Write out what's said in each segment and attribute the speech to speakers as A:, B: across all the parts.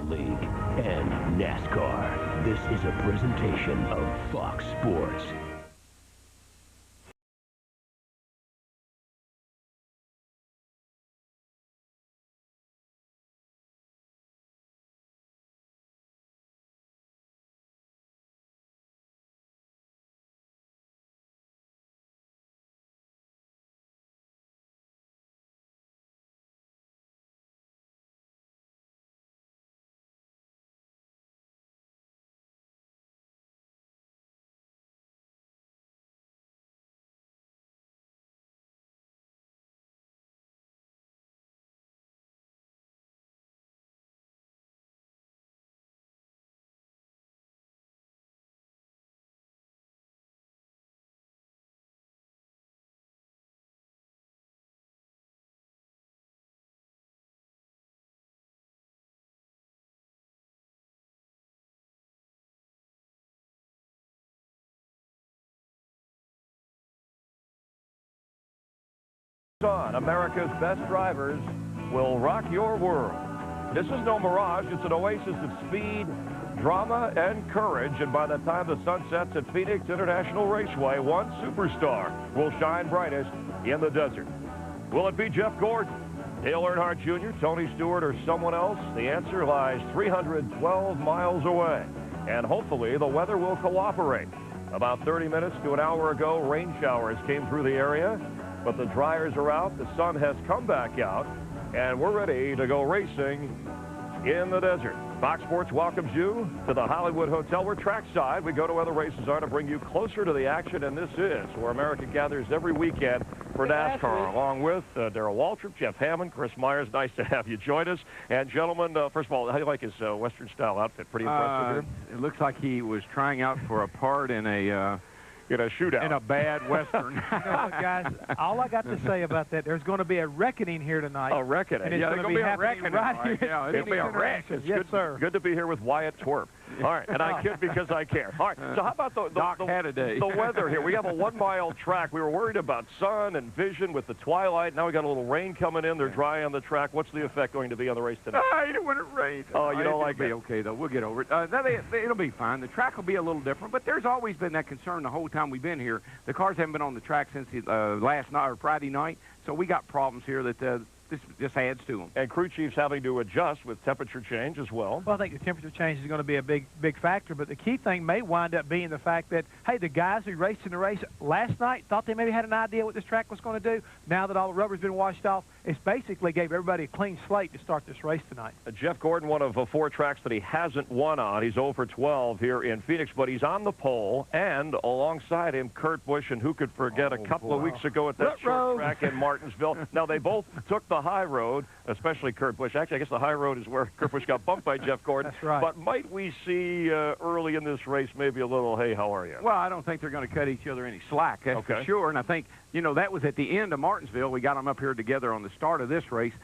A: League, and NASCAR. This is a presentation of Fox Sports.
B: On America's best drivers will rock your world. This is no mirage. It's an oasis of speed, drama, and courage. And by the time the sun sets at Phoenix International Raceway, one superstar will shine brightest in the desert. Will it be Jeff Gordon, Dale Earnhardt Jr., Tony Stewart, or someone else? The answer lies 312 miles away. And hopefully the weather will cooperate. About 30 minutes to an hour ago, rain showers came through the area. But the dryers are out, the sun has come back out, and we're ready to go racing in the desert. Fox Sports welcomes you to the Hollywood Hotel. We're trackside. We go to where the races are to bring you closer to the action, and this is where America gathers every weekend for NASCAR, along with Darrell Waltrip, Jeff Hammond, Chris Myers. Nice to have you join us. And gentlemen, first of all, how do you like his Western-style outfit? Pretty impressive here?
C: It looks like he was trying out for a part in a shootout. In a bad Western.
D: You know what, guys, all I got to say about that, there's going to be a reckoning here tonight.
B: A reckoning.
D: And it's going to be a reckoning
B: right here. Yeah, it'll be a wreck.
D: Yes, sir.
B: Good to be here with Wyatt Twerp. All right, and I kid because I care. All right, so how about the weather here? We have a 1-mile track. We were worried about sun and vision with the twilight. Now we got a little rain coming in. They're dry on the track. What's the effect going to be on the race tonight?
C: I hate it when it rains.
B: Oh, you don't like it?
C: It'll be okay, though. We'll get over it. It'll be fine. The track will be a little different, but there's always been that concern the whole time we've been here. The cars haven't been on the track since last night or Friday night, so we got problems here that this just adds to them.
B: And crew chiefs having to adjust with temperature change as well.
D: Well, I think the temperature change is going to be a big factor, but the key thing may wind up being the fact that, hey, the guys who raced in the race last night thought they maybe had an idea what this track was going to do. Now that all the rubber's been washed off, it's basically gave everybody a clean slate to start this race tonight.
B: Jeff Gordon, one of 4 tracks that he hasn't won on. He's 0 for 12 here in Phoenix, but he's on the pole, and alongside him, Kurt Busch, and who could forget a couple of weeks ago at that short track in Martinsville. Now, they both took the high road, especially Kurt Busch. Actually, I guess the high road is where Kurt Busch got bumped by Jeff Gordon.
D: That's right.
B: But might we see early in this race maybe a little, hey, how are you?
C: Well, I don't think they're going to cut each other any slack, that's for sure. And I think, you know, that was at the end of Martinsville. We got them up here together on the start of this race.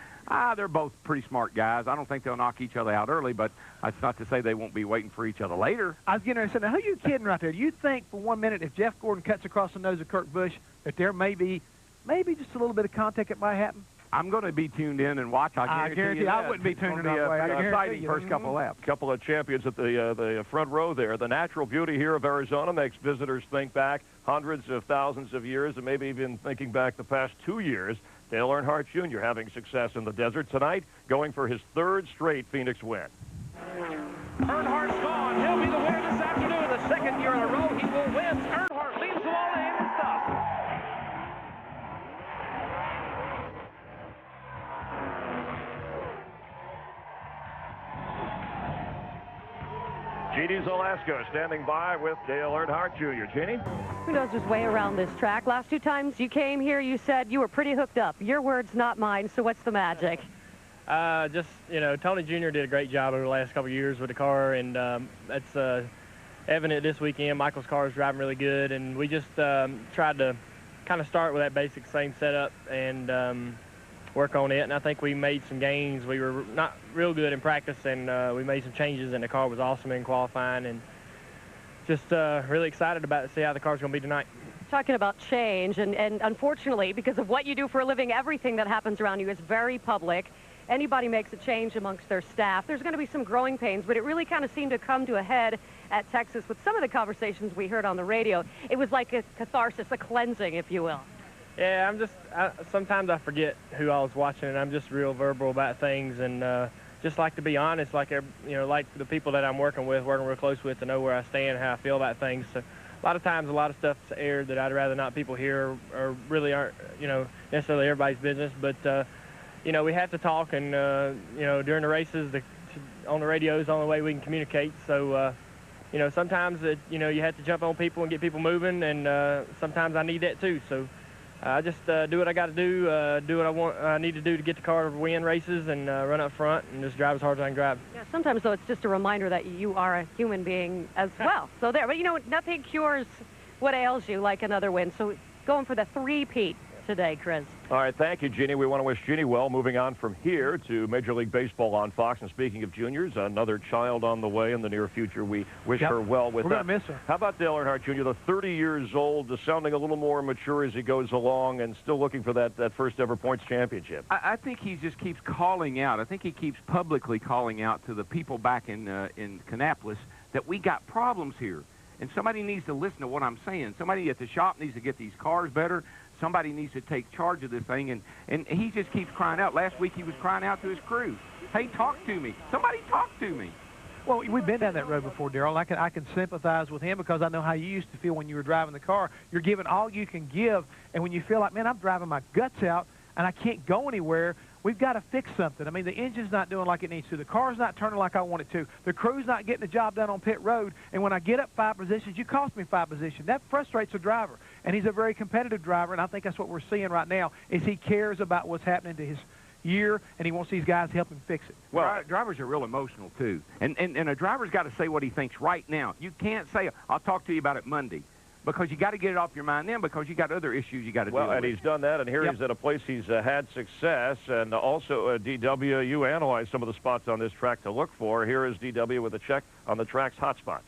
C: They're both pretty smart guys. I don't think they'll knock each other out early, but that's not to say they won't be waiting for each other later.
D: I was getting ready to say, now, who are you kidding right there? Do you think for 1 minute if Jeff Gordon cuts across the nose of Kurt Busch that there may be just a little bit of contact that might happen?
C: I'm going to be tuned in and watch. I guarantee you
D: I wouldn't be tuning in that way.
C: Exciting first couple of laps.
B: Couple of champions at the front row there. The natural beauty here of Arizona makes visitors think back hundreds of thousands of years and maybe even thinking back the past 2 years. Dale Earnhardt Jr. having success in the desert tonight, going for his 3rd straight Phoenix win.
E: Earnhardt's gone. He'll be the winner this afternoon. The 2nd year in a row he will win. Earnhardt leads the wall in and stuff.
B: Jeannie Zalasko standing by with Dale Earnhardt Jr. Jeannie?
F: Who knows his way around this track? Last 2 times you came here, you said you were pretty hooked up. Your words, not mine, so what's the magic?
G: Just, you know, Tony Jr. did a great job over the last couple of years with the car, and that's evident this weekend. Michael's car is driving really good, and we just tried to kind of start with that basic same setup and work on it, and I think we made some gains. We were not real good in practice, and we made some changes, and the car was awesome in qualifying, and just really excited about to see how the car's going to be tonight.
F: Talking about change, and unfortunately, because of what you do for a living, everything that happens around you is very public. anybody makes a change amongst their staff, there's going to be some growing pains, but it really kind of seemed to come to a head at Texas with some of the conversations we heard on the radio. It was like a catharsis, a cleansing, if you will.
G: Yeah, sometimes I forget who I was watching, and I'm just real verbal about things, and just like to be honest, like like the people that I'm working real close with, to know where I stand, how I feel about things. So a lot of times, a lot of stuff's aired that I'd rather not people hear, or really aren't, necessarily everybody's business. But we have to talk, and during the races, on the radio is the only way we can communicate. So sometimes you have to jump on people and get people moving, and sometimes I need that too. So I just do what I got to do what I need to do to get the car to win races, and run up front and just drive as hard as I can drive.
F: Yeah, sometimes, though, it's just a reminder that you are a human being as well. So there, but nothing cures what ails you like another win. So going for the three-peat today, Chris.
B: All right, thank you, Jeannie. We want to wish Jeannie well. Moving on from here to Major League Baseball on Fox. And speaking of juniors, another child on the way in the near future. We wish her well with that.
D: We're going to miss her.
B: How about Dale Earnhardt Jr., the 30 years old, sounding a little more mature as he goes along, and still looking for that first ever points championship?
C: I think he just keeps calling out. I think he keeps publicly calling out to the people back in Kannapolis that we got problems here. And somebody needs to listen to what I'm saying. Somebody at the shop needs to get these cars better. Somebody needs to take charge of this thing, and he just keeps crying out. Last week he was crying out to his crew, hey, talk to me. Somebody talk to me.
D: Well, we've been down that road before, Darrell. I can sympathize with him because I know how you used to feel when you were driving the car. You're giving all you can give, and when you feel like, man, I'm driving my guts out and I can't go anywhere, we've got to fix something. I mean, the engine's not doing like it needs to. The car's not turning like I want it to. The crew's not getting the job done on pit road. And when I get up 5 positions, you cost me 5 positions. That frustrates a driver. And he's a very competitive driver, and I think that's what we're seeing right now, is he cares about what's happening to his year, and he wants these guys to help him fix it.
C: Well, drivers are real emotional, too. And a driver's got to say what he thinks right now. You can't say, I'll talk to you about it Monday, because you got to get it off your mind then, because you got other issues you got to deal with.
B: Well, and he's done that, and here he's at a place he's had success, and also DW, you analyzed some of the spots on this track to look for. Here is DW with a check on the track's hot spots.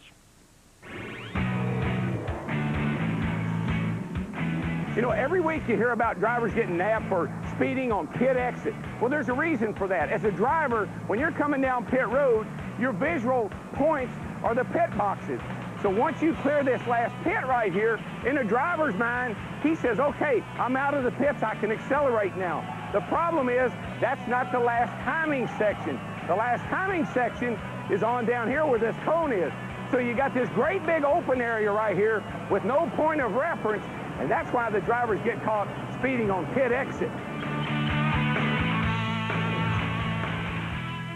H: Every week you hear about drivers getting nabbed for speeding on pit exit. Well, there's a reason for that. As a driver, when you're coming down pit road, your visual points are the pit boxes. So once you clear this last pit right here, in a driver's mind, he says, okay, I'm out of the pits, I can accelerate now. The problem is, that's not the last timing section. The last timing section is on down here where this cone is. So you got this great big open area right here with no point of reference, and that's why the drivers get caught speeding on pit exit.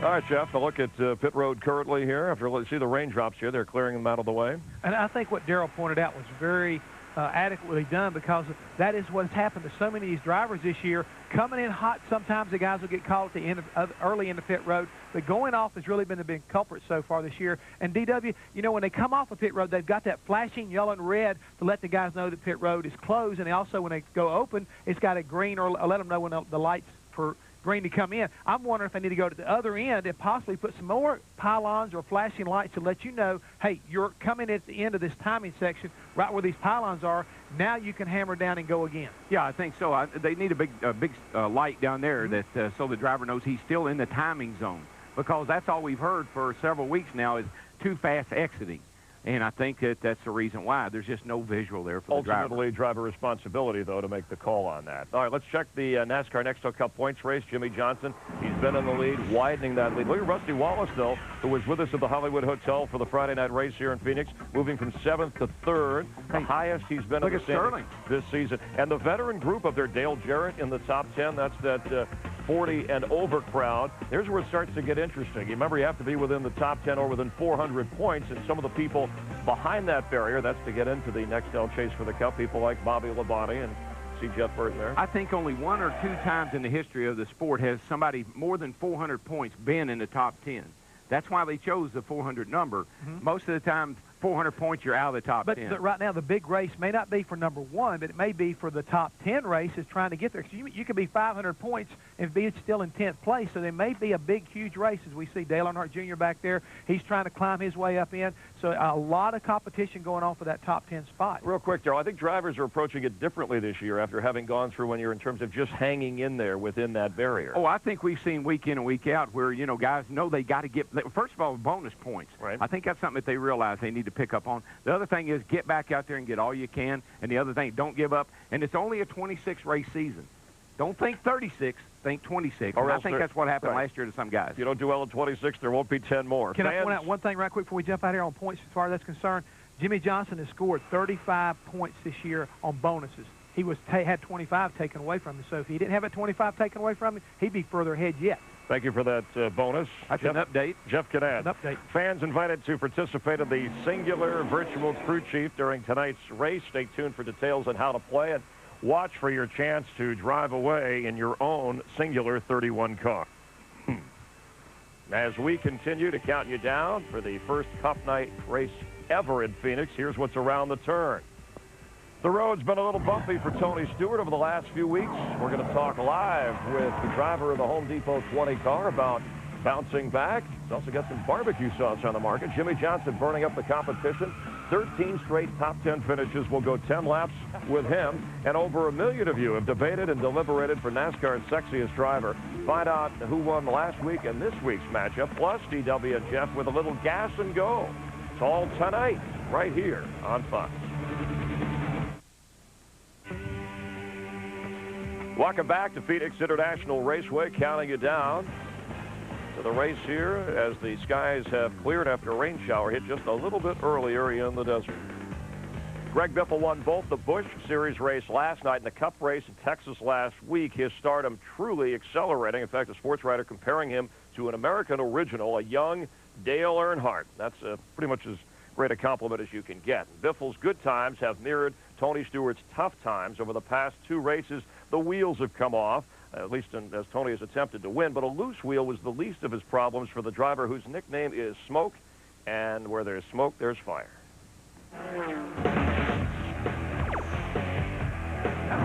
B: All right, Jeff, a look at pit road currently here. After you see the raindrops here, they're clearing them out of the way.
D: And I think what Darrell pointed out was very adequately done, because that is what's happened to so many of these drivers this year. Coming in hot, sometimes the guys will get caught at the end of early in the pit road, but going off has really been the big culprit so far this year. And DW, when they come off a pit road, they've got that flashing yellow and red to let the guys know that pit road is closed, and also when they go open, it's got a green, or let them know when the lights for green to come in. I'm wondering if they need to go to the other end and possibly put some more pylons or flashing lights to let you know, hey, you're coming at the end of this timing section, right where these pylons are. Now you can hammer down and go again.
C: Yeah, I think so. They need a big light down there that so the driver knows he's still in the timing zone, because that's all we've heard for several weeks now is too fast exiting. And I think that's the reason why. There's just no visual there for the driver.
B: Ultimately, driver responsibility, though, to make the call on that. All right, let's check the NASCAR Next Cup points race. Jimmie Johnson, he's been in the lead, widening that lead. Look at Rusty Wallace, though, who was with us at the Hollywood Hotel for the Friday night race here in Phoenix, moving from 7th to 3rd, the highest he's been in the standings this season. And the veteran group up there, Dale Jarrett in the top 10, that's that 40 and over crowd. There's where it starts to get interesting. You remember, you have to be within the top 10 or within 400 points, and some of the people behind that barrier, that's to get into the Nextel chase for the Cup, people like Bobby Labonte, and see Jeff Burton there.
C: I think only 1 or 2 times in the history of the sport has somebody more than 400 points been in the top 10. That's why they chose the 400 number. Most of the time, 400 points, you're out of the top 10.
D: But right now, the big race may not be for number 1, but it may be for the top 10 races trying to get there. So you could be 500 points and be still in 10th place. So there may be a big, huge race as we see Dale Earnhardt Jr. back there. He's trying to climb his way up in. So a lot of competition going on for that top 10 spot.
B: Real quick, Darrell, I think drivers are approaching it differently this year after having gone through 1 year in terms of just hanging in there within that barrier.
C: Oh, I think we've seen week in and week out where, you know, guys know they got to get, first of all, bonus points.
B: Right.
C: I think that's something that they realize they need to pick up on. The other thing is get back out there and get all you can. And the other thing, don't give up. And it's only a 26-race season. Don't think 36, think 26. And I think that's what happened last year to some guys.
B: If you don't do well in 26, there won't be 10 more.
D: Can I point out one thing right quick before we jump out here on points as far as that's concerned? Jimmy Johnson has scored 35 points this year on bonuses. He had 25 taken away from him. So if he didn't have that 25 taken away from him, he'd be further ahead yet.
B: Thank you for that bonus.
C: That's an update.
B: Jeff Cadet.
D: An update.
B: Fans invited to participate in the singular virtual crew chief during tonight's race. Stay tuned for details on how to play and watch for your chance to drive away in your own singular 31 car. As we continue to count you down for the first Cup Night race ever in Phoenix, here's what's around the turn. The road's been a little bumpy for Tony Stewart over the last few weeks. We're going to talk live with the driver of the Home Depot 20 car about bouncing back. He's also got some barbecue sauce on the market. Jimmy Johnson burning up the competition. 13 straight top 10 finishes. We'll go 10 laps with him. And over 1 million of you have debated and deliberated for NASCAR's sexiest driver. Find out who won last week and this week's matchup, plus DW and Jeff with a little gas and go. It's all tonight, right here on Fox. Welcome back to Phoenix International Raceway, counting you down to the race here as the skies have cleared after a rain shower hit just a little bit earlier in the desert. Greg Biffle won both the Busch Series race last night and the Cup race in Texas last week. His stardom truly accelerating. In fact, a sports writer comparing him to an American original, a young Dale Earnhardt. That's pretty much as great a compliment as you can get. Biffle's good times have mirrored Tony Stewart's tough times. Over the past 2 races, the wheels have come off, at least as Tony has attempted to win, but a loose wheel was the least of his problems for the driver whose nickname is Smoke, and where there's smoke, there's fire.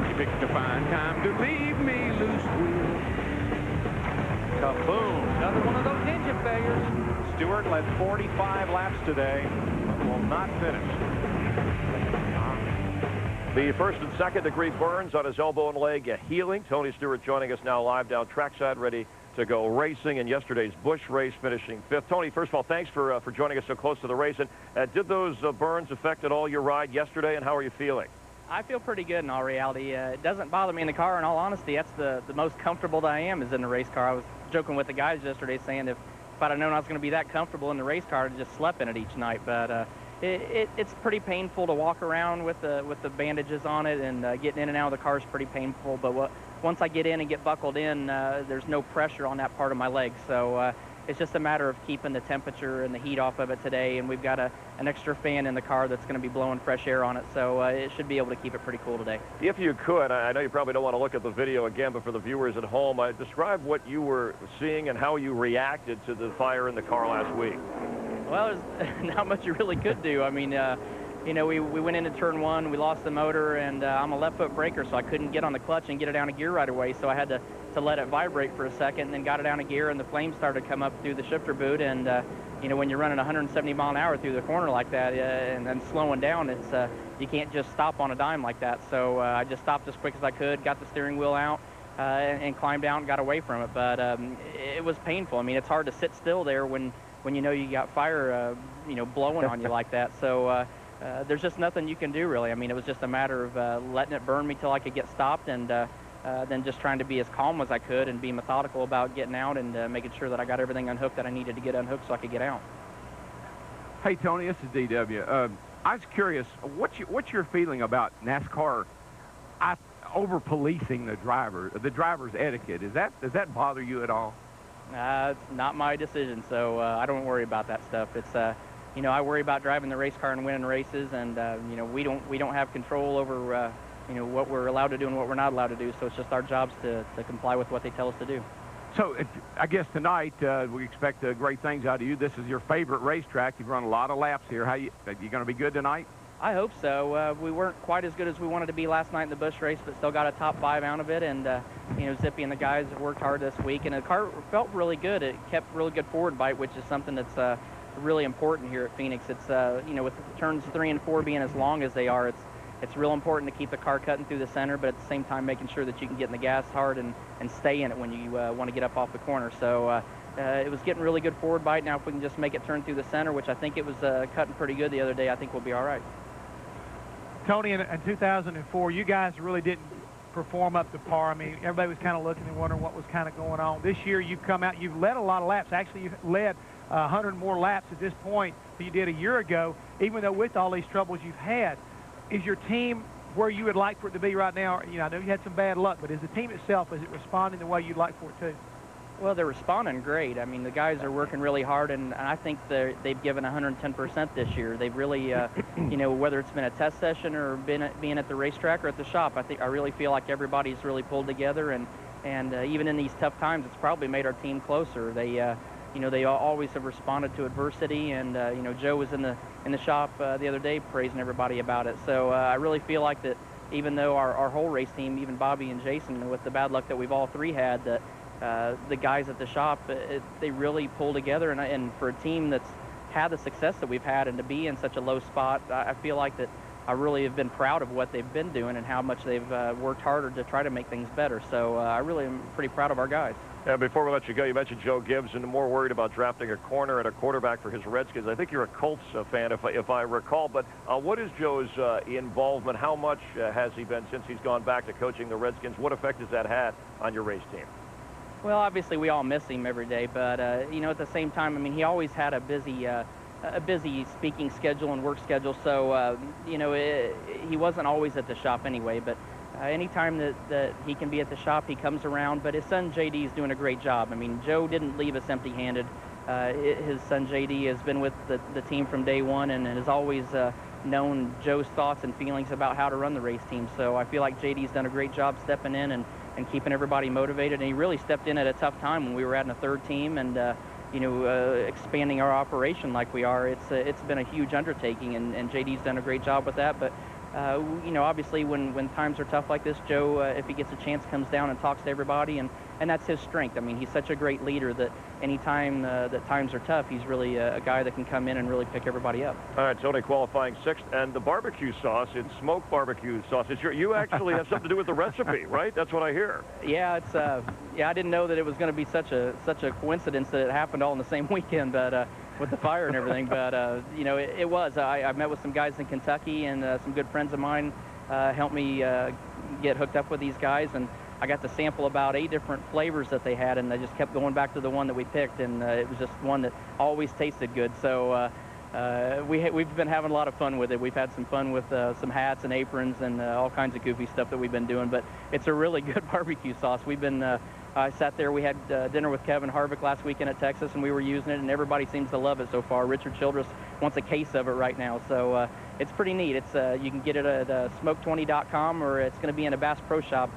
C: You picked a fine time to leave me loose wheel.
E: Kaboom. Another one of those engine failures. Stewart led 45 laps today, but will not finish.
B: The first and second degree burns on his elbow and leg healing. Tony Stewart joining us now live down trackside, ready to go racing in yesterday's Busch race, finishing 5th. Tony, first of all, thanks for joining us so close to the race. And did those burns affect at all your ride yesterday, and how are you feeling?
I: I feel pretty good in all reality. It doesn't bother me in the car. In all honesty, that's the most comfortable that I am is in the race car. I was joking with the guys yesterday saying if I'd have known I was going to be that comfortable in the race car, I'd have just slept in it each night. But it's pretty painful to walk around with the bandages on it, and getting in and out of the car is pretty painful. But once I get in and get buckled in, there's no pressure on that part of my leg. So it's just a matter of keeping the temperature and the heat off of it today. And we've got an extra fan in the car that's going to be blowing fresh air on it. So it should be able to keep it pretty cool today.
B: If you could, I know you probably don't want to look at the video again, but for the viewers at home, describe what you were seeing and how you reacted to the fire in the car last week.
I: Well, there's not much you really could do. I mean, you know, we went into turn 1, we lost the motor, and I'm a left foot braker, so I couldn't get on the clutch and get it down a gear right away. So I had to let it vibrate for a second, and then got it down a gear, and the flames started to come up through the shifter boot. And you know, when you're running 170 mile an hour through the corner like that, and then slowing down, it's you can't just stop on a dime like that. So I just stopped as quick as I could, got the steering wheel out, and climbed out and got away from it. But it was painful. I mean, it's hard to sit still there when you know you got fire, you know, blowing on you like that. So there's just nothing you can do, really. I mean, it was just a matter of letting it burn me till I could get stopped, and then just trying to be as calm as I could and be methodical about getting out and making sure that I got everything unhooked that I needed to get unhooked so I could get out.
C: Hey, Tony, this is DW. I was curious, what's your feeling about NASCAR over-policing the driver's etiquette? Does that bother you at all?
I: It's not my decision, so I don't worry about that stuff. It's you know, I worry about driving the race car and winning races, and you know, we don't have control over you know, what we're allowed to do and what we're not allowed to do. So it's just our jobs to comply with what they tell us to do.
C: So I guess tonight we expect great things out of you. This is your favorite racetrack. You've run a lot of laps here. Are you going to be good tonight?
I: I hope so. We weren't quite as good as we wanted to be last night in the Busch race, but still got a top 5 out of it. And, you know, Zippy and the guys have worked hard this week. And the car felt really good. It kept really good forward bite, which is something that's really important here at Phoenix. It's, you know, with turns 3 and 4 being as long as they are, it's real important to keep the car cutting through the center, but at the same time making sure that you can get in the gas hard and stay in it when you want to get up off the corner. So it was getting really good forward bite. Now if we can just make it turn through the center, which I think it was cutting pretty good the other day, I think we'll be all right.
D: Tony, in 2004, you guys really didn't perform up to par. I mean, everybody was kind of looking and wondering what was kind of going on. This year, you've come out, you've led a lot of laps. Actually, you've led 100 more laps at this point than you did a year ago, even though with all these troubles you've had. Is your team where you would like for it to be right now? You know, I know you had some bad luck, but is the team itself, is it responding the way you'd like for it to?
I: Well, they're responding great. I mean, the guys are working really hard, and I think they've given 110% this year. They've really, you know, whether it's been a test session or being at the racetrack or at the shop, I really feel like everybody's really pulled together, and even in these tough times, it's probably made our team closer. They, you know, they always have responded to adversity, and you know, Joe was in the shop the other day praising everybody about it. So I really feel like that even though our whole race team, even Bobby and Jason, with the bad luck that we've all three had, that the guys at the shop, they really pull together, and for a team that's had the success that we've had and to be in such a low spot, I feel like that I really have been proud of what they've been doing and how much they've worked harder to try to make things better. So I really am pretty proud of our guys.
B: Yeah, before we let you go, you mentioned Joe Gibbs and more worried about drafting a corner and a quarterback for his Redskins. I think you're a Colts fan, if I recall. But what is Joe's involvement? How much has he been since he's gone back to coaching the Redskins? What effect has that had on your race team?
I: Well, obviously we all miss him every day, but you know, at the same time, I mean, he always had a busy speaking schedule and work schedule. So you know, he wasn't always at the shop anyway. But anytime that he can be at the shop, he comes around. But his son JD is doing a great job. I mean, Joe didn't leave us empty-handed. His son JD has been with the team from day one and has always known Joe's thoughts and feelings about how to run the race team. So I feel like JD's done a great job stepping in and keeping everybody motivated. And he really stepped in at a tough time when we were adding a third team and you know, expanding our operation like we are. It's been a huge undertaking, and JD's done a great job with that. But you know, obviously when times are tough like this, Joe, if he gets a chance, comes down and talks to everybody, and that's his strength. I mean, he's such a great leader that anytime that times are tough, he's really a guy that can come in and really pick everybody up.
B: All right, Tony qualifying 6th, and the barbecue sauce, it's smoked barbecue sauce. You actually have something to do with the recipe, right? That's what I hear.
I: Yeah, it's yeah, I didn't know that it was going to be such a coincidence that it happened all in the same weekend, but with the fire and everything. But you know, it was. I met with some guys in Kentucky, and some good friends of mine helped me get hooked up with these guys, and I got to sample about 8 different flavors that they had, and I just kept going back to the one that we picked, and it was just one that always tasted good. So we've been having a lot of fun with it. We've had some fun with some hats and aprons and all kinds of goofy stuff that we've been doing, but it's a really good barbecue sauce. We've been I sat there, we had dinner with Kevin Harvick last weekend at Texas, and we were using it, and everybody seems to love it so far. Richard Childress wants a case of it right now, so it's pretty neat. It's you can get it at smoke20.com, or it's going to be in a Bass Pro Shop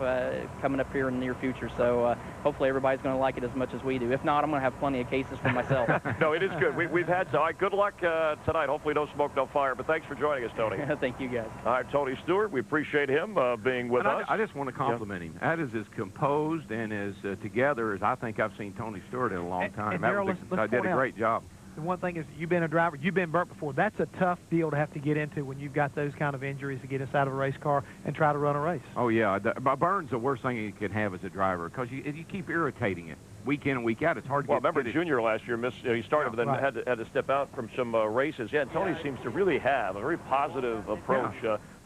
I: coming up here in the near future, so hopefully everybody's going to like it as much as we do. If not, I'm going to have plenty of cases for myself.
B: No, it is good. We've had some. All right, good luck tonight. Hopefully no smoke, no fire, but thanks for joining us, Tony.
I: Thank you, guys.
B: All right, Tony Stewart, we appreciate him being with us.
C: I just want to compliment him. That is as composed and as together as I think I've seen Tony Stewart in a long time. I did a great job.
D: The one thing is, you've been a driver, you've been burnt before. That's a tough deal to have to get into when you've got those kind of injuries to get inside of a race car and try to run a race.
C: Oh, yeah. Burn's the worst thing you can have as a driver, because you keep irritating it week in and week out. It's hard to get
B: remember Junior last year missed. He started, but then had to step out from some races. Yeah, and Tony seems to really have a very positive approach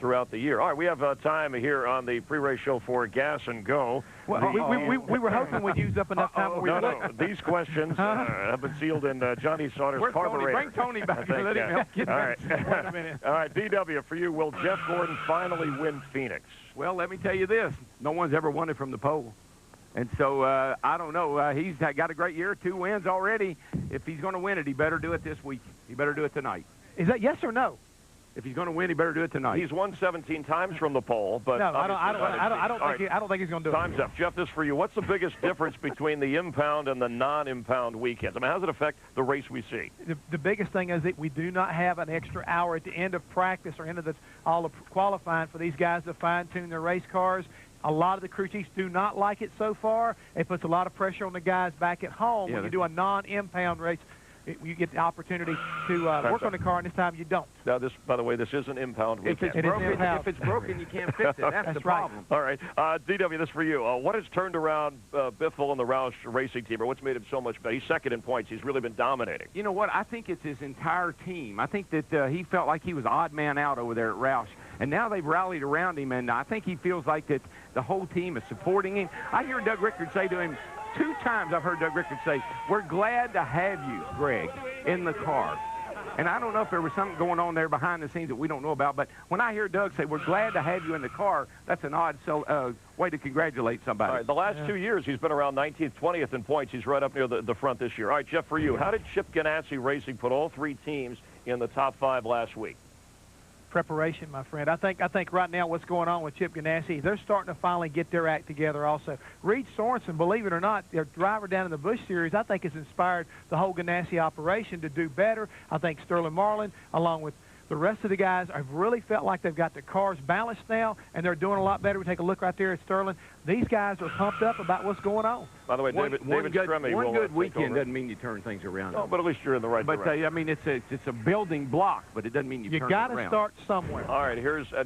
B: throughout the year. All right, we have time here on the pre-race show for Gas and Go.
D: Well, we were hoping we'd use up enough time.
B: No. These questions have been sealed in Johnny Sauter's carburetor.
C: Bring Tony back and let him help get
B: All right. Wait a minute. All right, DW, for you, will Jeff Gordon finally win Phoenix?
C: Well, let me tell you this. No one's ever won it from the pole. And so, I don't know. He's got a great year, 2 wins already. If he's going to win it, he better do it this week. He better do it tonight.
D: Is that yes or no?
C: If he's going to win, he better do it tonight.
B: He's won 17 times from the pole, but
D: no, I don't think he's going to do it.
B: Time's up. Jeff, this for you. What's the biggest difference between the impound and the non-impound weekends? I mean, how does it affect the race we see?
D: The biggest thing is that we do not have an extra hour at the end of practice or end of all of qualifying for these guys to fine-tune their race cars. A lot of the crew chiefs do not like it so far. It puts a lot of pressure on the guys back at home when you do a non-impound race. You get the opportunity to work on the car, and this time you don't.
B: Now, this, by the way, this is an impound weekend.
C: If it's broken, you can't fix it. That's the problem.
B: All right. DW, this for you. What has turned around Biffle and the Roush racing team, or what's made him so much better? He's second in points. He's really been dominating.
C: You know what? I think it's his entire team. I think that he felt like he was odd man out over there at Roush. And now they've rallied around him, and I think he feels like that the whole team is supporting him. I hear Doug Rickard say to him, 2 times I've heard Doug Rickard say, "We're glad to have you, Greg, in the car." And I don't know if there was something going on there behind the scenes that we don't know about, but when I hear Doug say, "We're glad to have you in the car," that's an odd way to congratulate somebody.
B: All right, the last 2 years, he's been around 19th, 20th in points. He's right up near the front this year. All right, Jeff, for you, how did Chip Ganassi Racing put all 3 teams in the top 5 last week?
D: Preparation, my friend. I think right now what's going on with Chip Ganassi, they're starting to finally get their act together also. Reed Sorensen, believe it or not, their driver down in the Busch Series, I think has inspired the whole Ganassi operation to do better. I think Sterling Marlin, along with the rest of the guys, have really felt like they've got the cars balanced now, and they're doing a lot better. We take a look right there at Sterling. These guys are pumped up about what's going on.
B: By the way, David Stremme
C: one good weekend doesn't mean you turn things around.
B: Oh, but at least you're in the right direction.
C: But I mean, it's a building block, but it doesn't mean you turn it around.
D: You got to start somewhere.
B: All right,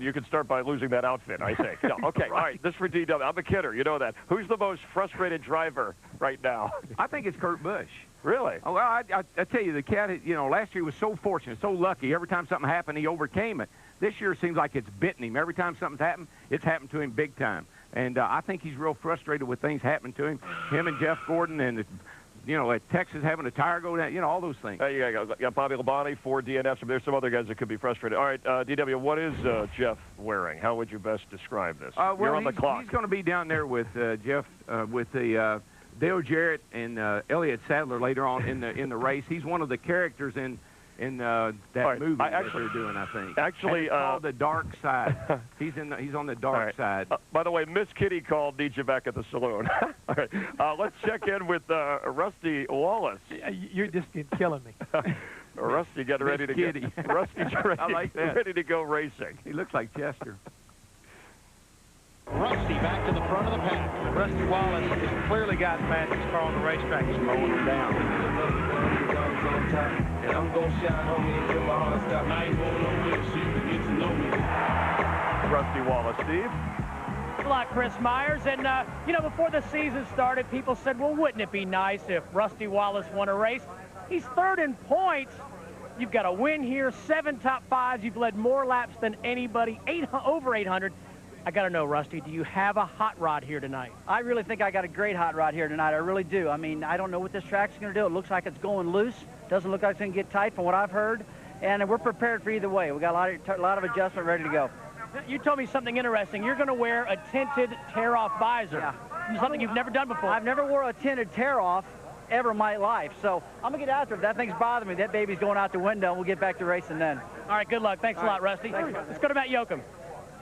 B: you can start by losing that outfit, I think. No, okay, all right, this for DW. I'm a kidder, you know that. Who's the most frustrated driver right now?
C: I think it's Kurt Busch.
B: Really?
C: Oh, well, I tell you, the cat, last year was so fortunate, so lucky. Every time something happened, he overcame it. This year it seems like it's bitten him. Every time something's happened, it's happened to him big time. And I think he's real frustrated with things happening to him. Him and Jeff Gordon and, at Texas having a tire go down, all those things.
B: You got Bobby Labonte, Ford DNF. There's some other guys that could be frustrated. All right, DW, what is Jeff wearing? How would you best describe this? You're on the clock.
C: He's going to be down there with Jeff, with the Dale Jarrett and Elliott Sadler later on in the race. He's one of the characters in that movie that they're doing, I think.
B: Actually,
C: it's called The Dark Side. He's on the dark side.
B: By the way, Miss Kitty called, needs you back at the saloon. All right, let's check in with Rusty Wallace.
D: You're just killing me.
B: Rusty, get ready to go. Rusty's ready,
C: I like that.
B: ready to go racing.
C: He looks like Chester.
E: Rusty back to the front of the pack.
D: Rusty Wallace has clearly got the fastest car on the racetrack. He's mowing them down.
J: And I'm gonna shine, homie, until my heart stops. I ain't going nowhere, so you can get to know me.
B: Rusty Wallace, Steve.
K: A lot, Chris Myers. And, before the season started, people said, well, wouldn't it be nice if Rusty Wallace won a race? He's third in points. You've got a win here, 7 top 5s. You've led more laps than anybody, over 800. I got to know, Rusty, do you have a hot rod here tonight?
L: I really think I got a great hot rod here tonight. I really do. I mean, I don't know what this track's going to do. It looks like it's going loose. Doesn't look like it's going to get tight from what I've heard. And we're prepared for either way. We got a lot of adjustment ready to go.
K: You told me something interesting. You're going to wear a tinted tear-off visor. Yeah. Something you've never done before.
L: I've never wore a tinted tear-off ever in my life. So I'm going to get after it. If that thing's bothering me, that baby's going out the window, and we'll get back to racing then.
K: All right, good luck. Thanks a lot, Rusty. Let's go to Matt Yoakum.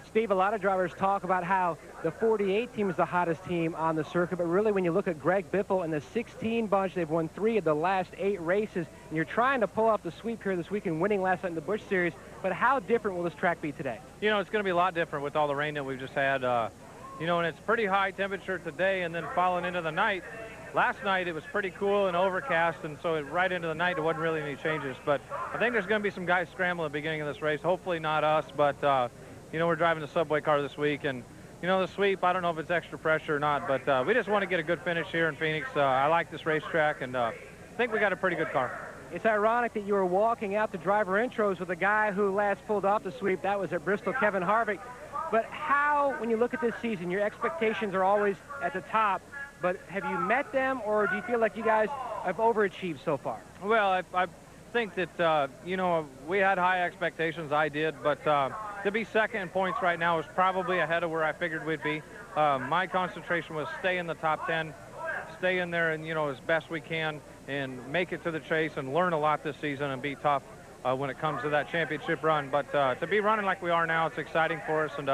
M: Steve, a lot of drivers talk about how the 48 team is the hottest team on the circuit, but really when you look at Greg Biffle and the 16 bunch, they've won 3 of the last 8 races, and you're trying to pull off the sweep here this weekend, winning last night in the Busch Series, but how different will this track be today?
G: It's going to be a lot different with all the rain that we've just had, and it's pretty high temperature today and then falling into the night. Last night it was pretty cool and overcast, and so right into the night there wasn't really any changes, but I think there's going to be some guys scrambling at the beginning of this race, hopefully not us, but we're driving the Subway car this week, and, the sweep, I don't know if it's extra pressure or not, but we just want to get a good finish here in Phoenix. I like this racetrack, and I think we got a pretty good car.
M: It's ironic that you were walking out the driver intros with a guy who last pulled off the sweep. That was at Bristol, Kevin Harvick. But how, when you look at this season, your expectations are always at the top, but have you met them, or do you feel like you guys have overachieved so far?
G: Well, I think that, we had high expectations. I did, but to be second in points right now is probably ahead of where I figured we'd be. My concentration was stay in the top 10, stay in there and, as best we can and make it to the chase and learn a lot this season and be tough.
N: when it comes to that championship run. But to be running like we are now, it's exciting for us, and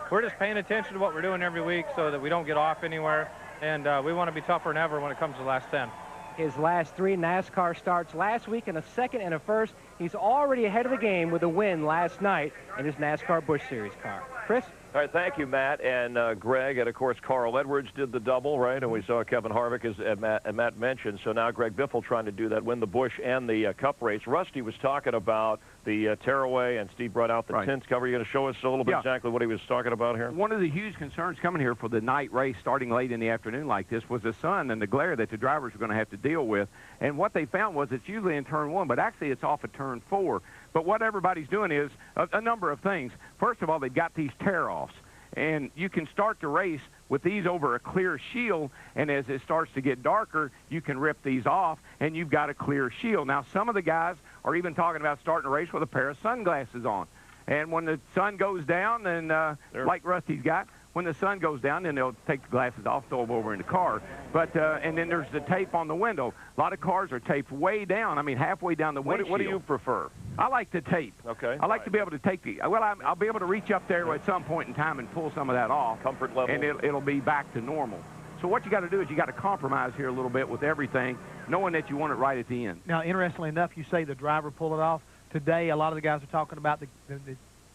N: we're just paying attention to what we're doing every week so that we don't get off anywhere, and we want to be tougher than ever when it comes to the last 10.
M: His last 3 NASCAR starts last week in a second and a first. He's already ahead of the game with a win last night in his NASCAR Busch Series car. Chris?
B: All right, thank you, Matt and Greg. And, of course, Carl Edwards did the double, right? And we saw Kevin Harvick, as Matt mentioned. So now Greg Biffle trying to do that, win the Busch and the Cup race. Rusty was talking about the tearaway, and Steve brought out the tint cover. You're going to show us a little bit exactly what he was talking about here?
C: One of the huge concerns coming here for the night race starting late in the afternoon like this was the sun and the glare that the drivers were going to have to deal with. And what they found was it's usually in turn 1, but actually it's off of turn 4. But what everybody's doing is a number of things. First of all, they've got these tear-offs. And you can start the race with these over a clear shield, and as it starts to get darker, you can rip these off, and you've got a clear shield. Now, some of the guys are even talking about starting a race with a pair of sunglasses on. And when the sun goes down, and like Rusty's got, when the sun goes down, then they'll take the glasses off, throw them over in the car. But and then there's the tape on the window. A lot of cars are taped way down. I mean, halfway down the windshield.
B: What do you prefer?
C: I like the tape.
B: Okay.
C: I like to be able to take the, well, I'll be able to reach up there at some point in time and pull some of that off.
B: Comfort level.
C: And it'll be back to normal. So what you got to do is you got to compromise here a little bit with everything, knowing that you want it right at the end.
D: Now, interestingly enough, you say the driver pulled it off. Today, a lot of the guys are talking about the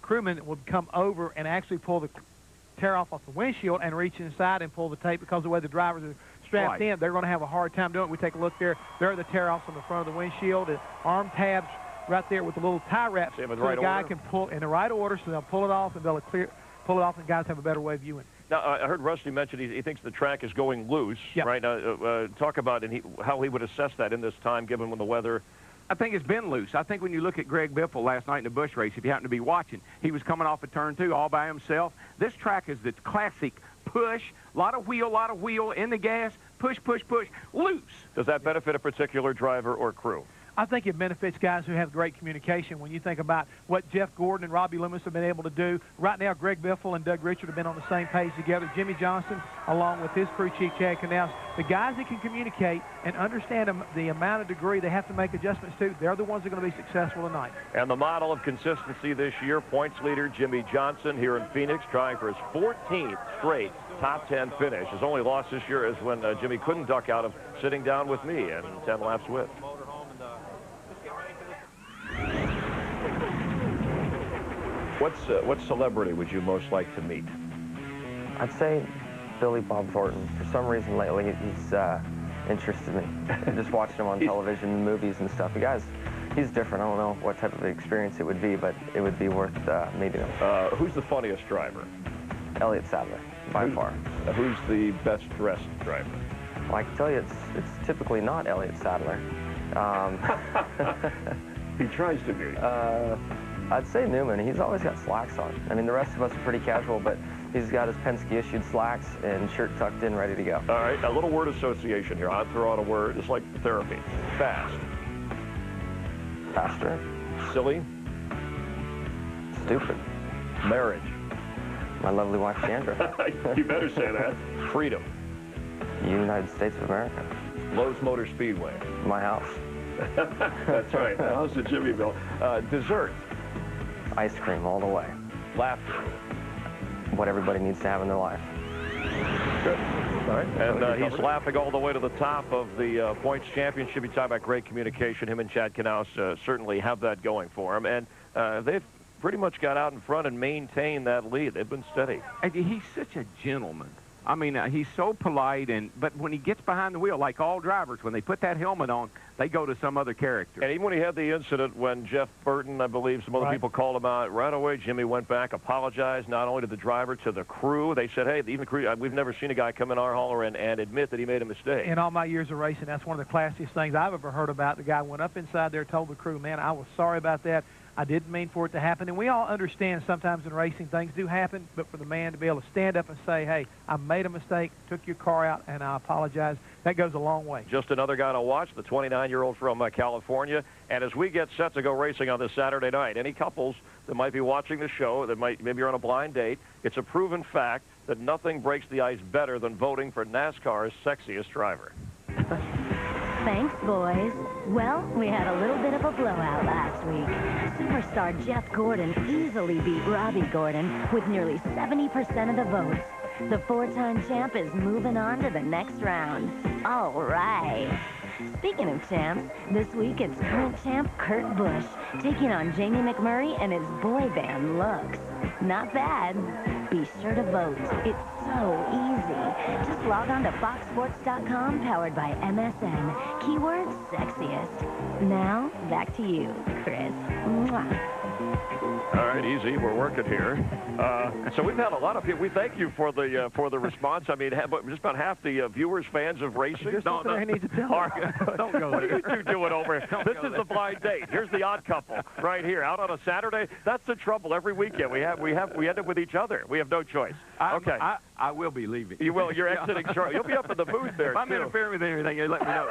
D: crewman would come over and actually pull the tear off the windshield and reach inside and pull the tape, because the way the drivers are strapped in, they're going to have a hard time doing it. We take a look there. There are the tear-offs on the front of the windshield. The arm tabs right there with the little tie wraps, so the guy can pull in the right order, so they'll pull it off, and they'll pull it off, and guys have a better way of viewing.
B: Now, I heard Rusty mention he thinks the track is going loose, right? Talk about how he would assess that in this time, given when the weather...
C: I think it's been loose. I think when you look at Greg Biffle last night in the Busch race, if you happen to be watching, he was coming off of turn 2 all by himself. This track is the classic push, a lot of wheel in the gas, push, loose.
B: Does that benefit a particular driver or crew?
D: I think it benefits guys who have great communication. When you think about what Jeff Gordon and Robbie Loomis have been able to do, right now Greg Biffle and Doug Richard have been on the same page together. Jimmy Johnson, along with his crew chief, Chad Knaus, the guys that can communicate and understand the amount of degree they have to make adjustments to, they're the ones that are going to be successful tonight.
B: And the model of consistency this year, points leader Jimmy Johnson here in Phoenix, trying for his 14th straight top 10 finish. His only loss this year is when Jimmy couldn't duck out of sitting down with me and 10 laps with. What celebrity would you most like to meet?
O: I'd say Billy Bob Thornton. For some reason lately, he's interested me. Just watching him on television and movies and stuff. The guy's, he's different. I don't know what type of experience it would be, but it would be worth meeting him.
B: Who's the funniest driver?
O: Elliott Sadler, by far.
B: Who's the best dressed driver?
O: Well, I can tell you it's typically not Elliott Sadler.
B: He tries to be.
O: I'd say Newman. He's always got slacks on. I mean, the rest of us are pretty casual, but he's got his Penske-issued slacks and shirt tucked in, ready to go.
B: All right, a little word association here. I'll throw out a word. It's like therapy. Fast.
O: Faster.
B: Silly.
O: Stupid.
B: Marriage.
O: My lovely wife, Sandra.
B: You better say that. Freedom.
O: United States of America.
B: Lowe's Motor Speedway.
O: My house.
B: That's right. The house of Jimmyville. Dessert.
O: Ice cream all the way.
B: Laughter.
O: What everybody needs to have in their life.
B: Good. All right. And he's laughing all the way to the top of the points championship. You talk about great communication. Him and Chad Knaus certainly have that going for him. And they've pretty much got out in front and maintained that lead. They've been steady.
C: And he's such a gentleman. I mean, he's so polite, but when he gets behind the wheel, like all drivers, when they put that helmet on, they go to some other character.
B: And even when he had the incident when Jeff Burton, I believe, some other people called him out, right away Jimmy went back, apologized not only to the driver, to the crew. They said, hey, even the crew, we've never seen a guy come in our hauler and admit that he made a mistake.
D: In all my years of racing, that's one of the classiest things I've ever heard about. The guy went up inside there, told the crew, man, I was sorry about that. I didn't mean for it to happen. And we all understand sometimes in racing things do happen, but for the man to be able to stand up and say, hey, I made a mistake, took your car out, and I apologize, that goes a long way.
B: Just another guy to watch, the 29-year-old from California. And as we get set to go racing on this Saturday night, any couples that might be watching the show, that maybe you're on a blind date, it's a proven fact that nothing breaks the ice better than voting for NASCAR's sexiest driver.
P: Thanks, boys. Well, we had a little bit of a blowout last week. Superstar Jeff Gordon easily beat Robbie Gordon with nearly 70% of the votes. The four-time champ is moving on to the next round. All right. Speaking of champs, this week it's current champ Kurt Busch taking on Jamie McMurray and his boy band Lux. Not bad. Be sure to vote. It's so easy. Just log on to foxsports.com, powered by MSN. Keyword sexiest. Now, back to you, Chris. Mwah.
B: All right, easy. We're working here. So we've had a lot of people. We thank you for the response. I mean, just about half the viewers, fans of racing.
D: There's something I need to tell you.
B: Don't go. What are you two doing over here? This is the blind date. Here's the odd couple right here, out on a Saturday. That's the trouble. Every weekend we end up with each other. We have no choice. Okay.
C: I will be leaving.
B: You will. You're exiting shortly. You'll be up in the booth there.
C: If I'm interfering with anything, you let me know.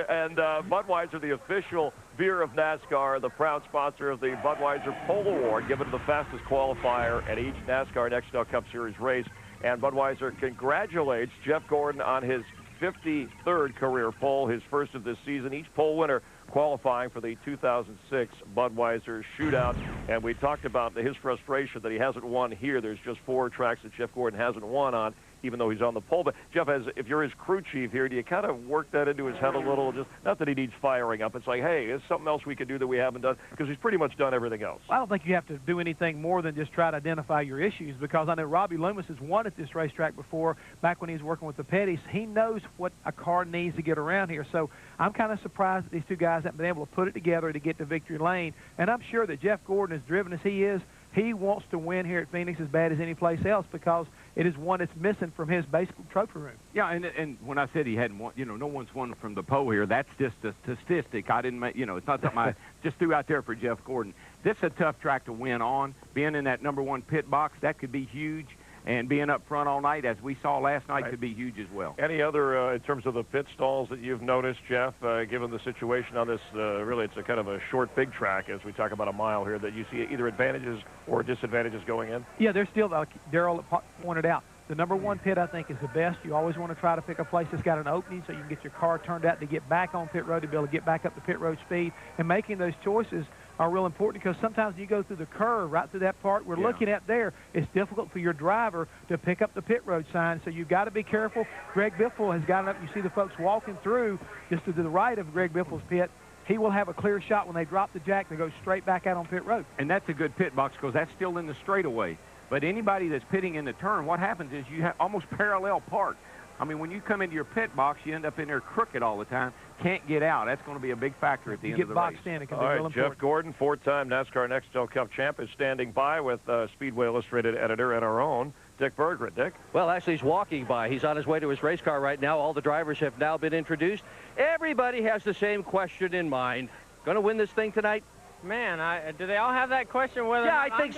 B: And Budweiser, the official beer of NASCAR, the proud sponsor of the Budweiser Pole Award, given to the fastest qualifier at each NASCAR Nextel Cup Series race. And Budweiser congratulates Jeff Gordon on his 53rd career pole, his first of this season. Each pole winner qualifying for the 2006 Budweiser Shootout. And we talked about his frustration that he hasn't won here. There's just 4 tracks that Jeff Gordon hasn't won on, even though he's on the pole. But, Jeff, if you're his crew chief here, do you kind of work that into his head a little? Just not that he needs firing up. It's like, hey, there's something else we can do that we haven't done, because he's pretty much done everything else.
D: I don't think you have to do anything more than just try to identify your issues, because I know Robbie Loomis has won at this racetrack before, back when he was working with the Petties. He knows what a car needs to get around here. So I'm kind of surprised that these two guys haven't been able to put it together to get to victory lane. And I'm sure that Jeff Gordon, as driven as he is, he wants to win here at Phoenix as bad as any place else, because it is one that's missing from his basic trophy room.
C: Yeah, and when I said he hadn't won, no one's won from the pole here. That's just a statistic. I didn't make, it's not something I just threw out there for Jeff Gordon. This is a tough track to win on. Being in that #1 pit box, that could be huge. And being up front all night, as we saw last night, could be huge as well.
B: Any other, in terms of the pit stalls that you've noticed, Jeff, given the situation on this, really it's a kind of a short, big track, as we talk about a mile here, that you see either advantages or disadvantages going in?
D: Yeah, there's still, like Darrell pointed out, the #1 pit, I think, is the best. You always want to try to pick a place that's got an opening so you can get your car turned out to get back on pit road, to be able to get back up to pit road speed. And making those choices are real important, because sometimes you go through the curve right through that part we're looking at there. It's difficult for your driver to pick up the pit road sign, so you've got to be careful. Greg Biffle has gotten up. You see the folks walking through just to the right of Greg Biffle's pit. He will have a clear shot when they drop the jack to go straight back out on pit road.
C: And that's a good pit box, because that's still in the straightaway. But anybody that's pitting in the turn, what happens is you have almost parallel park. I mean, when you come into your pit box, you end up in there crooked all the time. Can't get out. That's going to be a big factor at the end of the race.
D: Get boxed in. It can
B: be
D: real important.
B: Jeff Gordon, 4-time NASCAR Nextel Cup champ, is standing by with Speedway Illustrated editor and our own Dick Berggren. Dick?
Q: Well, actually, he's walking by. He's on his way to his race car right now. All the drivers have now been introduced. Everybody has the same question in mind. Going to win this thing tonight?
G: Man, do they all have that question? Whether
Q: I think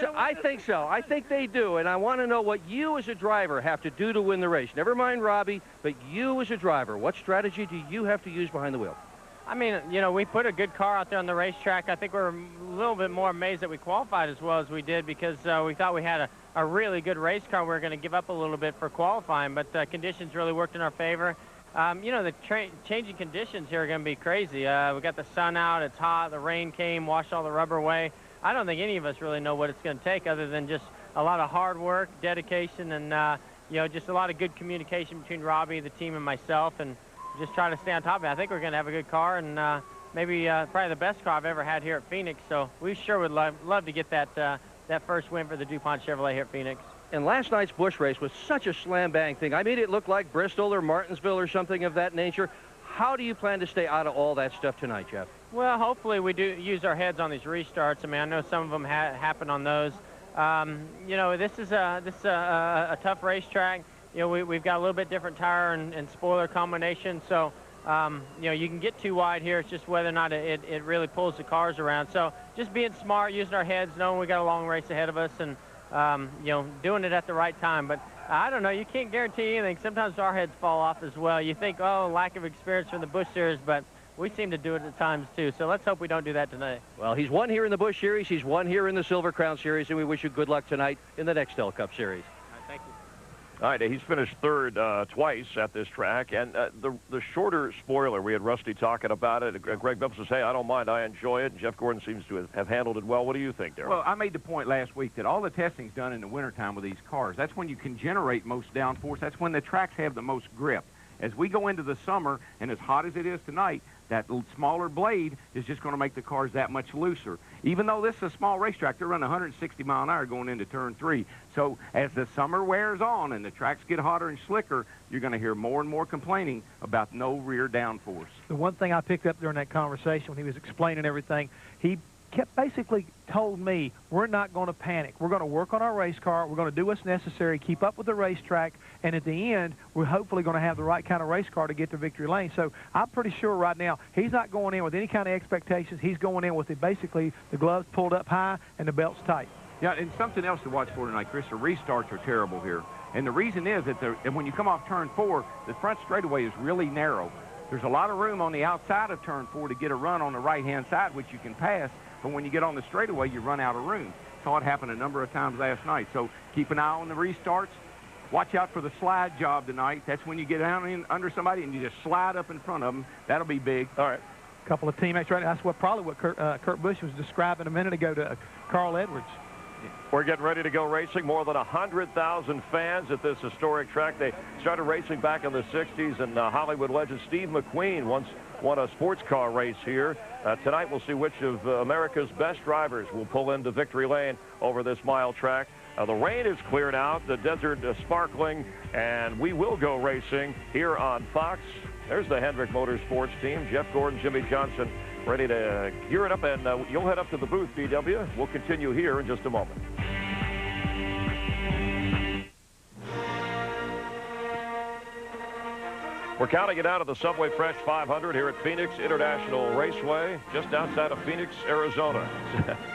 Q: so. I think they do, and I want to know what you as a driver have to do to win the race. Never mind Robbie, but you as a driver, what strategy do you have to use behind the wheel?
G: I mean, we put a good car out there on the racetrack. I think we're a little bit more amazed that we qualified as well as we did, because we thought we had a really good race car. We were going to give up a little bit for qualifying, but conditions really worked in our favor. The changing conditions here are going to be crazy. We got the sun out, it's hot, the rain came, washed all the rubber away. I don't think any of us really know what it's going to take, other than just a lot of hard work, dedication, and just a lot of good communication between Robbie, the team, and myself, and just try to stay on top of it. I think we're going to have a good car, and maybe probably the best car I've ever had here at Phoenix. So we sure would love to get that first win for the DuPont Chevrolet here at Phoenix.
Q: And last night's Busch race was such a slam-bang thing. I made it look like Bristol or Martinsville or something of that nature. How do you plan to stay out of all that stuff tonight, Jeff?
G: Well, hopefully we do use our heads on these restarts. I mean, I know some of them happen on those. This is a tough racetrack. We've got a little bit different tire and spoiler combination, so you can get too wide here. It's just whether or not it really pulls the cars around. So just being smart, using our heads, knowing we got a long race ahead of us, and doing it at the right time. But I don't know, you can't guarantee anything. Sometimes our heads fall off as well. You think, oh, lack of experience from the Busch Series, but we seem to do it at times too. So let's hope we don't do that tonight.
Q: Well, he's won here in the Busch Series, he's won here in the Silver Crown Series, and we wish you good luck tonight in the Nextel Cup Series.
G: All right, thank you.
B: All right, he's finished third twice at this track, and the shorter spoiler, we had Rusty talking about it. Greg Biffle says, hey, I don't mind, I enjoy it. Jeff Gordon seems to have handled it well. What do you think, Darrell?
C: Well, I made the point last week that all the testing's done in the wintertime with these cars. That's when you can generate most downforce. That's when the tracks have the most grip. As we go into the summer, and as hot as it is tonight, that smaller blade is just going to make the cars that much looser. Even though this is a small racetrack, they're running 160 mile an hour going into turn 3. So as the summer wears on and the tracks get hotter and slicker, you're going to hear more and more complaining about no rear downforce.
D: The one thing I picked up during that conversation when he was explaining everything, he basically told me, we're not going to panic. We're going to work on our race car. We're going to do what's necessary, keep up with the racetrack, and at the end, we're hopefully going to have the right kind of race car to get to victory lane. So I'm pretty sure right now he's not going in with any kind of expectations. He's going in with basically the gloves pulled up high and the belts tight.
C: Yeah, and something else to watch for tonight, Chris, the restarts are terrible here. And the reason is that when you come off turn 4, the front straightaway is really narrow. There's a lot of room on the outside of turn 4 to get a run on the right-hand side, which you can pass. But when you get on the straightaway, you run out of room. Saw it happen a number of times last night. So keep an eye on the restarts. Watch out for the slide job tonight. That's when you get down under somebody and you just slide up in front of them. That'll be big.
B: All right.
D: A couple of teammates right now. That's probably what Kurt Busch was describing a minute ago to Carl Edwards.
B: We're getting ready to go racing. More than 100,000 fans at this historic track. They started racing back in the 60s, and Hollywood legend Steve McQueen once won a sports car race here. Tonight we'll see which of America's best drivers will pull into victory lane over this mile track. The rain is cleared out, the desert sparkling, and we will go racing here on Fox. There's the Hendrick Motorsports team, Jeff Gordon, Jimmy Johnson, ready to gear it up, and you'll head up to the booth, BW. We'll continue here in just a moment. We're counting it out of the Subway Fresh 500 here at Phoenix International Raceway, just outside of Phoenix, Arizona.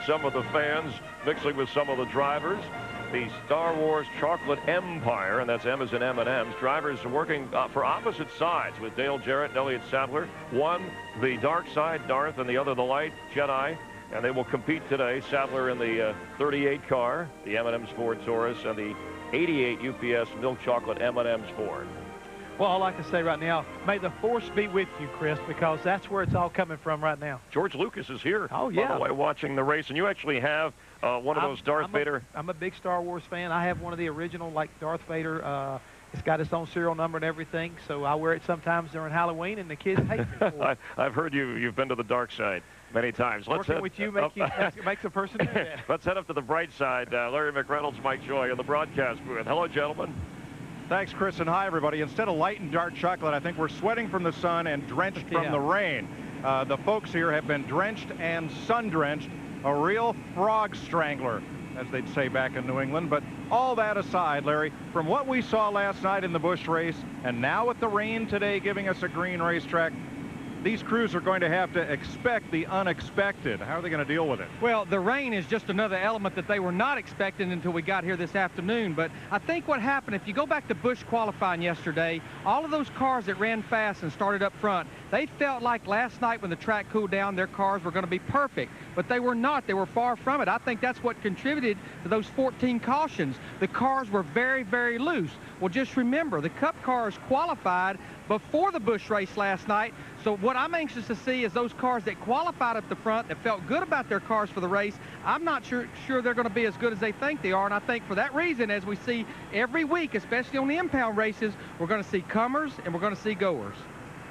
B: Some of the fans mixing with some of the drivers. The Star Wars Chocolate Empire, and that's M as in M&M's. Drivers working for opposite sides with Dale Jarrett and Elliott Sadler. One, the dark side, Darth, and the other, the light, Jedi. And they will compete today. Sadler in the 38 car, the M&M's Ford Taurus, and the 88 UPS Milk Chocolate M&M's Ford.
D: Well, all I can say right now, may the force be with you, Chris, because that's where it's all coming from right now.
B: George Lucas is here,
D: oh, yeah,
B: by the way, watching the race. And you actually have one of those Darth Vader.
D: I'm a big Star Wars fan. I have one of the original, like Darth Vader. It's got its own serial number and everything, so I wear it sometimes during Halloween, and the kids hate me for it.
B: I've heard you've been to the dark side many times.
D: Working with you makes a person do that.
B: Let's head up to the bright side. Larry McReynolds, Mike Joy in the broadcast booth. Hello, gentlemen.
R: Thanks, Chris, and hi, everybody. Instead of light and dark chocolate, I think we're sweating from the sun and drenched from the rain. The folks here have been drenched and sun-drenched, a real frog strangler, as they'd say back in New England. But all that aside, Larry, from what we saw last night in the Busch race, and now with the rain today giving us a green racetrack, these crews are going to have to expect the unexpected. How are they going to deal with it?
S: Well, the rain is just another element that they were not expecting until we got here this afternoon. But I think what happened, if you go back to Busch qualifying yesterday, all of those cars that ran fast and started up front, they felt like last night when the track cooled down, their cars were going to be perfect. But they were not. They were far from it. I think that's what contributed to those 14 cautions. The cars were very, very loose. Well, just remember, the Cup cars qualified before the Busch race last night. So what I'm anxious to see is those cars that qualified up the front, that felt good about their cars for the race. I'm not sure they're going to be as good as they think they are. And I think for that reason, as we see every week, especially on the impound races, we're going to see comers and we're going to see goers.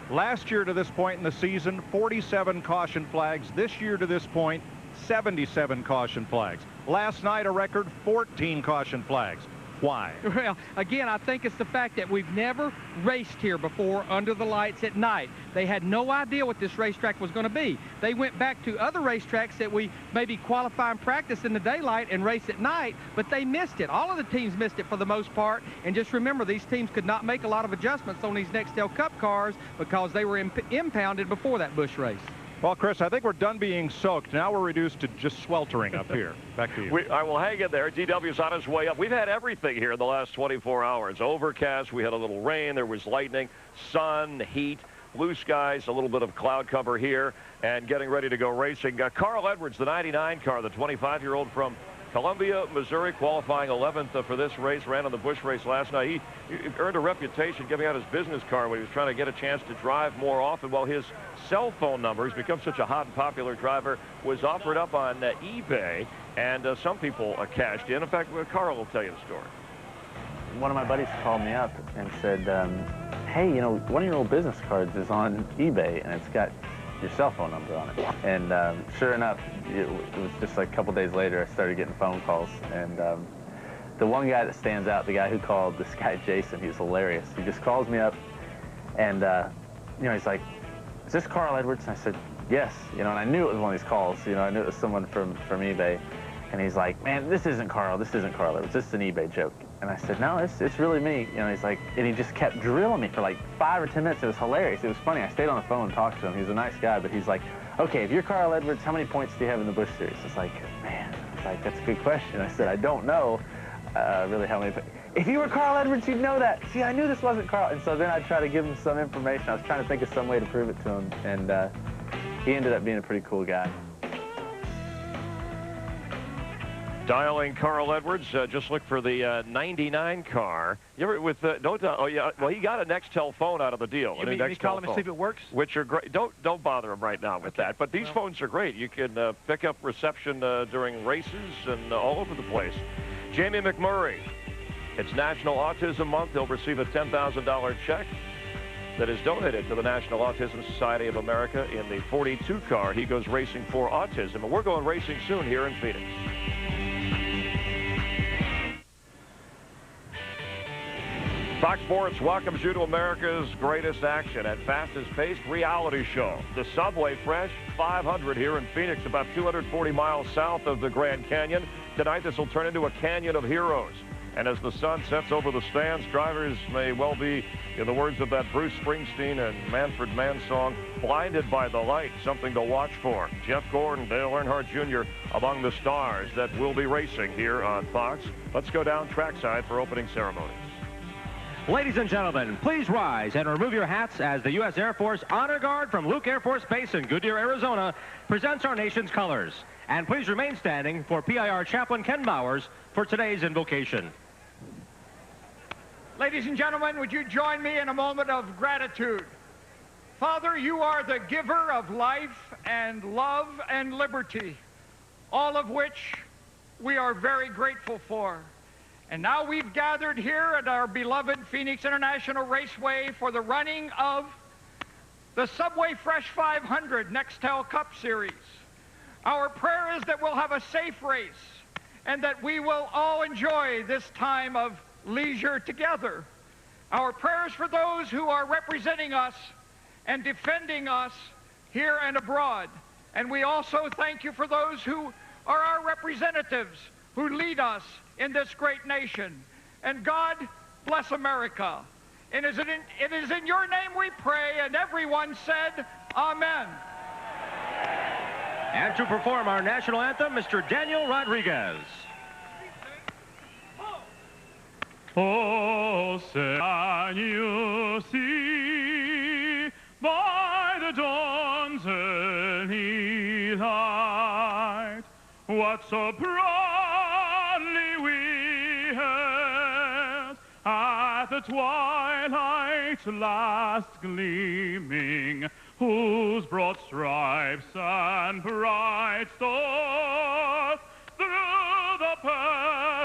R: Last year to this point in the season, 47 caution flags. This year to this point, 77 caution flags. Last night, a record 14 caution flags. Why?
S: Well, again, I think it's the fact that we've never raced here before under the lights at night. They had no idea what this racetrack was going to be. They went back to other racetracks that we maybe qualify and practice in the daylight and race at night, but they missed it. All of the teams missed it for the most part. And just remember, these teams could not make a lot of adjustments on these Nextel Cup cars because they were impounded before that Busch race.
R: Well, Chris, I think we're done being soaked. Now we're reduced to just sweltering up here. Back to you.
B: I will hang in there. DW's on his way up. We've had everything here in the last 24 hours. Overcast, we had a little rain, there was lightning, sun, heat, blue skies, a little bit of cloud cover here, and getting ready to go racing. Carl Edwards, the 99 car, the 25-year-old from Columbia, Missouri, qualifying 11th for this race, ran on the Busch race last night. He earned a reputation giving out his business card when he was trying to get a chance to drive more often. Well, his cell phone number, he's become such a hot and popular driver, was offered up on eBay, and some people cashed in. In fact, Carl will tell you the story.
T: One of my buddies called me up and said, hey, you know, one of your old business cards is on eBay, and it's got your cell phone number on it. And sure enough, it was just like a couple days later, I started getting phone calls. And the one guy that stands out, the guy who called, this guy Jason, he was hilarious. He just calls me up, and you know, he's like, is this Carl Edwards? And I said, yes. You know, and I knew it was one of these calls. You know, I knew it was someone from eBay. And he's like, man, this isn't Carl. This isn't Carl Edwards. This is an eBay joke. And I said, no, it's really me. You know, he's like, and he just kept drilling me for like 5 or 10 minutes. It was hilarious. It was funny. I stayed on the phone and talked to him. He was a nice guy, but he's like, okay, if you're Carl Edwards, how many points do you have in the Busch Series? It's like, man, it's like, that's a good question. I said, I don't know really how many. If you were Carl Edwards, you'd know that. See, I knew this wasn't Carl. And so then I tried to give him some information. I was trying to think of some way to prove it to him. And he ended up being a pretty cool guy.
B: Dialing Carl Edwards, just look for the 99 car. You ever with oh yeah, well, he got a Nextel phone out of the deal.
D: You mean call him and see if it works?
B: Which are great. Don't bother him right now with that. But these phones are great. You can pick up reception during races and all over the place. Jamie McMurray, it's National Autism Month. He'll receive a $10,000 check that is donated to the National Autism Society of America in the 42 car. He goes racing for autism, and we're going racing soon here in Phoenix. Fox Sports welcomes you to America's greatest action and fastest-paced reality show. The Subway Fresh 500 here in Phoenix, about 240 miles south of the Grand Canyon. Tonight, this will turn into a canyon of heroes. And as the sun sets over the stands, drivers may well be, in the words of that Bruce Springsteen and Manfred Mann song, blinded by the light, something to watch for. Jeff Gordon, Dale Earnhardt Jr. among the stars that will be racing here on Fox. Let's go down trackside for opening ceremonies.
U: Ladies and gentlemen, please rise and remove your hats as the U.S. Air Force Honor Guard from Luke Air Force Base in Goodyear, Arizona, presents our nation's colors. And please remain standing for PIR Chaplain Ken Bowers for today's invocation.
V: Ladies and gentlemen, would you join me in a moment of gratitude? Father, you are the giver of life and love and liberty, all of which we are very grateful for. And now we've gathered here at our beloved Phoenix International Raceway for the running of the Subway Fresh 500 Nextel Cup Series. Our prayer is that we'll have a safe race and that we will all enjoy this time of leisure together. Our prayers for those who are representing us and defending us here and abroad. And we also thank you for those who are our representatives who lead us in this great nation. And God bless America. It is in your name we pray, and everyone said, Amen.
U: And to perform our national anthem, Mr. Daniel Rodriguez.
W: Oh, can you see by the dawn's early light what so proudly we hailed at the twilight's last gleaming, whose broad stripes and bright stars through the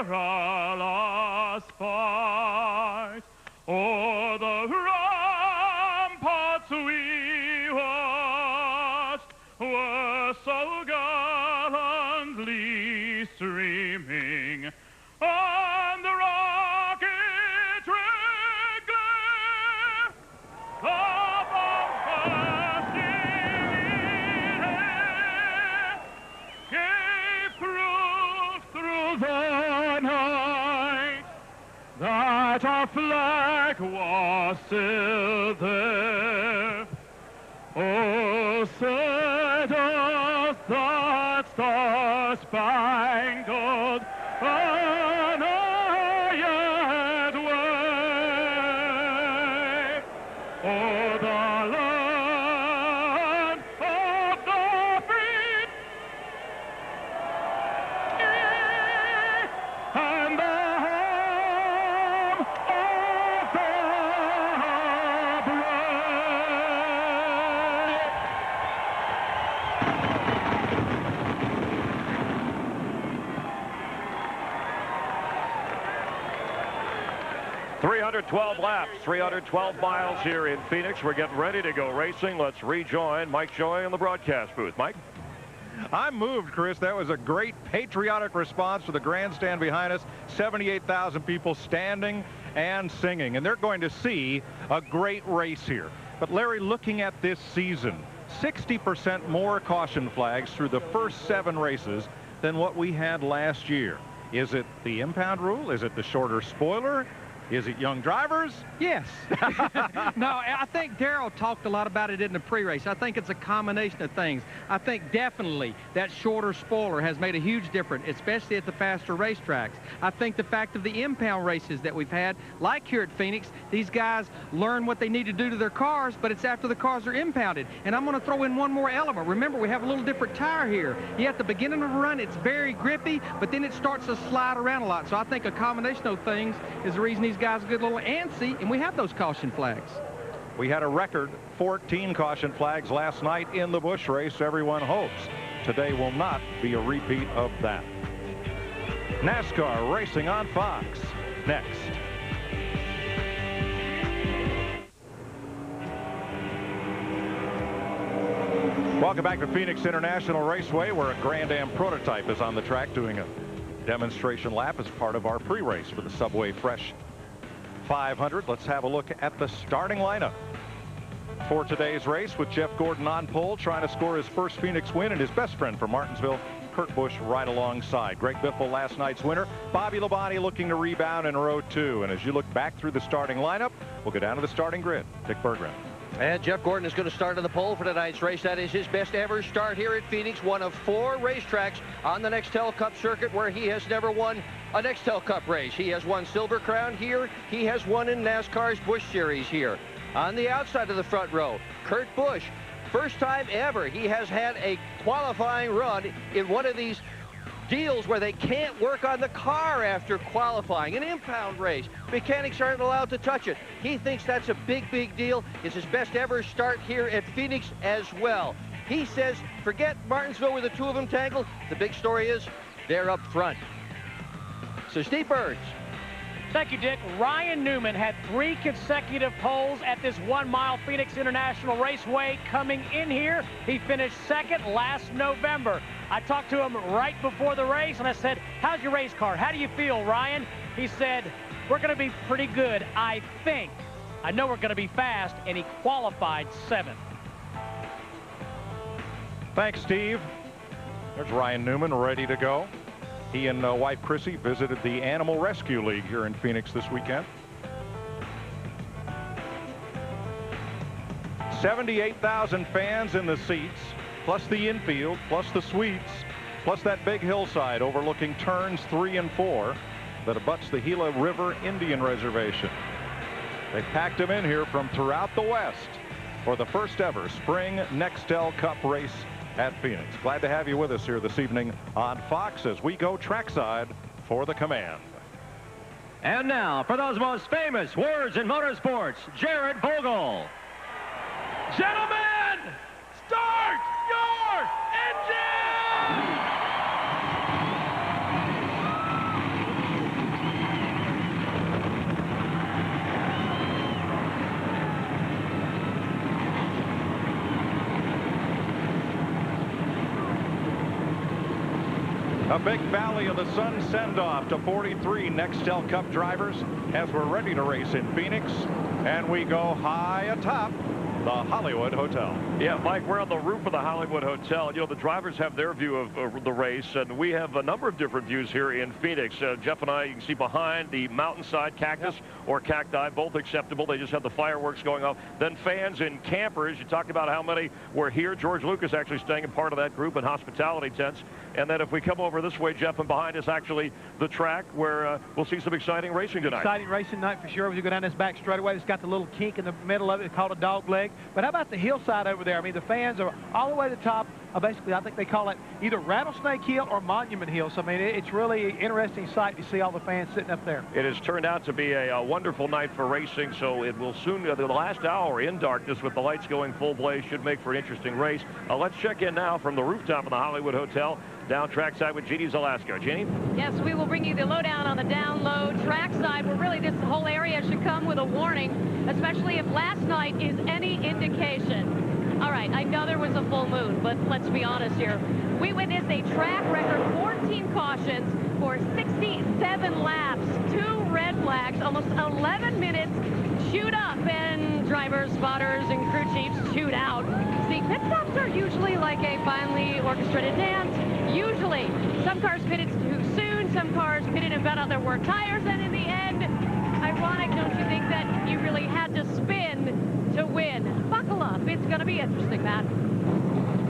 W: perilous fight o'er the ramparts we watched were so gallantly streaming, and the rocket red glare of our bursting air gave proof through the night that our flag was still there. Oh, said us that star-spangled banner yet wave o'er the land of the free.
B: 312 laps, 312 miles here in Phoenix. We're getting ready to go racing. Let's rejoin Mike Joy in the broadcast booth. Mike?
R: I'm moved, Chris. That was a great patriotic response to the grandstand behind us. 78,000 people standing and singing, and they're going to see a great race here. But Larry, looking at this season, 60% more caution flags through the first 7 races than what we had last year. Is it the impound rule? Is it the shorter spoiler? Is it young drivers?
S: Yes. No, I think Darrell talked a lot about it in the pre-race. I think it's a combination of things. I think definitely that shorter spoiler has made a huge difference, especially at the faster racetracks. I think the fact of the impound races that we've had, like here at Phoenix, these guys learn what they need to do to their cars, but it's after the cars are impounded. And I'm going to throw in one more element. Remember, we have a little different tire here. Yeah, at the beginning of the run, it's very grippy, but then it starts to slide around a lot. So I think a combination of things is the reason these guys are a good little antsy, and we have those caution flags.
R: We had a record 14 caution flags last night in the Busch race. Everyone hopes today will not be a repeat of that. NASCAR racing on Fox next. Welcome back to Phoenix International Raceway, where a Grand Am prototype is on the track doing a demonstration lap as part of our pre-race for the Subway Fresh 500. Let's have a look at the starting lineup for today's race, with Jeff Gordon on pole, trying to score his first Phoenix win, and his best friend from Martinsville, Kurt Busch, right alongside. Greg Biffle, last night's winner. Bobby Labonte looking to rebound in row 2. And as you look back through the starting lineup, we'll go down to the starting grid. Dick Berggren.
Q: And Jeff Gordon is going to start on the pole for tonight's race. That is his best ever start here at Phoenix, one of 4 racetracks on the Nextel Cup circuit where he has never won a Nextel Cup race. He has won Silver Crown here. He has won in NASCAR's Busch Series here. On the outside of the front row, Kurt Busch. First time ever he has had a qualifying run in one of these deals where they can't work on the car after qualifying. An impound race. Mechanics aren't allowed to touch it. He thinks that's a big, big deal. It's his best ever start here at Phoenix as well. He says, forget Martinsville where the 2 of them tangled. The big story is they're up front. So Steve Burns.
K: Thank you, Dick. Ryan Newman had 3 consecutive poles at this 1-mile Phoenix International Raceway. Coming in here, he finished 2nd last November. I talked to him right before the race, and I said, how's your race car? How do you feel, Ryan? He said, we're going to be pretty good, I think. I know we're going to be fast, and he qualified 7th.
R: Thanks, Steve. There's Ryan Newman ready to go. He and wife Chrissy visited the Animal Rescue League here in Phoenix this weekend. 78,000 fans in the seats, plus the infield, plus the suites, plus that big hillside overlooking turns 3 and 4 that abuts the Gila River Indian Reservation. They packed them in here from throughout the West for the first ever spring Nextel Cup race at Phoenix. Glad to have you with us here this evening on Fox as we go trackside for the Command.
U: And now, for those most famous words in motorsports, Jared Bogle.
W: Gentlemen, start your engine!
R: A big Valley of the Sun send-off to 43 Nextel Cup drivers as we're ready to race in Phoenix, and we go high atop the Hollywood Hotel.
B: Yeah, Mike, we're on the roof of the Hollywood Hotel. You know, the drivers have their view of the race, and we have a number of different views here in Phoenix. Jeff and I, you can see behind the mountainside cactus or cacti, both acceptable. They just have the fireworks going off. Then fans and campers. You talked about how many were here. George Lucas actually staying in part of that group in hospitality tents. And then if we come over this way, Jeff, and behind us actually the track where we'll see some exciting racing tonight.
D: Exciting racing tonight for sure. As you go down this back straightaway, it's got the little kink in the middle of it called a dog leg. But how about the hillside over there? I mean, the fans are all the way to the top. basically, I think they call it either Rattlesnake Hill or Monument Hill. So, I mean, it's really an interesting sight to see all the fans sitting up there.
B: It has turned out to be a wonderful night for racing, so it will soon, the last hour in darkness with the lights going full blaze should make for an interesting race. Let's check in now from the rooftop of the Hollywood Hotel down trackside with Jeannie Zalasko. Jeannie?
A: Yes, we will bring you the lowdown on the down low trackside, where really this whole area should come with a warning, especially if last night is any indication. All right, I know there was a full moon, but let's be honest here. We witnessed a track record 14 cautions for 67 laps, 2 red flags, almost 11 minutes chewed up, and drivers, spotters, and crew chiefs chewed out. See, pit stops are usually like a finely orchestrated dance. Usually, some cars pitted too soon, some cars pitted and got out their work tires, and in the end, ironic, don't you think, that you really had to spin to win? Buckle up, it's going to be interesting, Matt.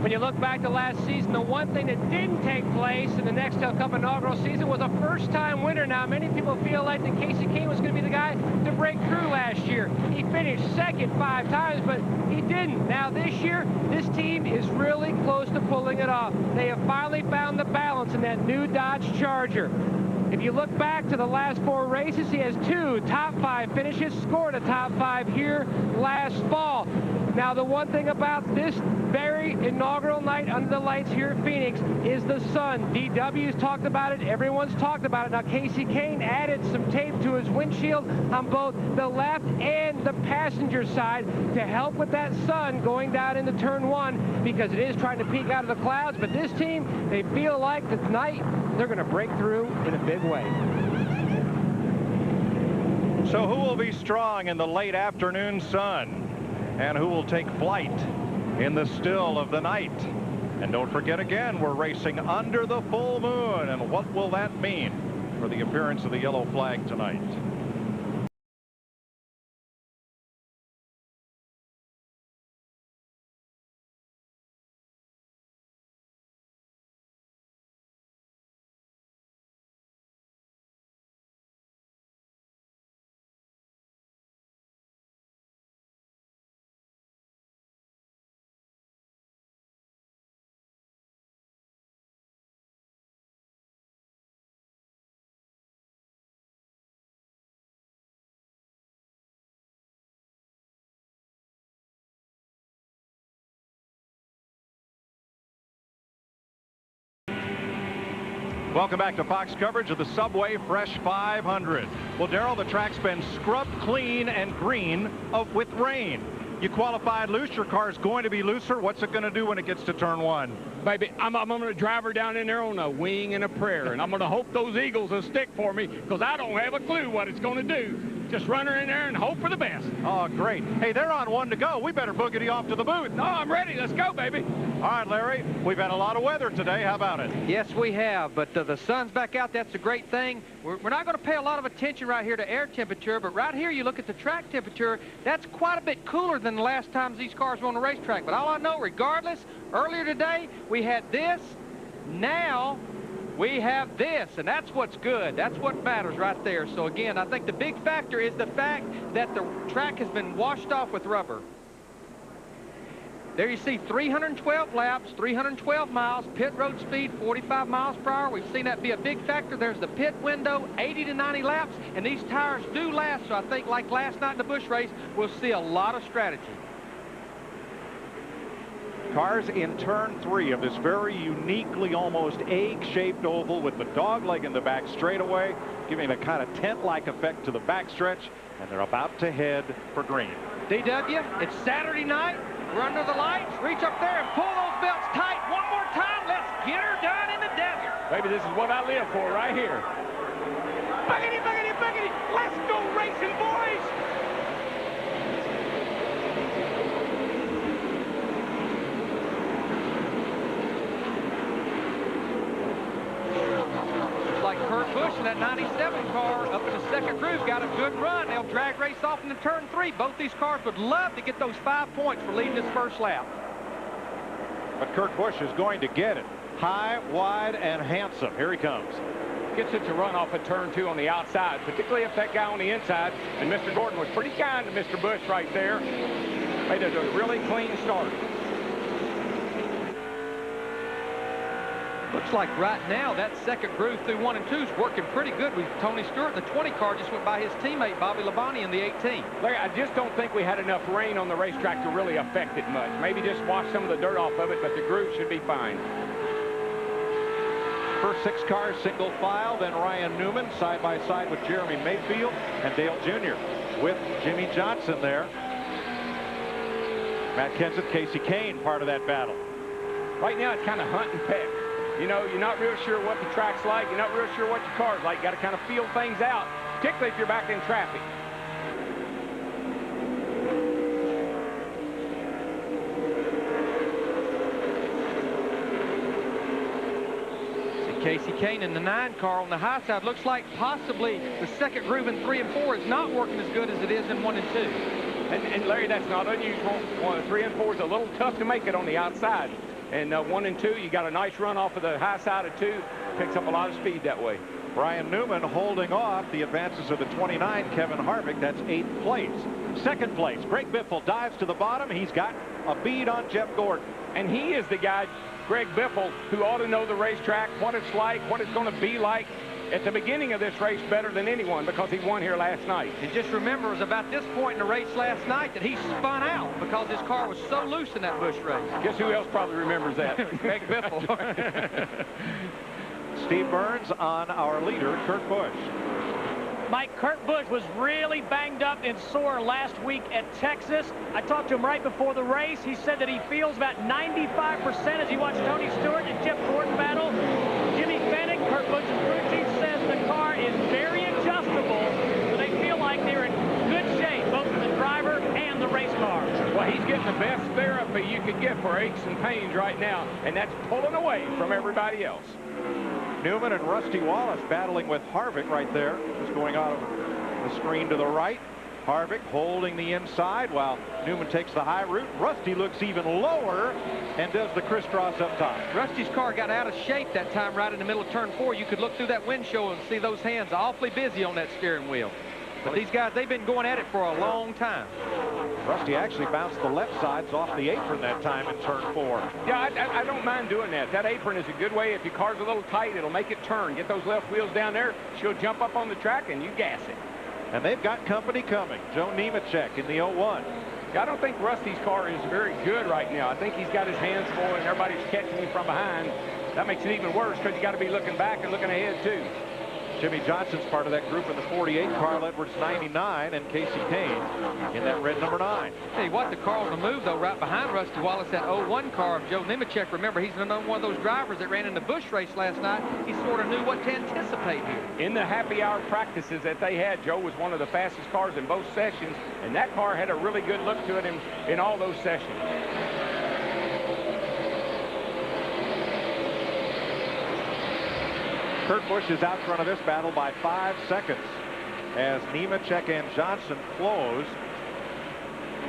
K: When you look back to last season, the one thing that didn't take place in the Nextel Cup inaugural season was a first-time winner. Now, many people feel like that Kasey Kahne was going to be the guy to break through last year. He finished second 5 times, but he didn't. Now, this year, this team is really close to pulling it off. They have finally found the balance in that new Dodge Charger. If you look back to the last 4 races, he has 2 top 5 finishes, scored a top 5 here last fall. Now, the one thing about this very inaugural night under the lights here at Phoenix is the sun. DW's talked about it. Everyone's talked about it. Now, Kasey Kahne added some tape to his windshield on both the left and the passenger side to help with that sun going down into turn 1, because it is trying to peek out of the clouds. But this team, they feel like tonight they're going to break through in a big way.
R: So who will be strong in the late afternoon sun? And who will take flight in the still of the night? And don't forget again, we're racing under the full moon. And what will that mean for the appearance of the yellow flag tonight? Welcome back to Fox coverage of the Subway Fresh 500. Well, Darrell, the track's been scrubbed clean and green with rain. You qualified loose. Your car's going to be looser. What's it going to do when it gets to turn 1?
W: Baby, I'm going to drive her down in there on a wing and a prayer, and I'm going to hope those Eagles will stick for me, because I don't have a clue what it's going to do. Just run her in there and hope for the best.
R: Oh, great. Hey, they're on 1 to go. We better boogity off to the booth.
W: No, I'm ready. Let's go, baby.
R: All right, Larry. We've had a lot of weather today. How about it?
S: Yes, we have, but the sun's back out. That's a great thing. We're not going to pay a lot of attention right here to air temperature, but right here you look at the track temperature. That's quite a bit cooler than the last time these cars were on the racetrack. But all I know, regardless, earlier today we had this. Now we have this, and that's what's good. That's what matters right there. So again, I think the big factor is the fact that the track has been washed off with rubber. There you see 312 laps, 312 miles, pit road speed 45 miles per hour. We've seen that be a big factor. There's the pit window, 80 to 90 laps, and these tires do last. So I think like last night in the Busch race, we'll see a lot of strategy.
R: Cars in turn 3 of this very uniquely almost egg-shaped oval with the dogleg in the back straightaway, giving a kind of tent-like effect to the backstretch, and they're about to head for green.
S: DW, it's Saturday night. We're under the lights. Reach up there and pull those belts tight. One more time. Let's get her done in the desert.
W: Baby, this is what I live for right here.
S: Buggity, buggity, buggity. Let's go racing, boys. Like Kurt Busch in that 97 car up in the second groove got a good run. They'll drag race off into turn 3. Both these cars would love to get those 5 points for leading this first lap.
R: But Kurt Busch is going to get it. High, wide, and handsome. Here he comes.
W: Gets it to run off at turn 2 on the outside, particularly if that guy on the inside, and Mr. Gordon was pretty kind to Mr. Busch right there. Made it a really clean start.
S: Looks like right now that second groove through 1 and 2 is working pretty good with Tony Stewart. The 20 car just went by his teammate Bobby Labonte in the 18.
W: Larry, I just don't think we had enough rain on the racetrack to really affect it much. Maybe just wash some of the dirt off of it, but the groove should be fine.
R: First 6 cars single file, then Ryan Newman side by side with Jeremy Mayfield and Dale Jr. with Jimmy Johnson there. Matt Kenseth, Casey Kane, part of that battle.
W: Right now, it's kind of hunt and peck. You know, you're not real sure what the track's like. You're not real sure what your car's like. You got to kind of feel things out, particularly if you're back in traffic.
S: See Casey Kane in the 9 car on the high side. Looks like possibly the second groove in 3 and 4 is not working as good as it is in 1 and 2.
W: And Larry, that's not unusual. 3 and 4 is a little tough to make it on the outside. And 1 and 2, you got a nice run off of the high side of 2. Picks up a lot of speed that way.
R: Ryan Newman holding off the advances of the 29, Kevin Harvick. That's 8th place. 2nd place, Greg Biffle dives to the bottom. He's got a bead on Jeff Gordon.
W: And he is the guy, Greg Biffle, who ought to know the racetrack, what it's like, what it's going to be like at the beginning of this race better than anyone because he won here last night.
S: And just remember, it was about this point in the race last night that he spun out because his car was so loose in that Busch race.
W: Guess who else probably remembers that?
S: Greg Biffle.
R: Steve Burns on our leader, Kurt Busch.
K: Mike, Kurt Busch was really banged up and sore last week at Texas. I talked to him right before the race. He said that he feels about 95% as he watched Tony Stewart and Jeff Gordon battle. Jimmy Fennick, Kurt Busch's crew chief, says the car is very adjustable, so they feel like they're in good shape, both the driver and the race car.
W: Well, he's getting the best therapy you could get for aches and pains right now, and that's pulling away from everybody else.
R: Newman and Rusty Wallace battling with Harvick right there. Just going out of the screen to the right. Harvick holding the inside while Newman takes the high route. Rusty looks even lower and does the crisscross up top.
S: Rusty's car got out of shape that time right in the middle of turn 4. You could look through that windshield and see those hands awfully busy on that steering wheel. But these guys, they've been going at it for a long time.
R: Rusty actually bounced the left sides off the apron that time in turn 4.
W: Yeah, I don't mind doing that. That apron is a good way. If your car's a little tight, it'll make it turn. Get those left wheels down there. She'll jump up on the track and you gas it.
R: And they've got company coming. Joe Nemechek in the 01.
W: Yeah, I don't think Rusty's car is very good right now. I think he's got his hands full and everybody's catching him from behind. That makes it even worse because you got to be looking back and looking ahead too.
R: Jimmy Johnson's part of that group in the 48, Carl Edwards 99, and Casey Kane in that red number 9.
S: Hey, what the car on the move, though, right behind Rusty Wallace, that 01 car of Joe Nemechek. Remember, he's another one of those drivers that ran in the Busch race last night. He sort of knew what to anticipate here.
W: In the happy hour practices that they had, Joe was one of the fastest cars in both sessions, and that car had a really good look to it in all those sessions.
R: Kurt Busch is out front of this battle by 5 seconds as Nemechek and Johnson close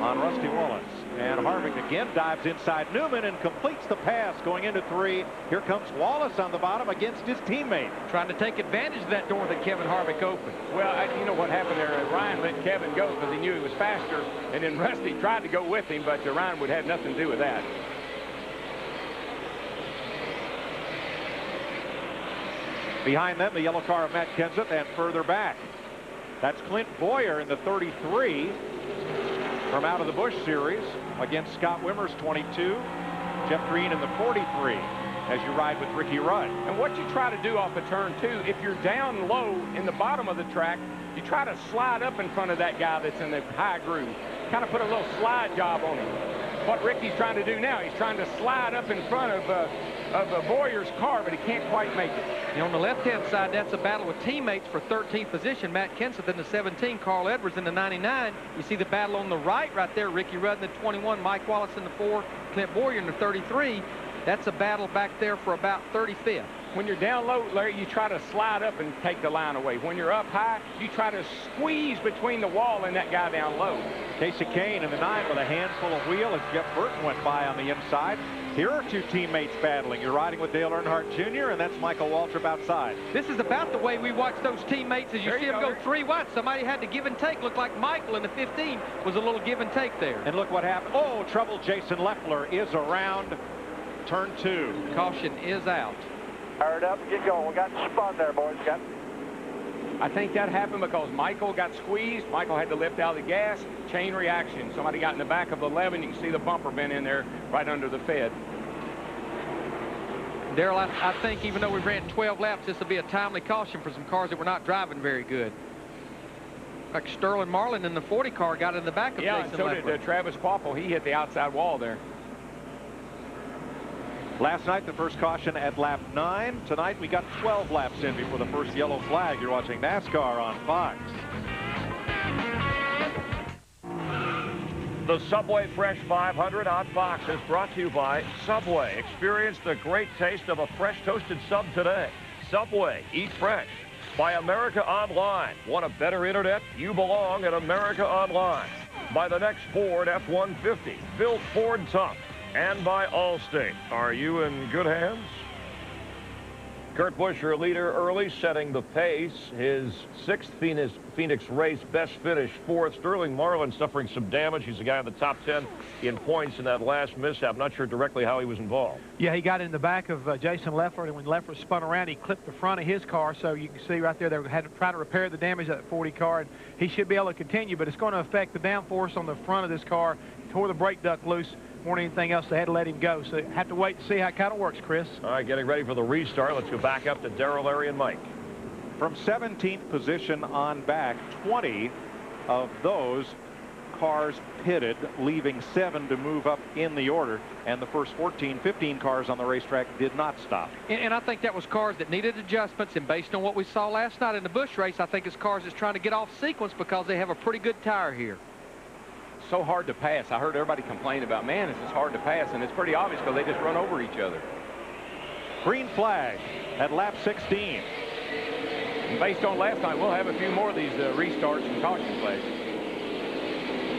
R: on Rusty Wallace. And Harvick again dives inside Newman and completes the pass going into 3. Here comes Wallace on the bottom against his teammate.
S: Trying to take advantage of that door that Kevin Harvick opened.
W: Well, you know what happened there? Ryan let Kevin go because he knew he was faster, and then Rusty tried to go with him, but Ryan would have nothing to do with that.
R: Behind them, the yellow car of Matt Kenseth, and further back, that's Clint Boyer in the 33 from out of the Busch series against Scott Wimmer's 22. Jeff Green in the 43 as you ride with Ricky Rudd.
W: And what you try to do off of turn 2, if you're down low in the bottom of the track, you try to slide up in front of that guy that's in the high groove. Kind of put a little slide job on him. What Ricky's trying to do now, he's trying to slide up in front of Boyer's car, but he can't quite make it.
S: And on the left-hand side, that's a battle with teammates for 13th position. Matt Kenseth in the 17, Carl Edwards in the 99. You see the battle on the right there, Ricky Rudd in the 21, Mike Wallace in the 4, Clint Boyer in the 33. That's a battle back there for about 35th.
W: When you're down low, Larry, you try to slide up and take the line away. When you're up high, you try to squeeze between the wall and that guy down low.
R: Casey Kane in the 9 with a handful of wheel as Jeff Burton went by on the inside. Here are 2 teammates battling. You're riding with Dale Earnhardt Jr., and that's Michael Waltrip outside.
S: This is about the way we watch those teammates as you see them go 3 wide. Somebody had to give and take. Looked like Michael in the 15 was a little give and take there.
R: And look what happened. Oh, trouble. Jason Leffler is around turn 2.
S: Caution is out.
E: Fired up, get going. We got spun there, boys.
W: I think that happened because Michael got squeezed. Michael had to lift out of the gas. Chain reaction. Somebody got in the back of 11. You can see the bumper bent in there right under the Fed.
S: Darrell, I think even though we ran 12 laps, this will be a timely caution for some cars that were not driving very good. Like Sterling Marlin in the 40 car got in the back of
W: Jason
S: Jason
W: so
S: Leffler.
W: did Travis Quapple. He hit the outside wall there.
R: Last night, the first caution at lap 9. Tonight, we got 12 laps in before the first yellow flag. You're watching NASCAR on Fox.
B: The Subway Fresh 500 on Fox is brought to you by Subway. Experience the great taste of a fresh toasted sub today. Subway, eat fresh. By America Online. Want a better internet? You belong at America Online. By the next Ford F-150, built Ford tough. And by Allstate. Are you in good hands? Kurt Busch, your leader early, setting the pace. His 6th Phoenix race, best finish, 4th. Sterling Marlin suffering some damage. He's the guy in the top 10 in points in that last mishap. Not sure directly how he was involved.
D: Yeah, he got in the back of Jason Leffler, and when Leffler spun around, he clipped the front of his car. So you can see right there, they had to try to repair the damage of that 40 car. And he should be able to continue, but it's going to affect the downforce on the front of this car. He tore the brake duct loose. More than anything else, they had to let him go. So have to wait to see how it kind of works, Chris.
B: All right, getting ready for the restart. Let's go back up to Darrell, Larry, and Mike.
R: From 17th position on back, 20 of those cars pitted, leaving 7 to move up in the order. And the first 15 cars on the racetrack did not stop.
S: And I think that was cars that needed adjustments. And based on what we saw last night in the Busch race, I think it's cars that's trying to get off sequence because they have a pretty good tire here.
W: So hard to pass. I heard everybody complain about, man, this is hard to pass, and it's pretty obvious because they just run over each other.
R: Green flag at lap 16.
W: And based on last night, we'll have a few more of these restarts and caution flags.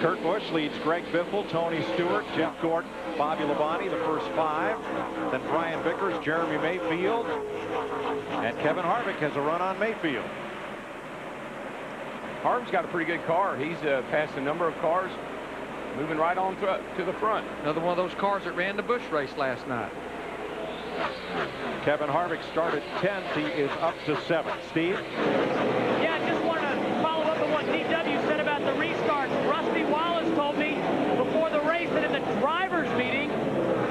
R: Kurt Busch leads Greg Biffle, Tony Stewart, Jeff Gordon, Bobby Labonte, the first 5. Then Brian Vickers, Jeremy Mayfield, and Kevin Harvick has a run on Mayfield.
W: Harvick's got a pretty good car. He's passed a number of cars, moving right on to the front.
S: Another one of those cars that ran the Busch race last night.
R: Kevin Harvick started 10th. He is up to 7th. Steve?
K: Yeah, I just want to follow up on what DW said about the restarts. Rusty Wallace told me before the race that in the drivers' meeting,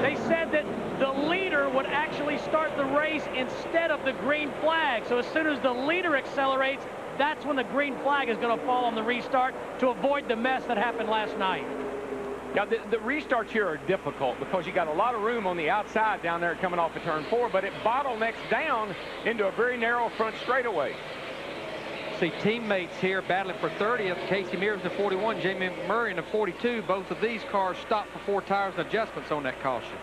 K: they said that the leader would actually start the race instead of the green flag. So as soon as the leader accelerates, that's when the green flag is going to fall on the restart to avoid the mess that happened last night.
W: Yeah, the restarts here are difficult because you got a lot of room on the outside down there coming off of turn 4, but it bottlenecks down into a very narrow front straightaway.
S: See teammates here battling for 30th. Casey Mears in the 41, Jamie Murray in the 42. Both of these cars stopped for 4 tires and adjustments on that caution.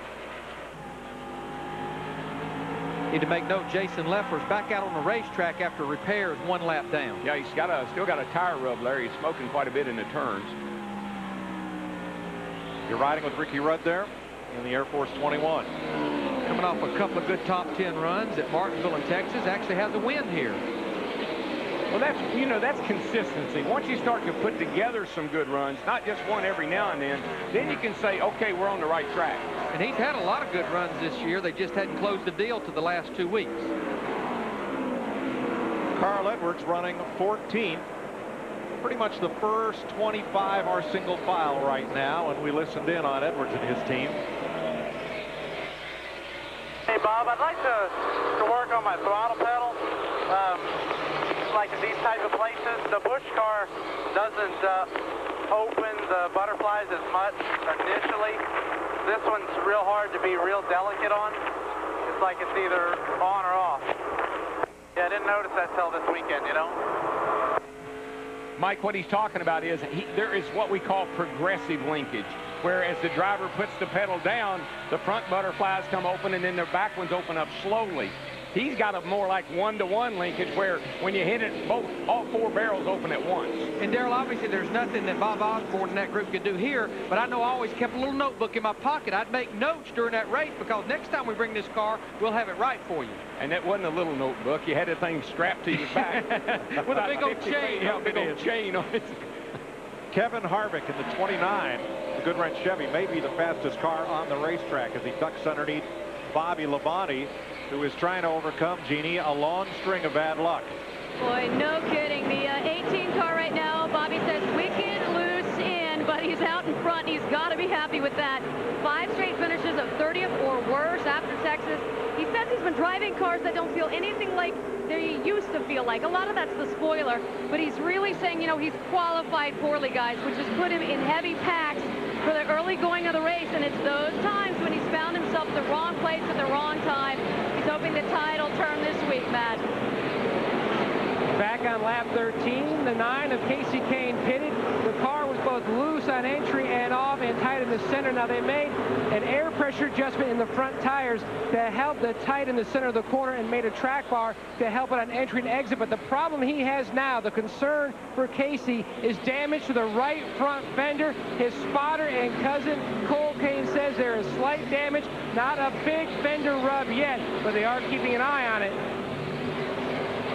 S: Need to make note, Jason Leffler's back out on the racetrack after repairs 1 lap down.
W: Yeah, he's still got a tire rub, Larry. He's smoking quite a bit in the turns.
R: You're riding with Ricky Rudd there in the Air Force 21.
S: Coming off a couple of good top 10 runs at Martinsville in Texas. Actually has a win here.
W: Well, that's consistency. Once you start to put together some good runs, not just one every now and then you can say, okay, we're on the right track.
S: And he's had a lot of good runs this year. They just hadn't closed the deal to the last 2 weeks.
R: Carl Edwards running 14th. Pretty much the first 25 are single file right now, and we listened in on Edwards and his team.
E: Hey, Bob, I'd like to work on my throttle pedal. Like in these type of places, the Busch car doesn't open the butterflies as much initially. This one's real hard to be real delicate on. It's like it's either on or off. Yeah, I didn't notice that till this weekend, you know?
W: Mike, what he's talking about is there is what we call progressive linkage, where as the driver puts the pedal down, the front butterflies come open and then the back ones open up slowly. He's got a more like 1-to-1 linkage where when you hit it, all 4 barrels open at once.
S: And Darrell, obviously there's nothing that Bob Osborne and that group could do here, but I know I always kept a little notebook in my pocket. I'd make notes during that race because next time we bring this car, we'll have it right for you.
W: And that wasn't a little notebook. You had the thing strapped to your back.
S: With a big old chain.
W: Yeah, big old chain on it.
R: Kevin Harvick in the 29, the Goodwrench Chevy, may be the fastest car on the racetrack as he ducks underneath Bobby Labonte. who is trying to overcome, Jeannie, a long string of bad luck.
A: Boy, no kidding. The 18 car right now, Bobby says wicked loose in, but he's out in front. He's got to be happy with that. 5 straight finishes of 30th or worse after Texas. He says he's been driving cars that don't feel anything like they used to feel like. A lot of that's the spoiler, but he's really saying, you know, he's qualified poorly, guys, which has put him in heavy packs for the early going of the race, and it's those times when he's found himself the wrong place at the wrong time. He's hoping the tide will turn this week, Matt.
M: Back on lap 13, the 9 of Kasey Kahne pitted. The car was both loose on entry and off and tight in the center. Now they made an air pressure adjustment in the front tires to help the tight in the center of the corner and made a track bar to help it on entry and exit. But the problem he has now, the concern for Kasey, is damage to the right front fender. His spotter and cousin Cole Kahne says there is slight damage, not a big fender rub yet, but they are keeping an eye on it.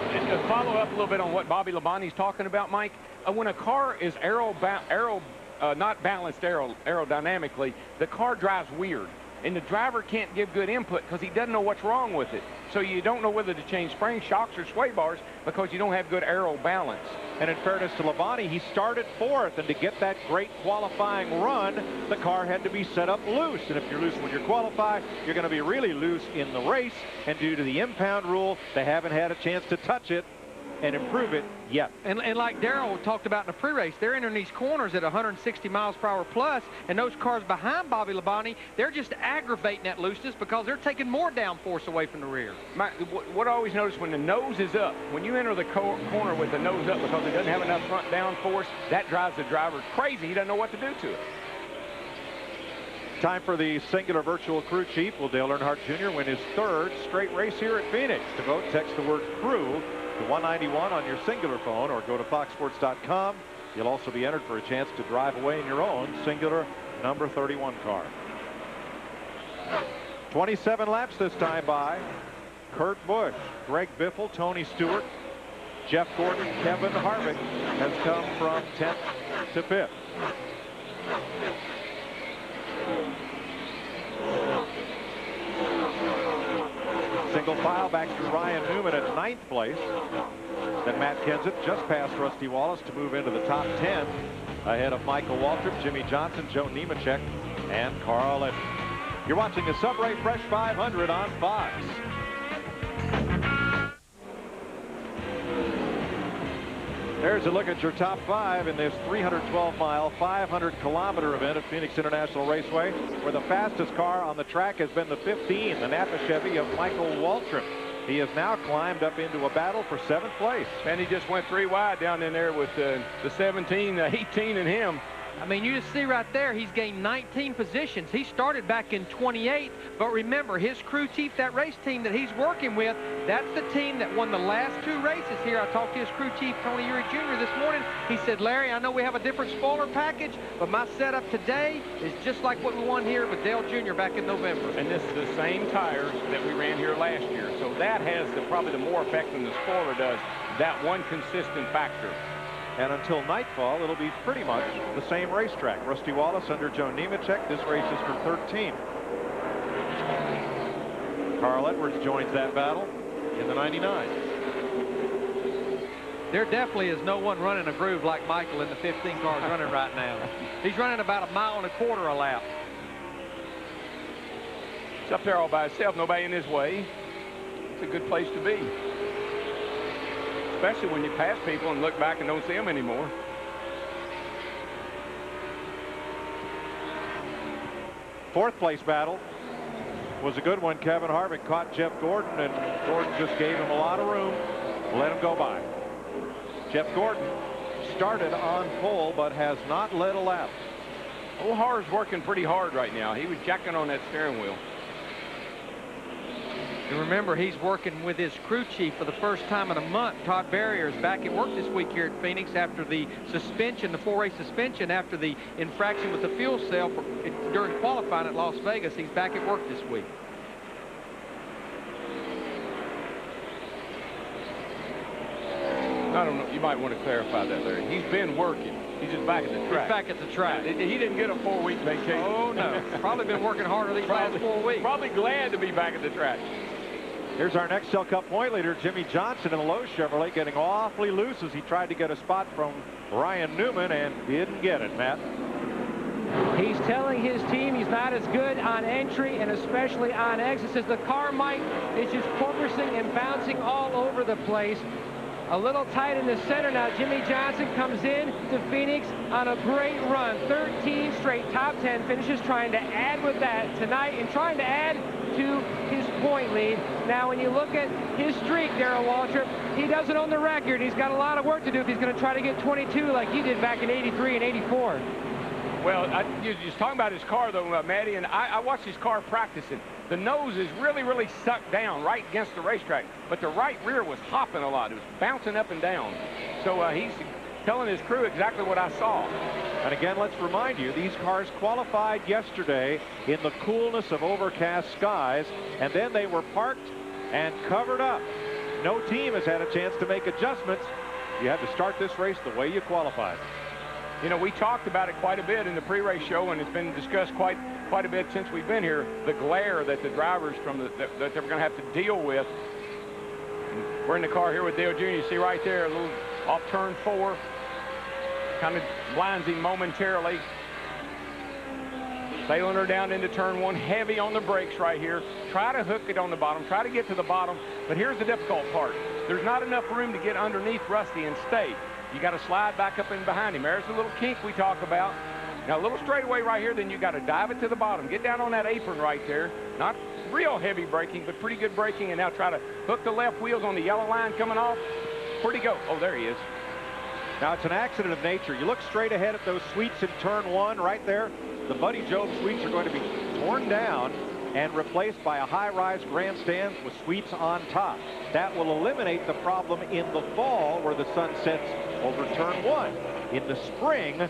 W: And to follow up a little bit on what Bobby Labonte's talking about, Mike, when a car is not balanced aerodynamically, the car drives weird. And the driver can't give good input because he doesn't know what's wrong with it. So you don't know whether to change spring shocks or sway bars because you don't have good aero balance.
R: And in fairness to Labonte, he started 4th, and to get that great qualifying run, the car had to be set up loose. And if you're loose when you qualify, you're going to be really loose in the race. And due to the impound rule, they haven't had a chance to touch it and improve it yet.
S: And like Darrell talked about in the pre-race, they're entering these corners at 160 miles per hour plus, and those cars behind Bobby Labonte, they're just aggravating that looseness because they're taking more downforce away from the rear.
W: What I always notice, when the nose is up, when you enter the corner with the nose up because it doesn't have enough front downforce, that drives the driver crazy. He doesn't know what to do to it.
R: Time for the singular virtual crew chief. Will Dale Earnhardt Jr. win his 3rd straight race here at Phoenix? To vote, text the word crew to 191 on your singular phone or go to foxsports.com. You'll also be entered for a chance to drive away in your own singular number 31 car. 27 laps this time by Kurt Busch, Greg Biffle, Tony Stewart, Jeff Gordon, Kevin Harvick has come from 10th to 5th. Single file back to Ryan Newman at 9th place. Then Matt Kenseth just past Rusty Wallace to move into the top 10 ahead of Michael Waltrip, Jimmy Johnson, Joe Nemechek, and Carl Edwards. You're watching the Subway Fresh 500 on Fox. There's a look at your top 5 in this 312-mile, 500-kilometer event at Phoenix International Raceway, where the fastest car on the track has been the 15, the Napa Chevy of Michael Waltrip. He has now climbed up into a battle for 7th place.
W: And he just went 3 wide down in there with the 17, the 18, and him.
S: I mean, you just see right there, he's gained 19 positions. He started back in 28th, but remember, his crew chief, that race team that he's working with, that's the team that won the last 2 races here. I talked to his crew chief, Tony Eury Jr. this morning. He said, Larry, I know we have a different spoiler package, but my setup today is just like what we won here with Dale Jr. back in November.
W: And this is the same tires that we ran here last year. So that has probably the more effect than the spoiler does, that one consistent factor.
R: And until nightfall, it'll be pretty much the same racetrack. Rusty Wallace under Joe Nemechek. This race is for 13. Carl Edwards joins that battle in the 99.
S: There definitely is no one running a groove like Michael in the 15 cars running right now. He's running about 1.25 miles a lap.
W: He's up there all by himself, nobody in his way. It's a good place to be. Especially when you pass people and look back and don't see them anymore.
R: Fourth place battle was a good one. Kevin Harvick caught Jeff Gordon, and Gordon just gave him a lot of room, let him go by. Jeff Gordon started on pole but has not led a lap.
W: Old Har's working pretty hard right now. He was jacking on that steering wheel.
S: And remember, he's working with his crew chief for the first time in a month. Todd Berrier is back at work this week here at Phoenix after the suspension, the 4-race suspension after the infraction with the fuel cell during qualifying at Las Vegas. He's back at work this week.
W: I don't know. You might want to clarify that, Larry. He's been working. He's just back at the track.
S: He's back at the track.
W: He didn't get a 4-week vacation.
S: Oh, no. Probably been working harder these last 4 weeks.
W: Probably glad to be back at the track.
R: Here's our Nextel Cup point leader, Jimmy Johnson, in the Lowe's Chevrolet, getting awfully loose as he tried to get a spot from Ryan Newman and didn't get it, Matt.
M: He's telling his team he's not as good on entry and especially on exit. Says the car, Mike, is just porpoising and bouncing all over the place. A little tight in the center now. Jimmy Johnson comes in to Phoenix on a great run. 13 straight top 10 finishes, trying to add with that tonight and trying to add to his point lead. Now, when you look at his streak, Darrell Waltrip, he doesn't own the record. He's got a lot of work to do if he's going to try to get 22 like he did back in '83 and '84.
W: Well, you're just talking about his car, though, Matty, and I watched his car practicing. The nose is really, really sucked down right against the racetrack, but the right rear was hopping a lot. It was bouncing up and down. So he's telling his crew exactly what I saw.
R: And again, let's remind you, these cars qualified yesterday in the coolness of overcast skies, and then they were parked and covered up. No team has had a chance to make adjustments. You had to start this race the way you qualified.
W: You know, we talked about it quite a bit in the pre-race show, and it's been discussed quite a bit since we've been here, the glare that the drivers that they're going to have to deal with. We're in the car here with Dale Jr. You see right there, a little off turn 4. Kind of blinds him momentarily. Sailing her down into turn 1, heavy on the brakes right here. Try to hook it on the bottom, try to get to the bottom, but here's the difficult part. There's not enough room to get underneath Rusty and stay. You got to slide back up in behind him. There's the little kink we talk about. Now, a little straightaway right here, then you got to dive it to the bottom. Get down on that apron right there. Not real heavy braking, but pretty good braking. And now try to hook the left wheels on the yellow line coming off. Where'd he go? Oh, there he is.
R: Now, it's an accident of nature. You look straight ahead at those sweeps in turn 1 right there. The Buddy Job sweeps are going to be torn down and replaced by a high-rise grandstand with sweeps on top. That will eliminate the problem in the fall where the sun sets over turn 1. In the spring,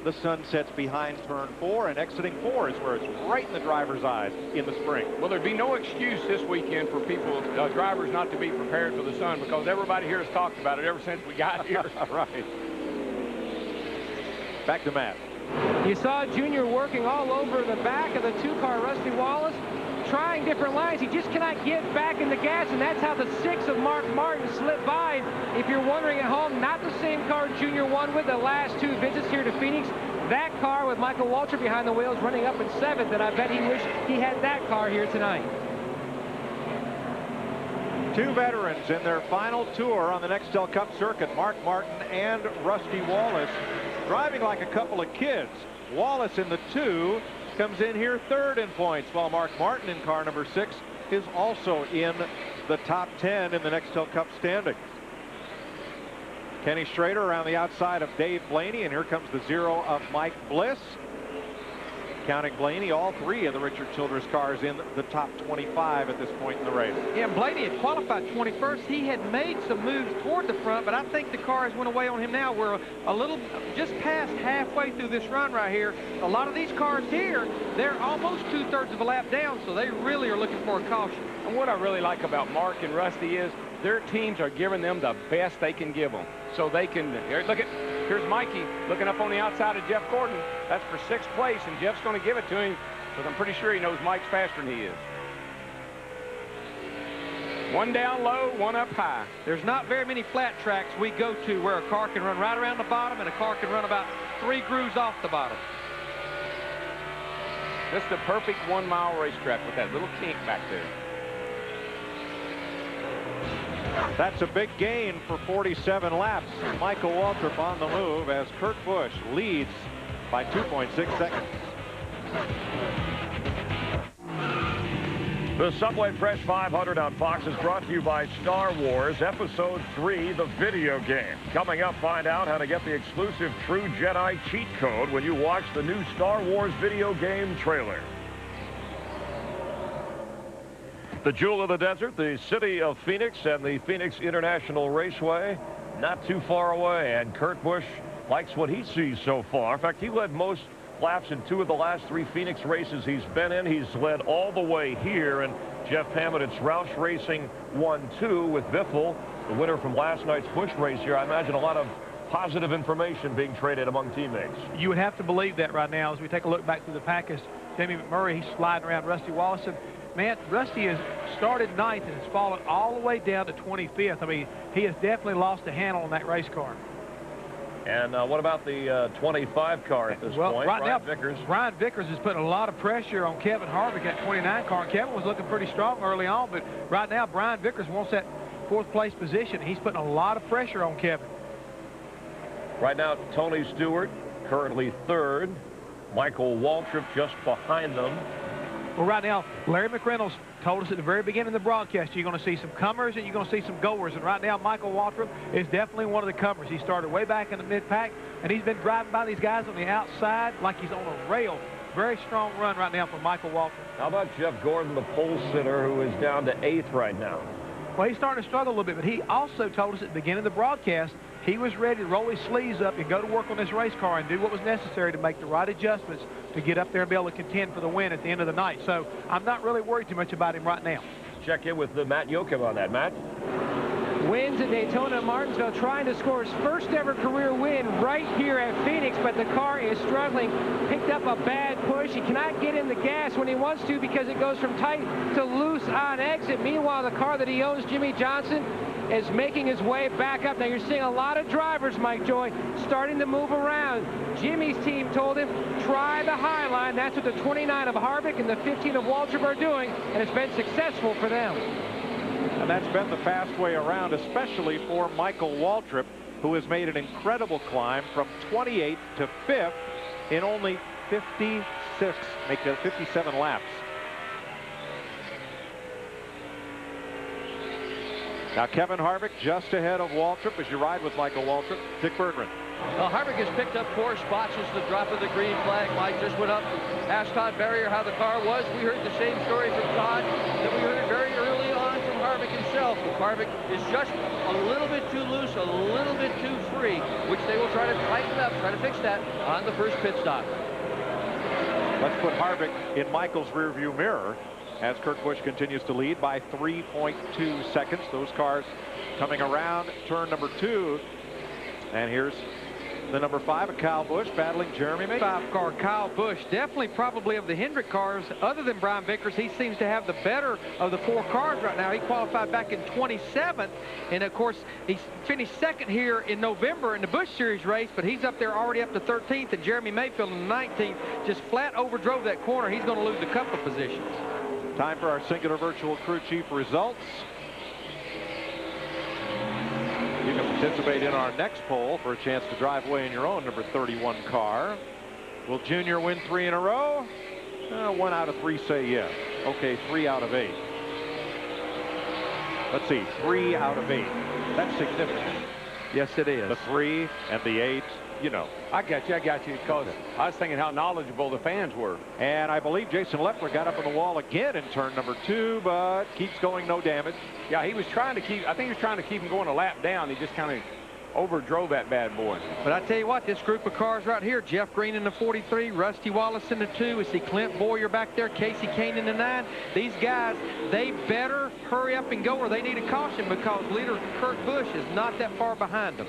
R: the sun sets behind turn 4, and exiting 4 is where it's right in the driver's eyes in the spring.
W: Well, there'd be no excuse this weekend for people, drivers, not to be prepared for the sun, because everybody here has talked about it ever since we got here.
R: Right. Back to Matt.
M: You saw Junior working all over the back of the 2-car Rusty Wallace, trying different lines. He just cannot get back in the gas, and that's how the 6 of Mark Martin slipped by. If you're wondering at home, not the same car Junior won with the last 2 visits here to Phoenix. That car with Michael Waltrip behind the wheels running up in 7th, and I bet he wished he had that car here tonight.
R: 2 veterans in their final tour on the Nextel Cup circuit, Mark Martin and Rusty Wallace, driving like a couple of kids. Wallace in the 2 comes in here 3rd in points, while Mark Martin in car number 6 is also in the top 10 in the Nextel Cup standings. Kenny Schrader around the outside of Dave Blaney, and here comes the 0 of Mike Bliss. Counting Blaney, all 3 of the Richard Childress cars in the top 25 at this point in the race.
S: Yeah, Blaney had qualified 21st. He had made some moves toward the front, but I think the cars went away on him now. We're a little just past halfway through this run right here. A lot of these cars here, they're almost 2/3 of a lap down, so they really are looking for a caution.
W: And what I really like about Mark and Rusty is their teams are giving them the best they can give them. So they can, look at, here's Mikey looking up on the outside of Jeff Gordon. That's for 6th place, and Jeff's going to give it to him because I'm pretty sure he knows Mike's faster than he is. 1 down low, 1 up high.
S: There's not very many flat tracks we go to where a car can run right around the bottom and a car can run about 3 grooves off the bottom.
W: This is the perfect 1-mile racetrack with that little kink back there.
R: That's a big gain for 47 laps. Michael Waltrip on the move as Kurt Busch leads by 2.6 seconds.
B: The Subway Fresh 500 on Fox is brought to you by Star Wars Episode 3, the video game. Coming up, find out how to get the exclusive True Jedi cheat code when you watch the new Star Wars video game trailer. The jewel of the desert, the city of Phoenix and the Phoenix International Raceway, not too far away, and Kurt Busch likes what he sees so far. In fact, he led most laps in 2 of the last 3 Phoenix races he's been in. He's led all the way here, and Jeff Hammond, it's Roush Racing 1-2 with Biffle, the winner from last night's Busch race here. I imagine a lot of positive information being traded among teammates.
D: You would have to believe that right now as we take a look back through the package. Jamie McMurray, he's sliding around Rusty Wallace. man, Rusty has started 9th and has fallen all the way down to 25th. I mean, he has definitely lost the handle on that race car.
B: And what about the 25 car at this point?
D: Right now,
B: Vickers.
D: Brian Vickers is putting a lot of pressure on Kevin Harvick at 29 car. And Kevin was looking pretty strong early on, but right now Brian Vickers wants that 4th place position. He's putting a lot of pressure on Kevin.
B: Right now, Tony Stewart currently 3rd. Michael Waltrip just behind them.
D: Well, right now, Larry McReynolds told us at the very beginning of the broadcast, you're going to see some comers and you're going to see some goers. And right now, Michael Waltrip is definitely one of the comers. He started way back in the mid-pack, and he's been driving by these guys on the outside like he's on a rail. Very strong run right now for Michael Waltrip.
B: How about Jeff Gordon, the pole sitter, who is down to 8th right now?
D: Well, he's starting to struggle a little bit, but he also told us at the beginning of the broadcast he was ready to roll his sleeves up and go to work on this race car and do what was necessary to make the right adjustments to get up there and be able to contend for the win at the end of the night. So I'm not really worried too much about him right now.
B: Check in with Matt Yoakum on that. Matt?
M: Wins at Daytona and Martinsville, trying to score his first ever career win right here at Phoenix, but the car is struggling. Picked up a bad push. He cannot get in the gas when he wants to because it goes from tight to loose on exit. Meanwhile, the car that he owns, Jimmy Johnson, is making his way back up. Now you're seeing a lot of drivers, Mike Joy, starting to move around. Jimmy's team told him, try the high line. That's what the 29 of Harvick and the 15 of Waltrip are doing, and it's been successful for them.
R: And that's been the fast way around, especially for Michael Waltrip, who has made an incredible climb from 28th to 5th in only 57 laps. Now Kevin Harvick just ahead of Waltrip as you ride with Michael Waltrip. Dick Berggren.
Q: Well, Harvick has picked up 4 spots since the drop of the green flag. Mike just went up, asked Todd Barrier how the car was. We heard the same story from Todd that we heard very early on from Harvick himself. Harvick is just a little bit too loose, a little bit too free, which they will try to tighten up, try to fix that on the first pit stop.
R: Let's put Harvick in Michael's rearview mirror as Kurt Busch continues to lead by 3.2 seconds. Those cars coming around turn number 2. And here's the number 5 of Kyle Busch battling Jeremy Mayfield.
S: 5 car Kyle Busch, definitely probably of the Hendrick cars, other than Brian Vickers, he seems to have the better of the 4 cars right now. He qualified back in 27th, and of course he finished 2nd here in November in the Busch Series race, but he's up there already up to 13th, and Jeremy Mayfield in the 19th just flat overdrove that corner. He's going to lose a couple of positions.
R: Time for our Singular Virtual Crew Chief results. You can participate in our next poll for a chance to drive away in your own number 31 car. Will Junior win 3 in a row? 1 out of 3 say yes. Okay, 3 out of 8. Let's see, 3 out of 8. That's significant.
C: Yes, it is.
R: The 3 and the 8, you know.
C: I got you, because I was thinking how knowledgeable the fans were.
R: And I believe Jason Leffler got up on the wall again in turn number 2, but keeps going, no damage.
C: Yeah, he was trying to keep, I think he was trying to keep him going a lap down. He just kind of overdrove that bad boy.
S: But I tell you what, this group of cars right here, Jeff Green in the 43, Rusty Wallace in the 2, we see Clint Boyer back there, Casey Kane in the 9. These guys, they better hurry up and go or they need a caution because leader Kurt Busch is not that far behind them.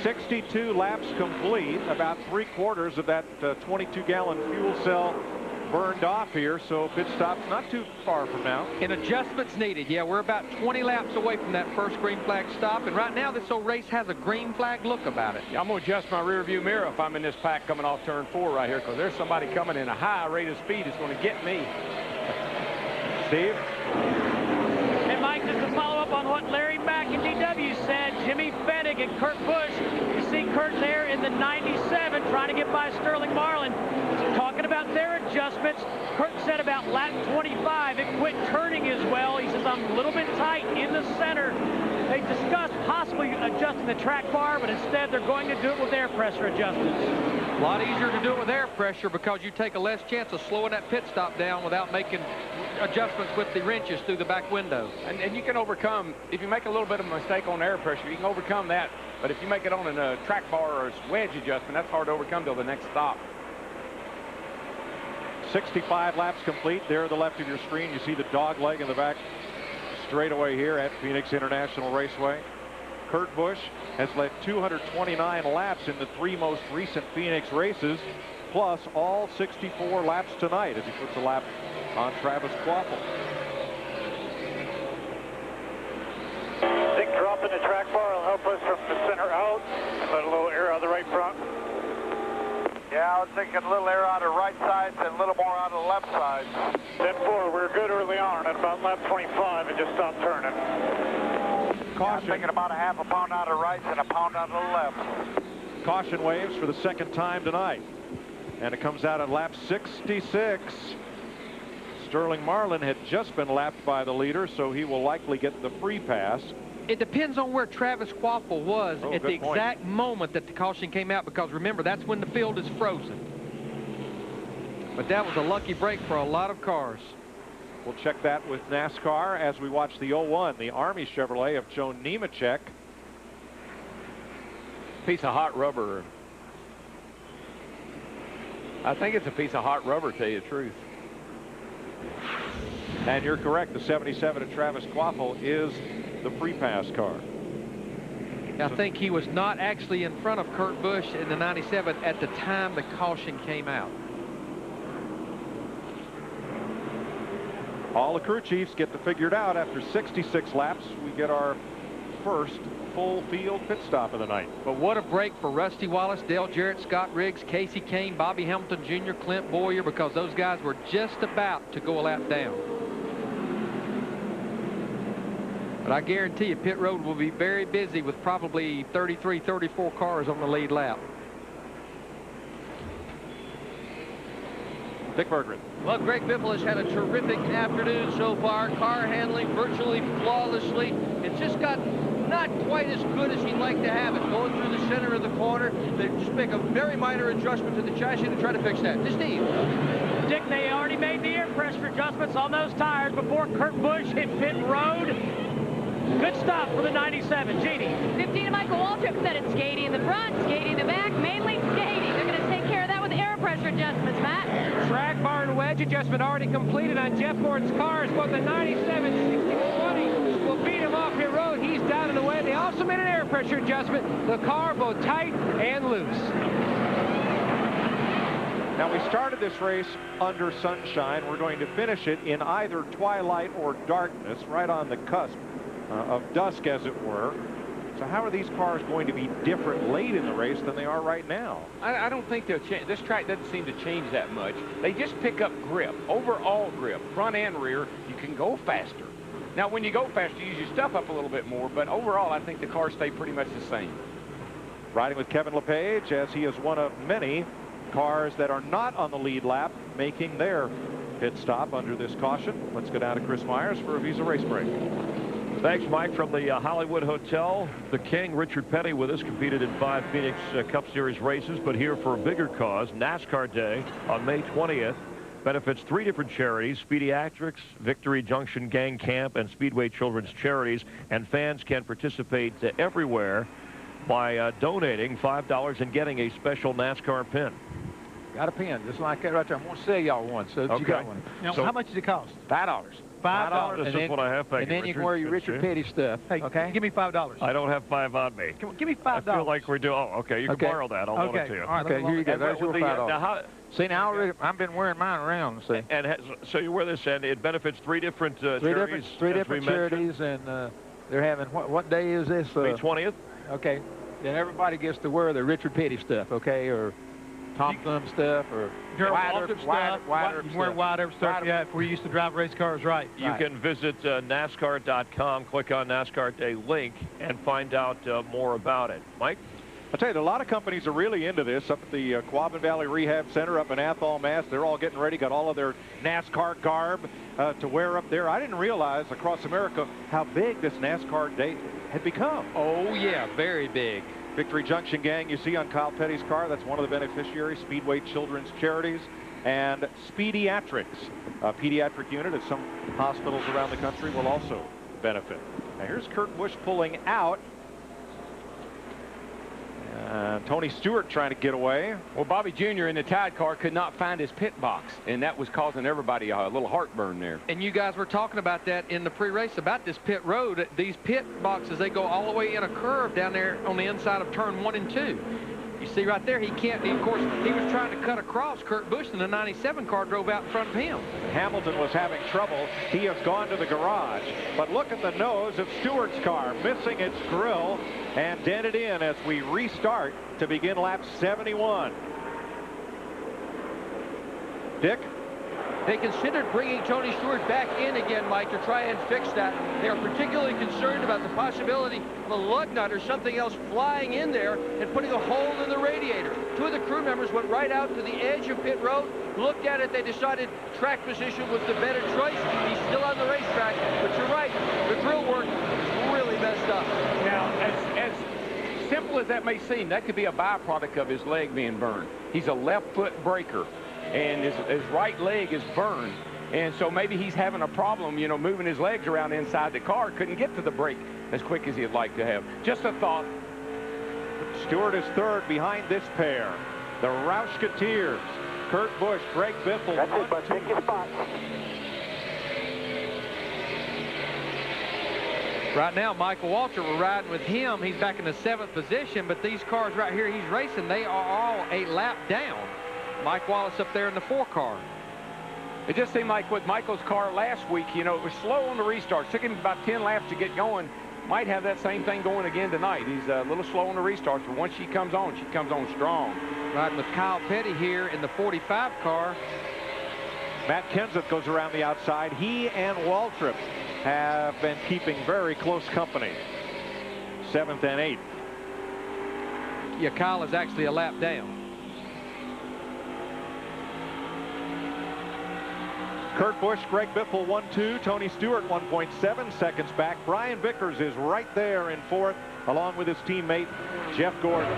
R: 62 laps complete, about 3/4 of that 22-gallon fuel cell burned off here, so pit stop's not too far from now.
S: And adjustments needed. Yeah, we're about 20 laps away from that first green flag stop, and right now this old race has a green flag look about it.
C: Yeah, I'm going to adjust my rear view mirror if I'm in this pack coming off turn 4 right here, because there's somebody coming in a high rate of speed that's going to get me.
R: Steve?
K: And Mike, just to follow up on what Larry Mack and DW said, Jimmy Fennig and Kurt Busch, you see Kurt there in the 97 trying to get by Sterling Marlin. Talking about their adjustments, Kurt said about lap 25, it quit turning as well. He says, I'm a little bit tight in the center. They discussed possibly adjusting the track bar, but instead they're going to do it with air pressure adjustments.
S: A lot easier to do it with air pressure because you take a less chance of slowing that pit stop down without making adjustments with the wrenches through the back window.
C: And you can overcome, if you make a little bit of a mistake on air pressure, you can overcome that. But if you make it on a track bar or a wedge adjustment, that's hard to overcome till the next stop.
R: 65 laps complete. There on the left of your screen, you see the dog leg in the back straightaway here at Phoenix International Raceway. Kurt Busch has led 229 laps in the 3 most recent Phoenix races, plus all 64 laps tonight as he puts a lap on Travis Kvapil.
E: Big drop in the track bar will help us from the center out and let a little air out of the right front.
F: Yeah, I was thinking a little air out of the right side and a little more out of the left side.
E: Step 4, we were good early on at about lap 25 and just stopped turning.
F: Caution. Yeah, I'm thinking about a half a pound out of the right and a pound out of the left.
R: Caution waves for the second time tonight. And it comes out at lap 66. Sterling Marlin had just been lapped by the leader, so he will likely get the free pass.
S: It depends on where Travis Kvapil was at the exact moment that the caution came out, because remember, that's when the field is frozen. But that was a lucky break for a lot of cars.
R: We'll check that with NASCAR as we watch the 01, the Army Chevrolet of Joe Nemechek.
C: Piece of hot rubber. I think it's a piece of hot rubber, to tell you the truth.
R: And you're correct, the 77 of Travis Kvapil is the free pass car.
S: I think he was not actually in front of Kurt Busch in the 97 at the time the caution came out.
R: All the crew chiefs get to figure it out. After 66 laps, we get our first full field pit stop of the night.
S: But what a break for Rusty Wallace, Dale Jarrett, Scott Riggs, Casey Kane, Bobby Hamilton Jr., Clint Boyer, because those guys were just about to go a lap down. But I guarantee you, pit road will be very busy with probably 33, 34 cars on the lead lap.
R: Dick Berggren.
Q: Well, Greg Biffle has had a terrific afternoon so far. Car handling virtually flawlessly. It's just got not quite as good as he'd like to have it. Going through the center of the corner, they just make a very minor adjustment to the chassis to try to fix that. To Steve.
K: Dick, they already made the air pressure adjustments on those tires before Kurt Busch hit pit road. Good stop for the 97. Jeannie.
A: 15 of Michael Waltrip said it's skating in the front, skating in the back, mainly skating. They're going to take care of that with air pressure adjustments, Matt.
M: Track bar and wedge adjustment already completed on Jeff Gordon's cars, but the 97 60-20 will beat him off pit road. He's down and away. They also made an air pressure adjustment. The car both tight and loose.
R: Now, we started this race under sunshine. We're going to finish it in either twilight or darkness, right on the cusp of dusk, as it were. So how are these cars going to be different late in the race than they are right now?
W: I don't think they'll change. This track doesn't seem to change that much. They just pick up grip, overall grip, front and rear. You can go faster. Now, when you go faster, you use your stuff up a little bit more, but overall, I think the cars stay pretty much the same.
R: Riding with Kevin LePage, as he is one of many cars that are not on the lead lap making their pit stop under this caution. Let's go down to Chris Myers for a Visa race break.
B: Thanks, Mike. From the Hollywood Hotel, the King, Richard Petty, with us, competed in 5 Phoenix Cup Series races, but here for a bigger cause, NASCAR Day on May 20th. Benefits 3 different charities: Speediatrics, Victory Junction Gang Camp, and Speedway Children's Charities. And fans can participate everywhere by donating $5 and getting a special NASCAR pin.
H: Got a pin, just like that right there. I'm going to sell y'all one, so you got one.
D: Now, so how much does it cost?
H: $5.
B: $5. This is what I have.
H: And then you can wear your Richard Petty stuff.
D: Hey,
H: okay?
D: Give me $5.
B: I don't have 5 on me.
D: Give me $5.
B: I feel like we're doing. Oh, okay. You can borrow that. I'll loan it to you.
D: All right,
H: okay, here you go. There's your $5.
B: Now,
H: see, now I've been wearing mine around. See.
B: And so you wear this, and it benefits 3 different charities.
H: Three different charities, and they're having what day is this?
B: May 20th.
H: Okay. Then everybody gets to wear the Richard Petty stuff, okay, or Tom Thumb stuff, or
D: Wide stuff. Yeah, if we used to drive race cars right.
B: You can visit NASCAR.com, click on NASCAR Day link, and find out more about it. Mike?
R: I'll tell you, a lot of companies are really into this. Up at the Quabbin Valley Rehab Center up in Athol, Mass., they're all getting ready, got all of their NASCAR garb to wear up there. I didn't realize across America how big this NASCAR Day had become.
S: Oh, yeah, very big.
R: Victory Junction Gang, you see on Kyle Petty's car, that's one of the beneficiaries. Speedway Children's Charities and Speediatrics, a pediatric unit at some hospitals around the country, will also benefit. Now here's Kurt Busch pulling out. Tony Stewart trying to get away.
W: Well, Bobby Jr. in the Tide car could not find his pit box, and that was causing everybody a little heartburn there.
S: And you guys were talking about that in the pre-race, about this pit road. These pit boxes, they go all the way in a curve down there on the inside of turn 1 and 2. You see right there, he can't. Of course, he was trying to cut across Kurt Busch, and the 97 car drove out in front of him.
R: Hamilton was having trouble. He has gone to the garage. But look at the nose of Stewart's car, missing its grill and dented in as we restart to begin lap 71. Dick?
Q: They considered bringing Tony Stewart back in again, Mike, to try and fix that. They are particularly concerned about the possibility of a lug nut or something else flying in there and putting a hole in the radiator. Two of the crew members went right out to the edge of pit road, looked at it. They decided track position was the better choice. He's still on the racetrack, but you're right. The grill work is really messed up.
W: Now, as simple as that may seem, that could be a byproduct of his leg being burned. He's a left foot braker, and his right leg is burned. And so maybe he's having a problem, you know, moving his legs around inside the car. Couldn't get to the brake as quick as he'd like to have. Just a thought.
R: Stewart is third behind this pair. The Roushketeers. Kurt Busch, Greg Biffle.
F: That's it, bud. Take your spot.
S: Right now, Michael Waltrip, we're riding with him. He's back in the 7th position, but these cars right here he's racing, they are all a lap down. Mike Wallace up there in the 4 car.
W: It just seemed like with Michael's car last week, you know, it was slow on the restart. Took him about 10 laps to get going. Might have that same thing going again tonight. He's a little slow on the restarts, but once she comes on strong.
S: Riding with Kyle Petty here in the 45 car.
R: Matt Kenseth goes around the outside. He and Waltrip have been keeping very close company. 7th and 8th.
S: Yeah, Kyle is actually a lap down.
R: Kurt Busch, Greg Biffle 1-2, Tony Stewart 1.7 seconds back. Brian Vickers is right there in 4th, along with his teammate Jeff Gordon.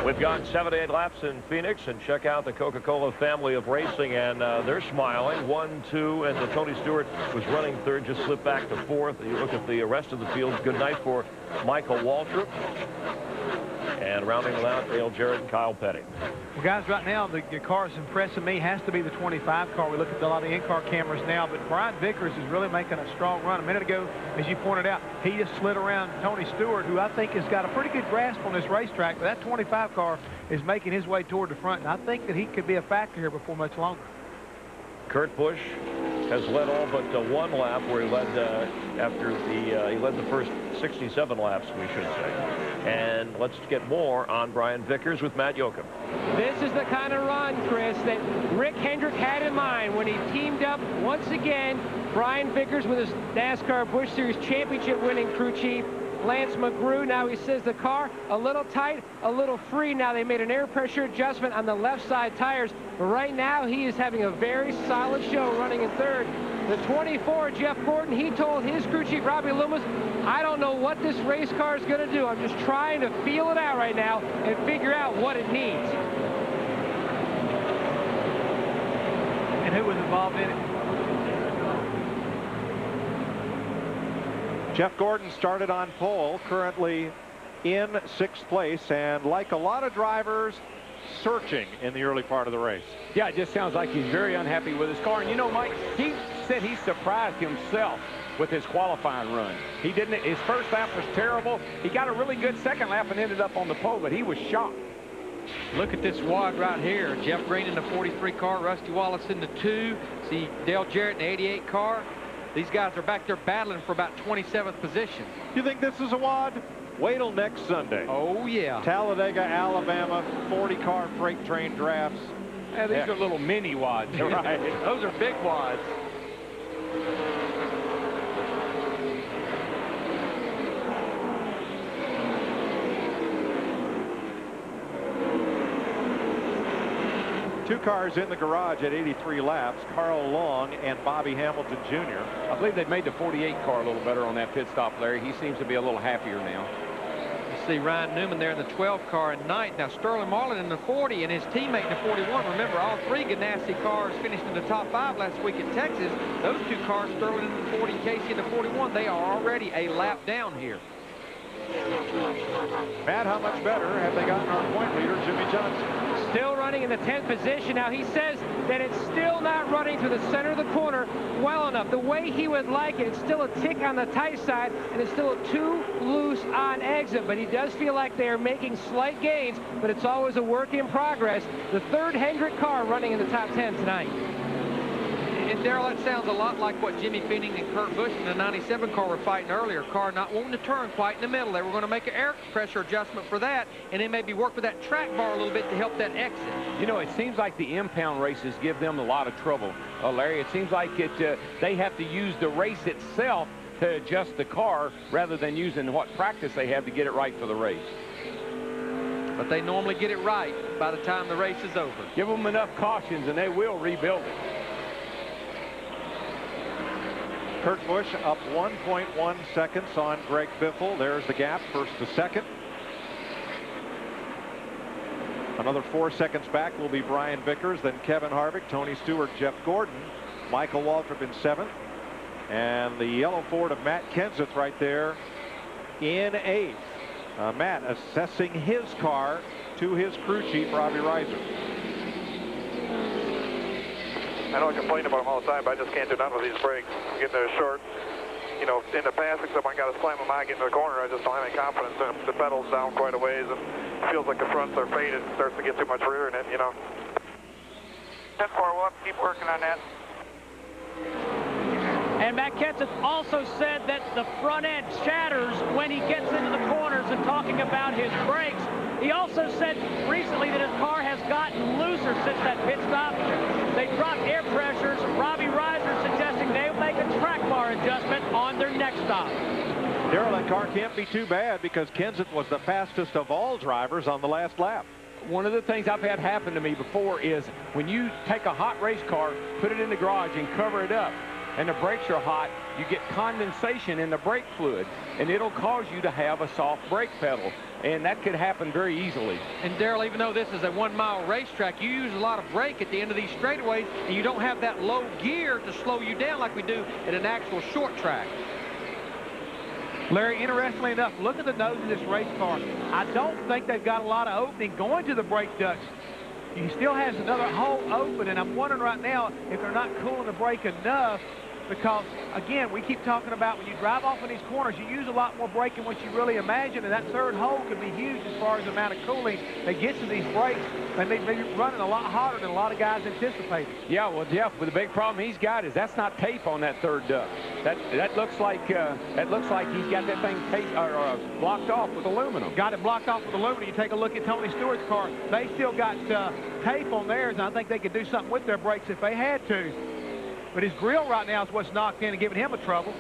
B: We've gone 78 laps in Phoenix, and check out the Coca-Cola family of racing, and they're smiling. 1-2, and Tony Stewart was running third, just slipped back to 4th. You look at the rest of the field. Good night for Michael Waltrip. And rounding it out, Dale Jarrett and Kyle Petty.
D: Well, guys, right now, the car that's impressing me has to be the 25 car. We look at a lot of the in-car cameras now, but Brian Vickers is really making a strong run. A minute ago, as you pointed out, he just slid around Tony Stewart, who I think has got a pretty good grasp on this racetrack. But that 25 car is making his way toward the front, and I think that he could be a factor here before much longer.
B: Kurt Busch has led all but one lap, where he led he led the first 67 laps, we should say. And let's get more on Brian Vickers with Matt Yoakum.
M: This is the kind of run, Chris, that Rick Hendrick had in mind when he teamed up once again Brian Vickers with his NASCAR Busch Series championship winning crew chief Lance McGrew. Now he says the car a little tight, a little free. Now they made an air pressure adjustment on the left side tires, but right now he is having a very solid show running in third. The 24, Jeff Gordon, he told his crew chief Robbie Loomis, I don't know what this race car is going to do. I'm just trying to feel it out right now and figure out what it needs.
D: And who was involved in it?
R: Jeff Gordon started on pole, currently in 6th place, and like a lot of drivers, searching in the early part of the race.
W: Yeah, it just sounds like he's very unhappy with his car. And you know, Mike, he said he surprised himself with his qualifying run. He didn't. His first lap was terrible. He got a really good second lap and ended up on the pole, but he was shocked.
S: Look at this wad right here. Jeff Green in the 43 car, Rusty Wallace in the 2. See Dale Jarrett in the 88 car. These guys are back there battling for about 27th position.
R: You think this is a wad? Wait till next Sunday.
S: Oh, yeah.
R: Talladega, Alabama, 40-car freight train drafts.
W: Yeah, these are little mini wads.
R: Right.
S: Those are big wads.
R: Two cars in the garage at 83 laps, Carl Long and Bobby Hamilton Jr.
W: I believe they've made the 48 car a little better on that pit stop, Larry. He seems to be a little happier now.
S: You see Ryan Newman there in the 12 car in 9th. Now Sterling Marlin in the 40 and his teammate in the 41. Remember, all 3 Ganassi cars finished in the top 5 last week at Texas. Those 2 cars, Sterling in the 40, Casey in the 41, they are already a lap down here.
R: Matt, how much better have they gotten our point leader, Jimmy Johnson?
M: Still running in the 10th position. Now, he says that it's still not running through the center of the corner well enough. The way he would like it, it's still a tick on the tight side, and it's still too loose on exit. But he does feel like they are making slight gains, but it's always a work in progress. The third Hendrick car running in the top 10 tonight.
Q: And Darrell, that sounds a lot like what Jimmy Feening and Kurt Busch in the 97 car were fighting earlier. Car not wanting to turn quite in the middle. They were going to make an air pressure adjustment for that, and then maybe work with that track bar a little bit to help that exit.
W: You know, it seems like the impound races give them a lot of trouble, Larry. It seems like they have to use the race itself to adjust the car rather than using what practice they have to get it right for the race.
Q: But they normally get it right by the time the race is over.
W: Give them enough cautions and they will rebuild it.
R: Kurt Busch up 1.1 seconds on Greg Biffle. There's the gap, first to second. Another 4 seconds back will be Brian Vickers, then Kevin Harvick, Tony Stewart, Jeff Gordon, Michael Waltrip in 7th. And the yellow Ford of Matt Kenseth right there in 8th. Matt assessing his car to his crew chief, Robbie Reiser.
F: I know I complain about them all the time, but I just can't do nothing with these brakes. I'm getting there short. You know, in the past, except I got to slam them out, get into the corner, I just don't have any confidence in them. The pedal's down quite a ways, and it feels like the fronts are faded. It starts to get too much rear in it, you know.
E: 10-4, we'll have to keep working on that.
K: And Matt Kenseth also said that the front end shatters when he gets into the corners, and talking about his brakes. He also said recently that his car has gotten looser since that pit stop. They dropped air pressures. Robbie Reiser suggesting they'll make a track bar adjustment on their next stop.
R: Darrell, that car can't be too bad because Kenseth was the fastest of all drivers on the last lap.
W: One of the things I've had happen to me before is when you take a hot race car, put it in the garage and cover it up, and the brakes are hot, you get condensation in the brake fluid, and it'll cause you to have a soft brake pedal, and that could happen very easily.
Q: And Darrell, even though this is a 1-mile racetrack, you use a lot of brake at the end of these straightaways, and you don't have that low gear to slow you down like we do at an actual short track.
D: Larry, interestingly enough, look at the nose of this race car. I don't think they've got a lot of opening going to the brake ducts. He still has another hole open, and I'm wondering right now if they're not cooling the brake enough, because, again, we keep talking about when you drive off in these corners, you use a lot more brake than what you really imagine, and that third hole could be huge as far as the amount of cooling that gets to these brakes. They may be running a lot harder than a lot of guys anticipated.
W: Yeah, well, Jeff, the big problem he's got is that's not tape on that third duct. That looks like he's got that thing taped or blocked off with aluminum.
D: Got it blocked off with aluminum. You take a look at Tony Stewart's car. They still got tape on theirs, and I think they could do something with their brakes if they had to. But his grill right now is what's knocked in and giving him a trouble.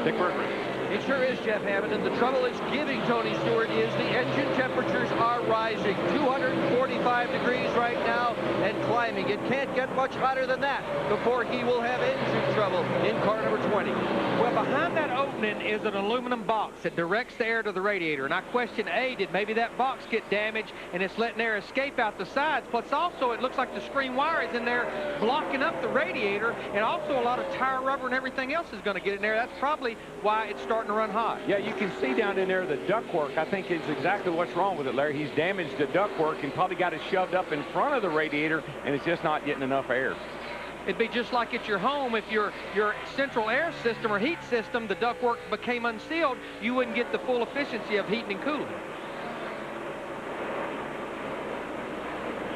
R: Dick Berger.
Q: It sure is, Jeff Hammond, and the trouble it's giving Tony Stewart is the engine temperatures are rising. 245 degrees right now and climbing. It can't get much hotter than that before he will have engine trouble in car number 20.
M: Well, behind that opening is an aluminum box that directs the air to the radiator. And I question, A, did maybe that box get damaged and it's letting air escape out the sides? Plus, also, it looks like the screen wire is in there blocking up the radiator, and also a lot of tire rubber and everything else is going to get in there. That's probably why it's starting to run hot.
W: Yeah, you can see down in there the ductwork. I think is exactly what's wrong with it, Larry. He's damaged the ductwork and probably got it shoved up in front of the radiator, and it's just not getting enough air.
Q: It'd be just like at your home. If your central air system or heat system, the ductwork became unsealed, you wouldn't get the full efficiency of heating and cooling.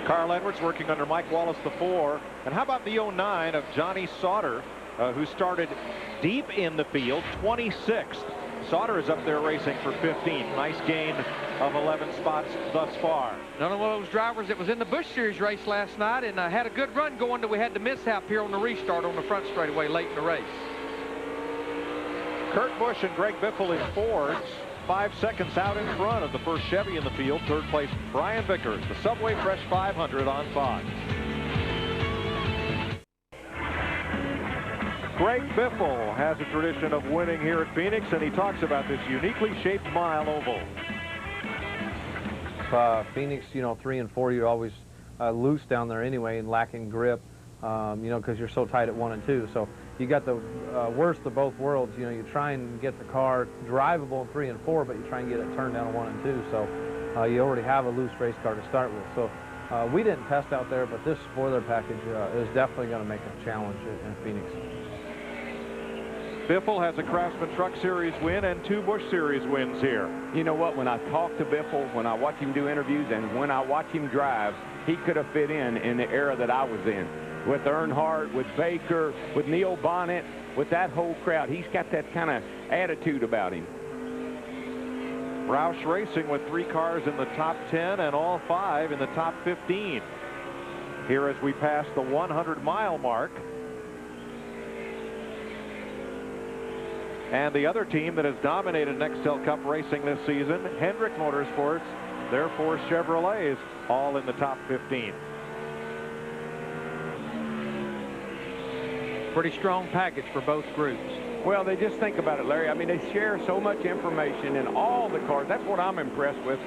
R: Carl Edwards working under Mike Wallace, the 4. And how about the 09 of Johnny Sauter, who started deep in the field, 26th. Sauter is up there racing for 15th. Nice gain of 11 spots thus far.
Q: Another one of those drivers that was in the Busch Series race last night and had a good run going till we had the mishap here on the restart on the front straightaway late in the race.
R: Kurt Busch and Greg Biffle in Fords, 5 seconds out in front of the first Chevy in the field. Third place, Brian Vickers, the Subway Fresh 500 on Fox. Greg Biffle has a tradition of winning here at Phoenix, and he talks about this uniquely shaped mile oval.
I: Phoenix, 3 and 4, you're always loose down there anyway and lacking grip, because you're so tight at 1 and 2. So you got the worst of both worlds. You try and get the car drivable in 3 and 4, but you try and get it turned down at 1 and 2. So you already have a loose race car to start with. So we didn't test out there, but this spoiler package is definitely going to make a challenge in Phoenix.
R: Biffle has a Craftsman Truck Series win and 2 Busch Series wins here.
W: You know what? When I talk to Biffle, when I watch him do interviews, and when I watch him drive, he could have fit in the era that I was in. With Earnhardt, with Baker, with Neil Bonnet, with that whole crowd. He's got that kind of attitude about him.
R: Roush Racing with 3 cars in the top 10 and all 5 in the top 15. Here as we pass the 100-mile mark. And the other team that has dominated Nextel Cup racing this season, Hendrick Motorsports, their 4 Chevrolets, all in the top 15.
H: Pretty strong package for both groups.
W: Well, they just think about it, Larry. I mean, they share so much information in all the cars. That's what I'm impressed with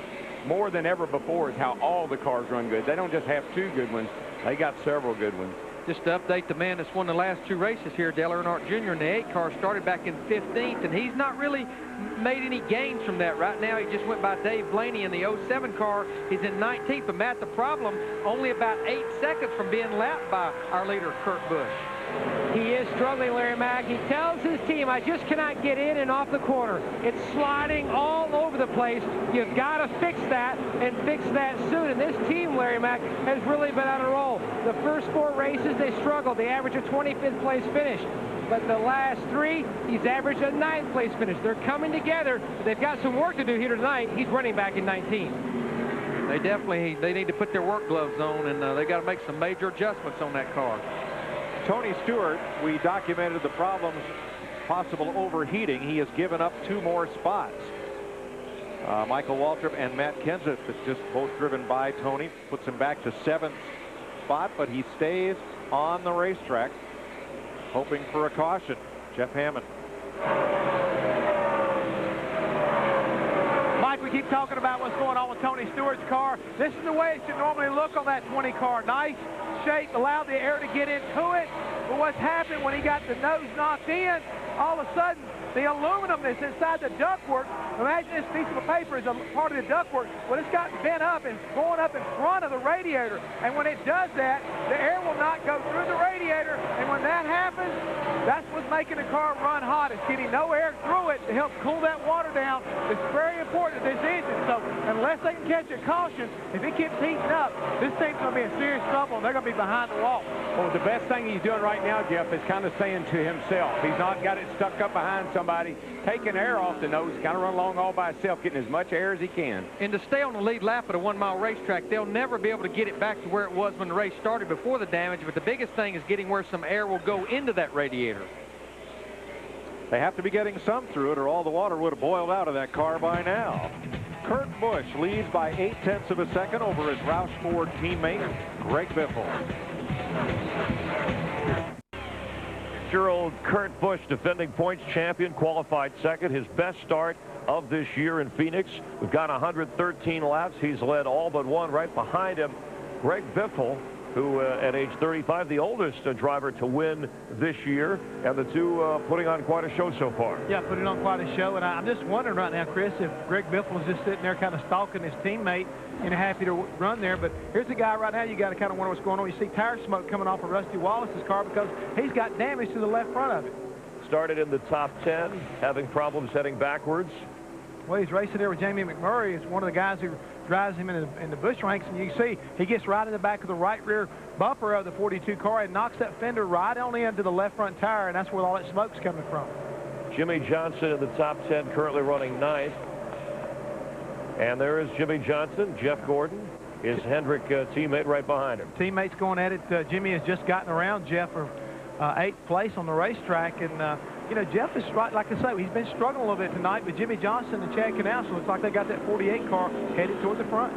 W: more than ever before, is how all the cars run good. They don't just have 2 good ones. They got several good ones.
H: Just to update the man that's won the last 2 races here, Dale Earnhardt Jr. in the 8 car, started back in 15th, and he's not really made any gains from that. Right now, he just went by Dave Blaney in the 07 car. He's in 19th, but Matt, the problem, only about 8 seconds from being lapped by our leader, Kurt Busch.
K: He is struggling, Larry Mack. He tells his team, I just cannot get in and off the corner. It's sliding all over the place. You've got to fix that and fix that soon. And this team, Larry Mack, has really been on a roll. The first 4 races, they struggled. They averaged a 25th place finish. But the last 3, he's averaged a 9th place finish. They're coming together. They've got some work to do here tonight. He's running back in 19.
H: They need to put their work gloves on, and they got to make some major adjustments on that car.
R: Tony Stewart, we documented the problems, possible overheating. He has given up 2 more spots. Michael Waltrip and Matt Kenseth, that's just both driven by Tony, puts him back to 7th spot, but he stays on the racetrack, hoping for a caution. Jeff Hammond.
D: Mike, we keep talking about what's going on with Tony Stewart's car. This is the way it should normally look on that 20 car. Nice shape, allow the air to get into it. But what's happened when he got the nose knocked in, all of a sudden, the aluminum that's inside the ductwork, imagine this piece of paper is a part of the ductwork. Well, it's got bent up and going up in front of the radiator. And when it does that, the air will not go through the radiator. And when that happens, that's what's making the car run hot. It's getting no air through it to help cool that water down. It's very important to this engine. So unless they can catch a caution, if it keeps heating up, this thing's going to be in serious trouble, and they're going to be behind the wall.
W: Well, the best thing he's doing right now, Jeff, is kind of saying to himself, he's not got it stuck up behind somebody, taking air off the nose, kind of run along all by himself, getting as much air as he can.
H: And to stay on the lead lap at a 1-mile racetrack, they'll never be able to get it back to where it was when the race started before the damage, but the biggest thing is getting where some air will go into that radiator.
R: They have to be getting some through it, or all the water would have boiled out of that car by now. Kurt Busch leads by 0.8 of a second over his Roush Ford teammate, Greg Biffle.
B: Year-old Kurt Busch, defending points champion, qualified 2nd, his best start of this year in Phoenix. We've got 113 laps. He's led all but 1. Right behind him, Greg Biffle, who at age 35, the oldest driver to win this year, and the 2 putting on quite a show so far.
D: Yeah, putting on quite a show, and I'm just wondering right now, Chris, if Greg Biffle is just sitting there kind of stalking his teammate and happy to run there. But here's a guy right now, you got to kind of wonder what's going on. You see tire smoke coming off of Rusty Wallace's car because he's got damage to the left front of it.
B: Started in the top 10, having problems heading backwards.
D: Well, he's racing there with Jamie McMurray. It's one of the guys who drives him in the Busch ranks, and you can see he gets right in the back of the right rear bumper of the 42 car and knocks that fender right on into the left front tire, and that's where all that smoke's coming from.
B: Jimmy Johnson in the top 10, currently running 9th. And there is Jimmy Johnson. Jeff Gordon, his Hendrick teammate, right behind him.
D: Teammates going at it. Jimmy has just gotten around Jeff for 8th place on the racetrack, and you know, Jeff is right, like I say, he's been struggling a little bit tonight, but Jimmy Johnson and Chad Canal, looks like they got that 48 car headed toward the front.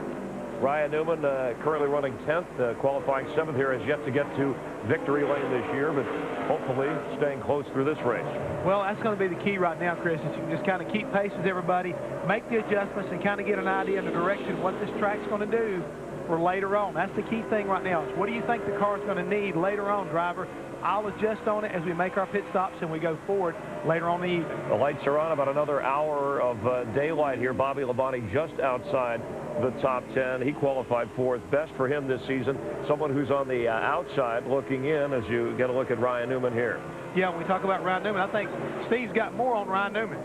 B: Ryan Newman currently running 10th, qualifying 7th here, has yet to get to victory lane this year, but hopefully staying close through this race.
D: Well, that's going to be the key right now, Chris, is you can just kind of keep pace with everybody, make the adjustments, and kind of get an idea of the direction what this track's going to do for later on. That's the key thing right now, is what do you think the car's going to need later on, driver? I'll adjust on it as we make our pit stops and we go forward later on in the evening.
B: The lights are on, about another hour of daylight here. Bobby Labonte just outside the top 10. He qualified fourth. Best for him this season. Someone who's on the outside looking in as you get a look at Ryan Newman here.
D: Yeah, when we talk about Ryan Newman, I think Steve's got more on Ryan Newman.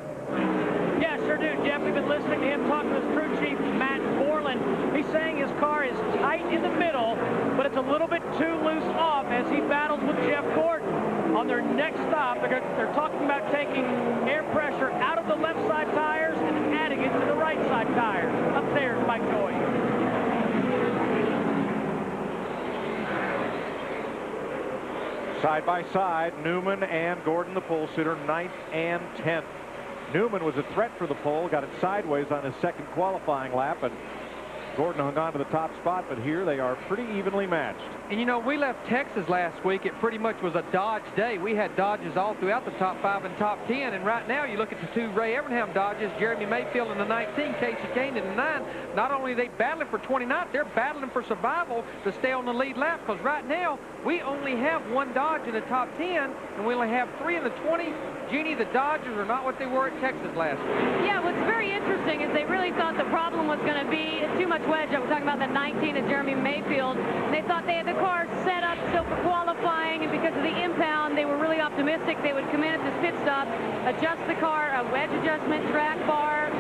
K: Yeah, sure do, Jeff. We've been listening to him talk to his crew chief, Matt Borland. He's saying his car is tight in the middle, but it's a little bit too loose off as he battles with Jeff Gordon. On their next stop, they're talking about taking air pressure out of the left side tires and adding it to the right side tires. Up there, Mike Joy.
R: Side by side, Newman and Gordon, the pole sitter, 9th and 10th. Newman was a threat for the pole, got it sideways on his second qualifying lap, and Gordon hung on to the top spot, but here they are pretty evenly matched.
H: And you know, we left Texas last week. It pretty much was a Dodge day. We had Dodges all throughout the top 5 and top 10. And right now, you look at the 2 Ray Evernham Dodges, Jeremy Mayfield in the 19, Casey Kane in the 9. Not only are they battling for 29th, they're battling for survival to stay on the lead lap. Because right now, we only have 1 Dodge in the top 10, and we only have 3 in the 20. Jeannie, the Dodgers are not what they were at Texas last week.
A: Yeah, what's very interesting is they really thought the problem was going to be too much wedge. I was talking about the 19 of Jeremy Mayfield. And they thought they had the car set up still for qualifying, and because of the impound, they were really optimistic they would come in at this pit stop, adjust the car, a wedge adjustment, track bar,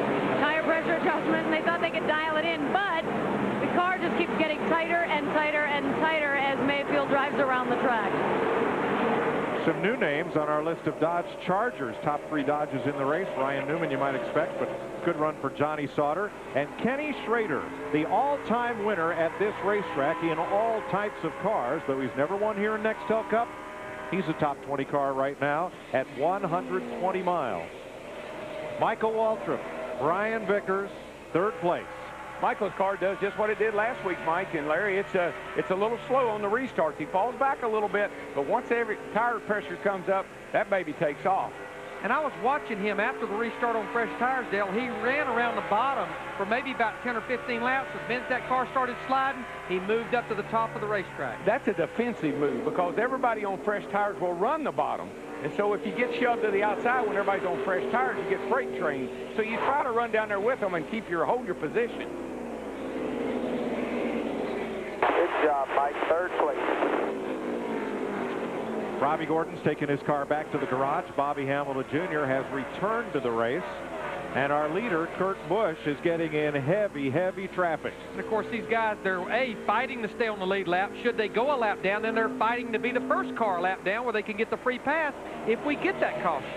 A: tire pressure adjustment, and they thought they could dial it in. But the car just keeps getting tighter and tighter and tighter as Mayfield drives around the track.
R: Some new names on our list of Dodge Chargers. Top 3 Dodges in the race. Ryan Newman, you might expect, but good run for Johnny Sauter. And Kenny Schrader, the all-time winner at this racetrack in all types of cars, though he's never won here in Nextel Cup. He's a top 20 car right now at 120 miles. Michael Waltrip, Brian Vickers, 3rd place.
W: Michael's car does just what it did last week, Mike and Larry. It's a little slow on the restarts. He falls back a little bit, but once every tire pressure comes up, that baby takes off.
H: And I was watching him after the restart on fresh tires, Dale. He ran around the bottom for maybe about 10 or 15 laps. As once that car started sliding, he moved up to the top of the racetrack.
W: That's a defensive move because everybody on fresh tires will run the bottom. And so if you get shoved to the outside when everybody's on fresh tires, you get freight trained. So you try to run down there with them and hold your position.
E: Good job, Mike. 3rd place.
R: Robbie Gordon's taken his car back to the garage. Bobby Hamilton Jr. has returned to the race. And our leader, Kurt Busch, is getting in heavy, heavy traffic.
H: And, of course, these guys, they're, fighting to stay on the lead lap. Should they go a lap down, then they're fighting to be the first car lap down where they can get the free pass if we get that caution.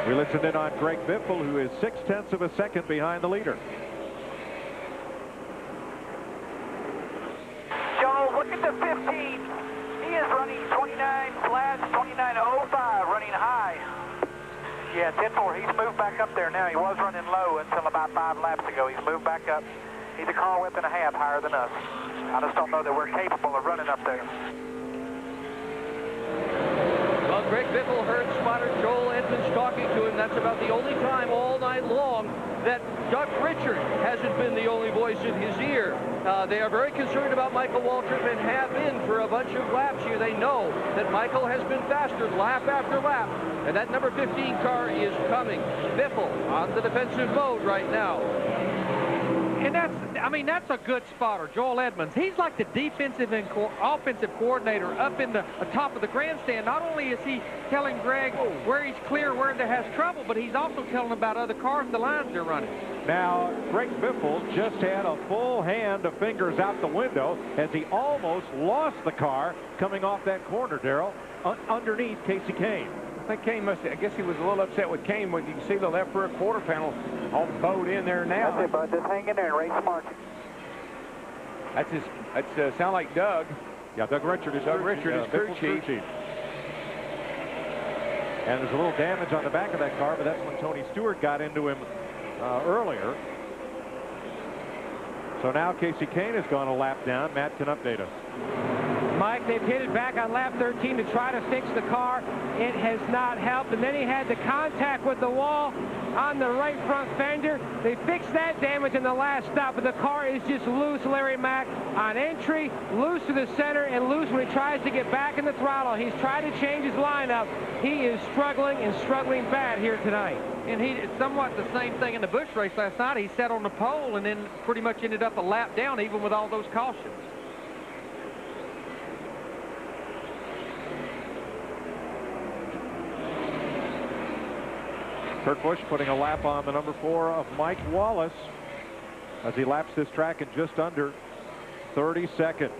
R: We listened in on Greg Biffle, who is 0.6 of a second behind the leader.
E: Joe, look at the 15. He is running 29.05, running high. Yeah, 10-4. He's moved back up there now. He was running low until about 5 laps ago. He's moved back up. He's a car width and a half higher than us. I just don't know that we're capable of running up there.
Q: Well, Greg Biffle heard spotter Joel Edmonds talking to him. That's about the only time all night long that Doug Richard hasn't been the only voice in his ear. They are very concerned about Michael Waltrip and have been for a bunch of laps here. They know that Michael has been faster lap after lap, and that number 15 car is coming. Biffle on the defensive mode right now.
H: And that's a good spotter, Joel Edmonds. He's like the defensive and offensive coordinator up in the top of the grandstand. Not only is he telling Greg where he's clear, where there has trouble, but he's also telling about other cars, the lines they're running.
R: Now, Greg Biffle just had a full hand of fingers out the window as he almost lost the car coming off that corner, Darrell, underneath Casey Kane.
W: I think Kane I guess he was a little upset with Kane when you can see the left rear quarter panel all bowed in there now.
E: That's it, bud. Just hang in there and race the market.
W: That's sound like Doug.
R: Yeah, Doug Richard is
W: crew chief.
R: And there's a little damage on the back of that car, but that's when Tony Stewart got into him earlier. So now Casey Kane has gone a lap down. Matt can update us.
M: Mike, they've hit it back on lap 13 to try to fix the car. It has not helped. And then he had the contact with the wall on the right front fender. They fixed that damage in the last stop, but the car is just loose, Larry Mack, on entry, loose to the center, and loose when he tries to get back in the throttle. He's tried to change his lineup. He is struggling and struggling bad here tonight.
H: And he did somewhat the same thing in the Busch race last night. He sat on the pole and then pretty much ended up a lap down, even with all those cautions.
R: Kurt Busch putting a lap on the number 4 of Mike Wallace as he laps this track in just under 30 seconds.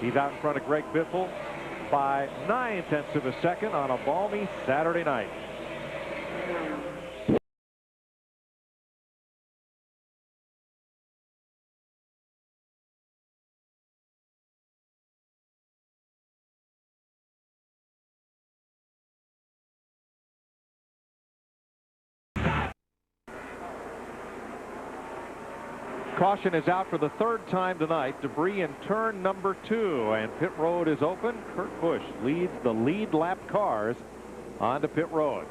R: He's out in front of Greg Biffle by 9/10 of a second on a balmy Saturday night. Caution is out for the 3rd time tonight. Debris in turn number 2, and pit road is open. Kurt Busch leads the lead lap cars onto pit road.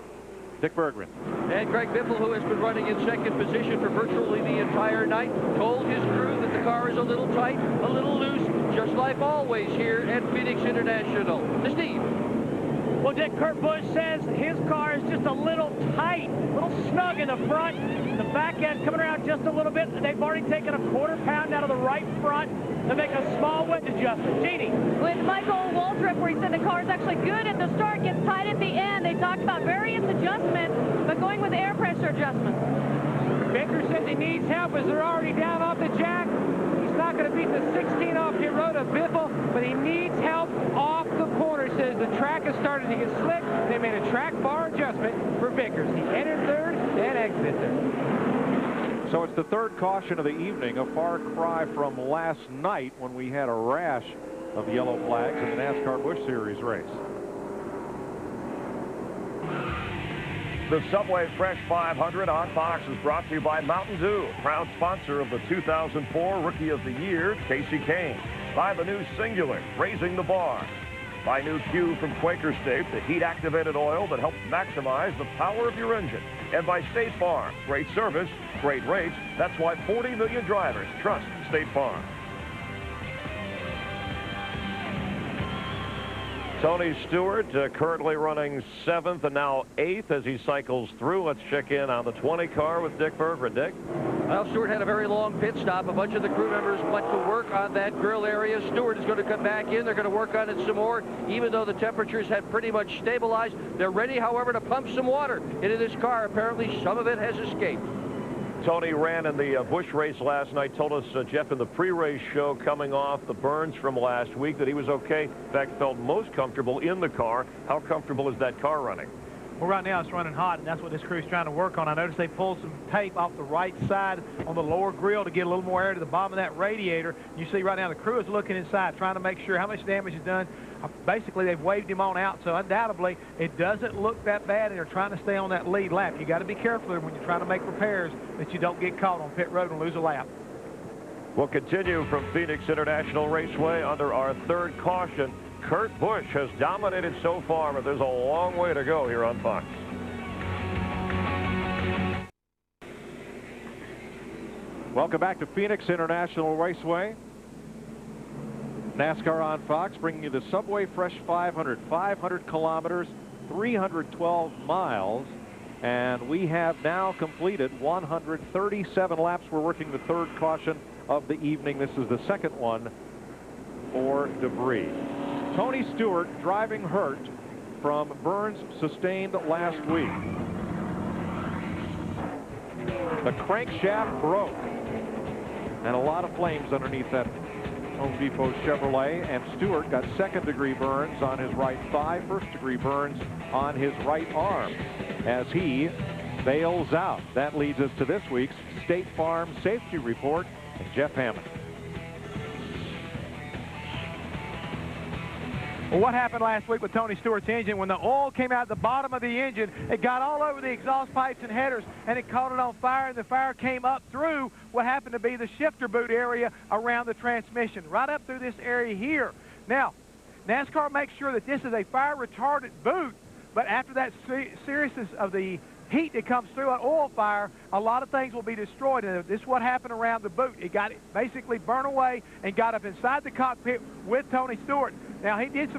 R: Dick Bergman.
Q: And Greg Biffle, who has been running in second position for virtually the entire night, told his crew that the car is a little tight, a little loose, just like always here at Phoenix International. Steve.
K: Well, Dick, Kurt Busch says his car is just a little tight, a little snug in the front. The back end coming around just a little bit. They've already taken a quarter pound out of the right front to make a small wedge adjustment. Jeannie.
A: With Michael Waltrip, where he said the car is actually good at the start, gets tight at the end. They talked about various adjustments, but going with air pressure adjustments.
K: Baker says he needs help as they're already down off the jack. He's not going to beat the 16 off pit road of Biffle, but he needs help off the corner. Says the track has started to get slick. They made a track bar adjustment for Vickers. He entered 3rd and exited 3rd.
R: So it's the 3rd caution of the evening, a far cry from last night when we had a rash of yellow flags in the NASCAR Busch Series race.
B: The Subway Fresh 500 on Fox is brought to you by Mountain Dew, proud sponsor of the 2004 Rookie of the Year, Casey Kane. By the new Singular, raising the bar. By new Q from Quaker State, the heat-activated oil that helps maximize the power of your engine. And by State Farm, great service, great rates. That's why 40 million drivers trust State Farm. Tony Stewart currently running 7th and now 8th as he cycles through. Let's check in on the 20 car with Dick Bergman. Dick?
Q: Well, Stewart had a very long pit stop. A bunch of the crew members went to work on that grill area. Stewart is going to come back in. They're going to work on it some more. Even though the temperatures have pretty much stabilized, they're ready, however, to pump some water into this car. Apparently, some of it has escaped.
B: Tony ran in the Busch race last night, told us, Jeff, in the pre-race show coming off the burns from last week that he was okay. In fact, felt most comfortable in the car. How comfortable is that car running?
D: Well, right now it's running hot, and that's what this crew's trying to work on. I noticed they pulled some tape off the right side on the lower grill to get a little more air to the bottom of that radiator. You see right now the crew is looking inside, trying to make sure how much damage is done. Basically, they've waved him on out, so undoubtedly it doesn't look that bad, and they're trying to stay on that lead lap. You got to be careful when you're trying to make repairs that you don't get caught on pit road and lose a lap.
B: We'll continue from Phoenix International Raceway under our 3rd caution. Kurt Busch has dominated so far, but there's a long way to go here on Fox.
R: Welcome back to Phoenix International Raceway. NASCAR on Fox, bringing you the Subway Fresh 500, 500 kilometers, 312 miles, and we have now completed 137 laps. We're working the 3rd caution of the evening. This is the 2nd one for debris. Tony Stewart driving hurt from burns sustained last week. The crankshaft broke, and a lot of flames underneath that Home Depot Chevrolet, and Stewart got 2nd-degree burns on his right thigh, 1st-degree burns on his right arm as he bails out. That leads us to this week's State Farm Safety Report and Jeff Hammond.
D: Well, what happened last week with Tony Stewart's engine, when the oil came out the bottom of the engine, it got all over the exhaust pipes and headers, and it caught it on fire, and the fire came up through what happened to be the shifter boot area around the transmission, right up through this area here. Now, NASCAR makes sure that this is a fire-retardant boot, but after that seriousness of the heat that comes through an oil fire, a lot of things will be destroyed, and this is what happened around the boot. It got basically burned away and got up inside the cockpit with Tony Stewart. Now, he did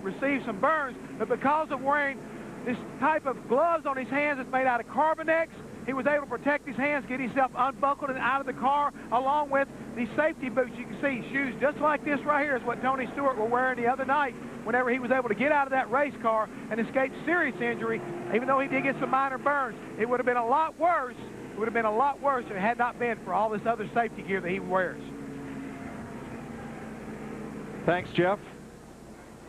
D: receive some burns, but because of wearing this type of gloves on his hands that's made out of Carbonex. He was able to protect his hands, get himself unbuckled and out of the car, along with the safety boots. You can see shoes just like this right here is what Tony Stewart was wearing the other night whenever he was able to get out of that race car and escape serious injury. Even though he did get some minor burns, it would have been a lot worse. It would have been a lot worse if it had not been for all this other safety gear that he wears.
R: Thanks, Jeff.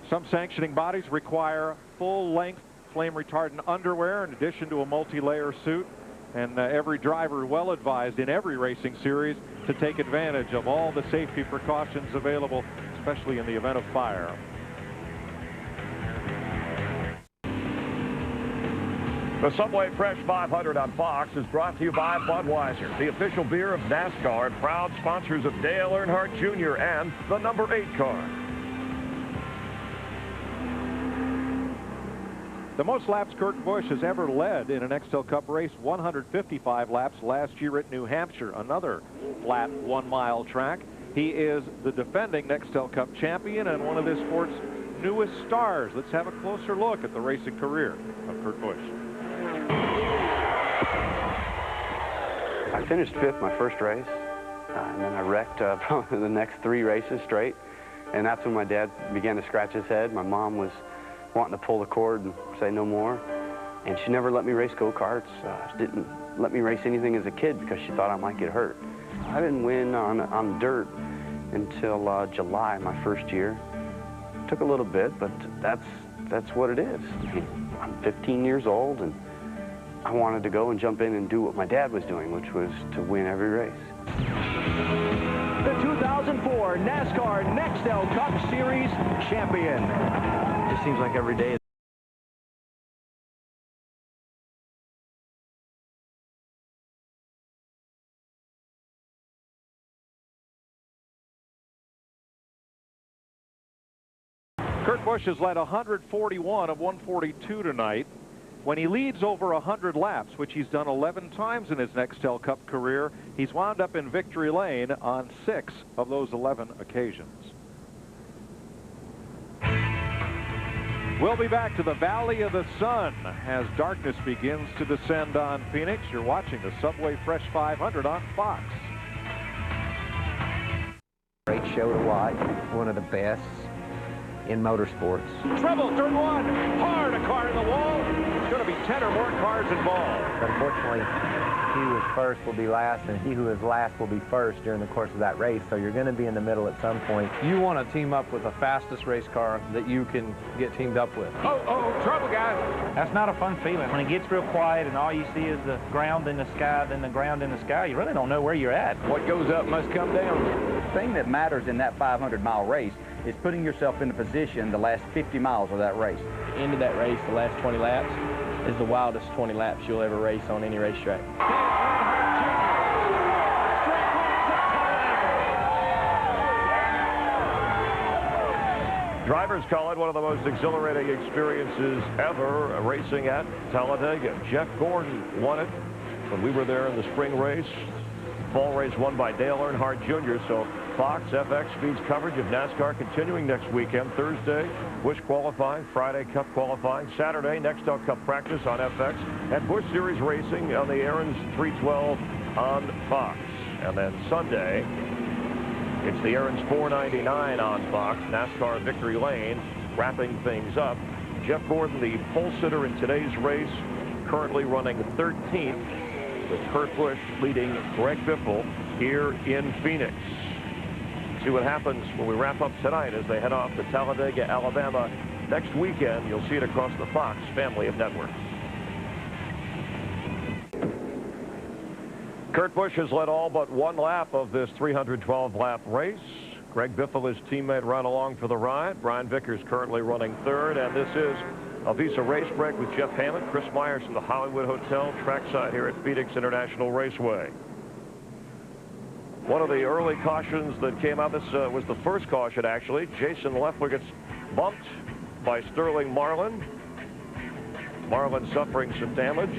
R: Some sanctioning bodies require full-length flame retardant underwear in addition to a multi-layer suit. And every driver well advised in every racing series to take advantage of all the safety precautions available, especially in the event of fire.
B: The Subway Fresh 500 on Fox is brought to you by Budweiser, the official beer of NASCAR and proud sponsors of Dale Earnhardt Jr. and the number 8 car.
R: The most laps Kurt Busch has ever led in an Nextel Cup race, 155 laps last year at New Hampshire, another flat 1-mile track. He is the defending Nextel Cup champion and one of this sport's newest stars. Let's have a closer look at the racing career of Kurt Busch.
J: I finished 5th my first race, and then I wrecked probably the next 3 races straight, and that's when my dad began to scratch his head. My mom was wanting to pull the cord and say no more, and she never let me race go-karts. She didn't let me race anything as a kid because she thought I might get hurt. I didn't win on dirt until July my first year. Took a little bit, but that's what it is. I'm 15 years old, and I wanted to go and jump in and do what my dad was doing, which was to win every race.
U: The 2004 NASCAR Nextel Cup Series champion.
J: It just seems like every day.
R: Kurt Busch has led 141 of 142 tonight. When he leads over 100 laps, which he's done 11 times in his Nextel Cup career, he's wound up in victory lane on 6 of those 11 occasions. We'll be back to the Valley of the Sun as darkness begins to descend on Phoenix. You're watching the Subway Fresh 500 on Fox.
L: Great show to watch. One of the best in motorsports.
B: Trouble, turn 1, hard, a car in the wall. There's going to be 10 or more cars involved.
L: Unfortunately, he who is first will be last, and he who is last will be first during the course of that race, so you're going to be in the middle at some point.
I: You want to team up with the fastest race car that you can get teamed up with.
W: Oh, trouble, guys.
N: That's not a fun feeling. When it gets real quiet and all you see is the ground in the sky, then the ground in the sky, you really don't know where you're at.
W: What goes up must come down.
X: The thing that matters in that 500-mile race is putting yourself in a position the last 50 miles of that race.
G: End of that race, the last 20 laps, is the wildest 20 laps you'll ever race on any racetrack.
B: Drivers call it one of the most exhilarating experiences ever racing at Talladega. Jeff Gordon won it when we were there in the spring race. Fall race won by Dale Earnhardt Jr. So Fox FX Speed's coverage of NASCAR continuing next weekend. Thursday, Busch qualifying, Friday, Cup qualifying, Saturday, Nextel Cup practice on FX, and Busch Series racing on the Aaron's 312 on Fox. And then Sunday, it's the Aaron's 499 on Fox, NASCAR Victory Lane, wrapping things up. Jeff Gordon, the pole sitter in today's race, currently running 13th, with Kurt Busch leading Greg Biffle here in Phoenix. See what happens when we wrap up tonight as they head off to Talladega, Alabama. Next weekend, you'll see it across the Fox family of networks. Kurt Busch has led all but one lap of this 312-lap race. Greg Biffle, his teammate, run along for the ride. Brian Vickers currently running third, and this is a Visa race break with Jeff Hammond, Chris Myers from the Hollywood Hotel trackside here at Phoenix International Raceway. One of the early cautions that came out, this was the first caution actually. Jason Leffler gets bumped by Sterling Marlin. Marlin suffering some damage.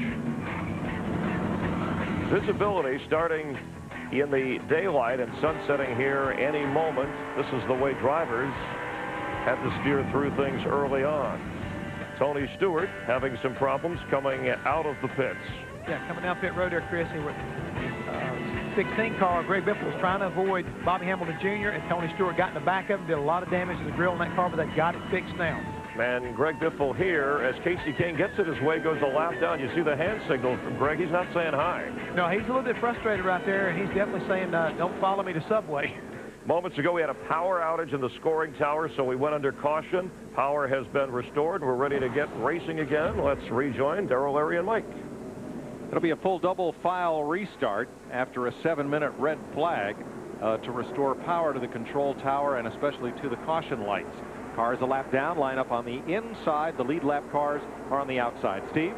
B: Visibility starting in the daylight and sunsetting here any moment. This is the way drivers had to steer through things early on. Tony Stewart having some problems coming out of the pits.
D: Yeah, coming down pit road there, Chris, he was 16 car. Greg Biffle was trying to avoid Bobby Hamilton Jr., and Tony Stewart got in the back of him, did a lot of damage to the grill in that car, but they got it fixed now.
B: And Greg Biffle here, as Casey King gets it his way, goes a lap down. You see the hand signal from Greg. He's not saying hi.
D: No, he's a little bit frustrated right there, and he's definitely saying, don't follow me to Subway.
B: Moments ago, we had a power outage in the scoring tower, so we went under caution. Power has been restored. We're ready to get racing again. Let's rejoin Darrell, Larry, and Mike.
R: It'll be a full double file restart after a 7-minute red flag to restore power to the control tower and especially to the caution lights. Cars a lap down, line up on the inside. The lead lap cars are on the outside. Steve?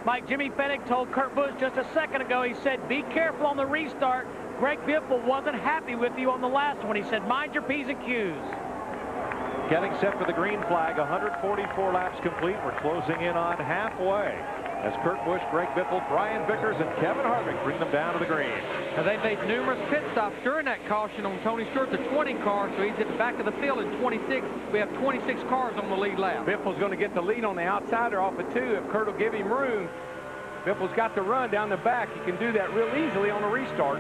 K: Mike, Jimmy Fennick told Kurt Busch just a second ago, he said, be careful on the restart. Greg Biffle wasn't happy with you on the last one. He said, mind your P's and Q's.
R: Getting set for the green flag, 144 laps complete. We're closing in on halfway as Kurt Busch, Greg Biffle, Brian Vickers, and Kevin Harvick bring them down to the green.
H: Now, they made numerous pit stops during that caution on Tony Stewart, the 20 car, so he's at the back of the field in 26. We have 26 cars on the lead lap.
W: Biffle's going to get the lead on the outsider off of 2 if Kurt will give him room. Biffle's got the run down the back. He can do that real easily on a restart.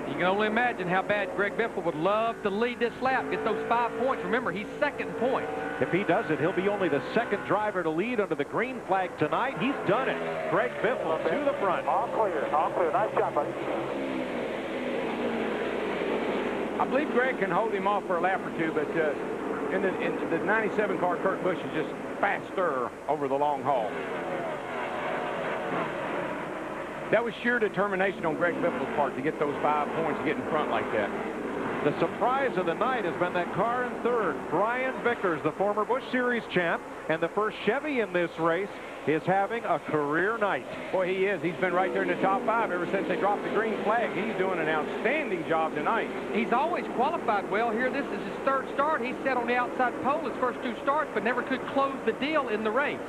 H: You can only imagine how bad Greg Biffle would love to lead this lap, get those 5 points. Remember, he's second in points.
R: If he does it, he'll be only the second driver to lead under the green flag tonight. He's done it. Greg Biffle to the front.
E: All clear, all clear. Nice job, buddy.
W: I believe Greg can hold him off for a lap or 2, but in the 97 car, Kurt Busch is just faster over the long haul. That was sheer determination on Greg Biffle's part to get those 5 points and get in front like that.
R: The surprise of the night has been that car in third. Brian Vickers, the former Busch Series champ, and the first Chevy in this race, is having a career night.
W: Boy, he is. He's been right there in the top 5 ever since they dropped the green flag. He's doing an outstanding job tonight.
H: He's always qualified well here. This is his 3rd start. He sat on the outside pole his first 2 starts, but never could close the deal in the race.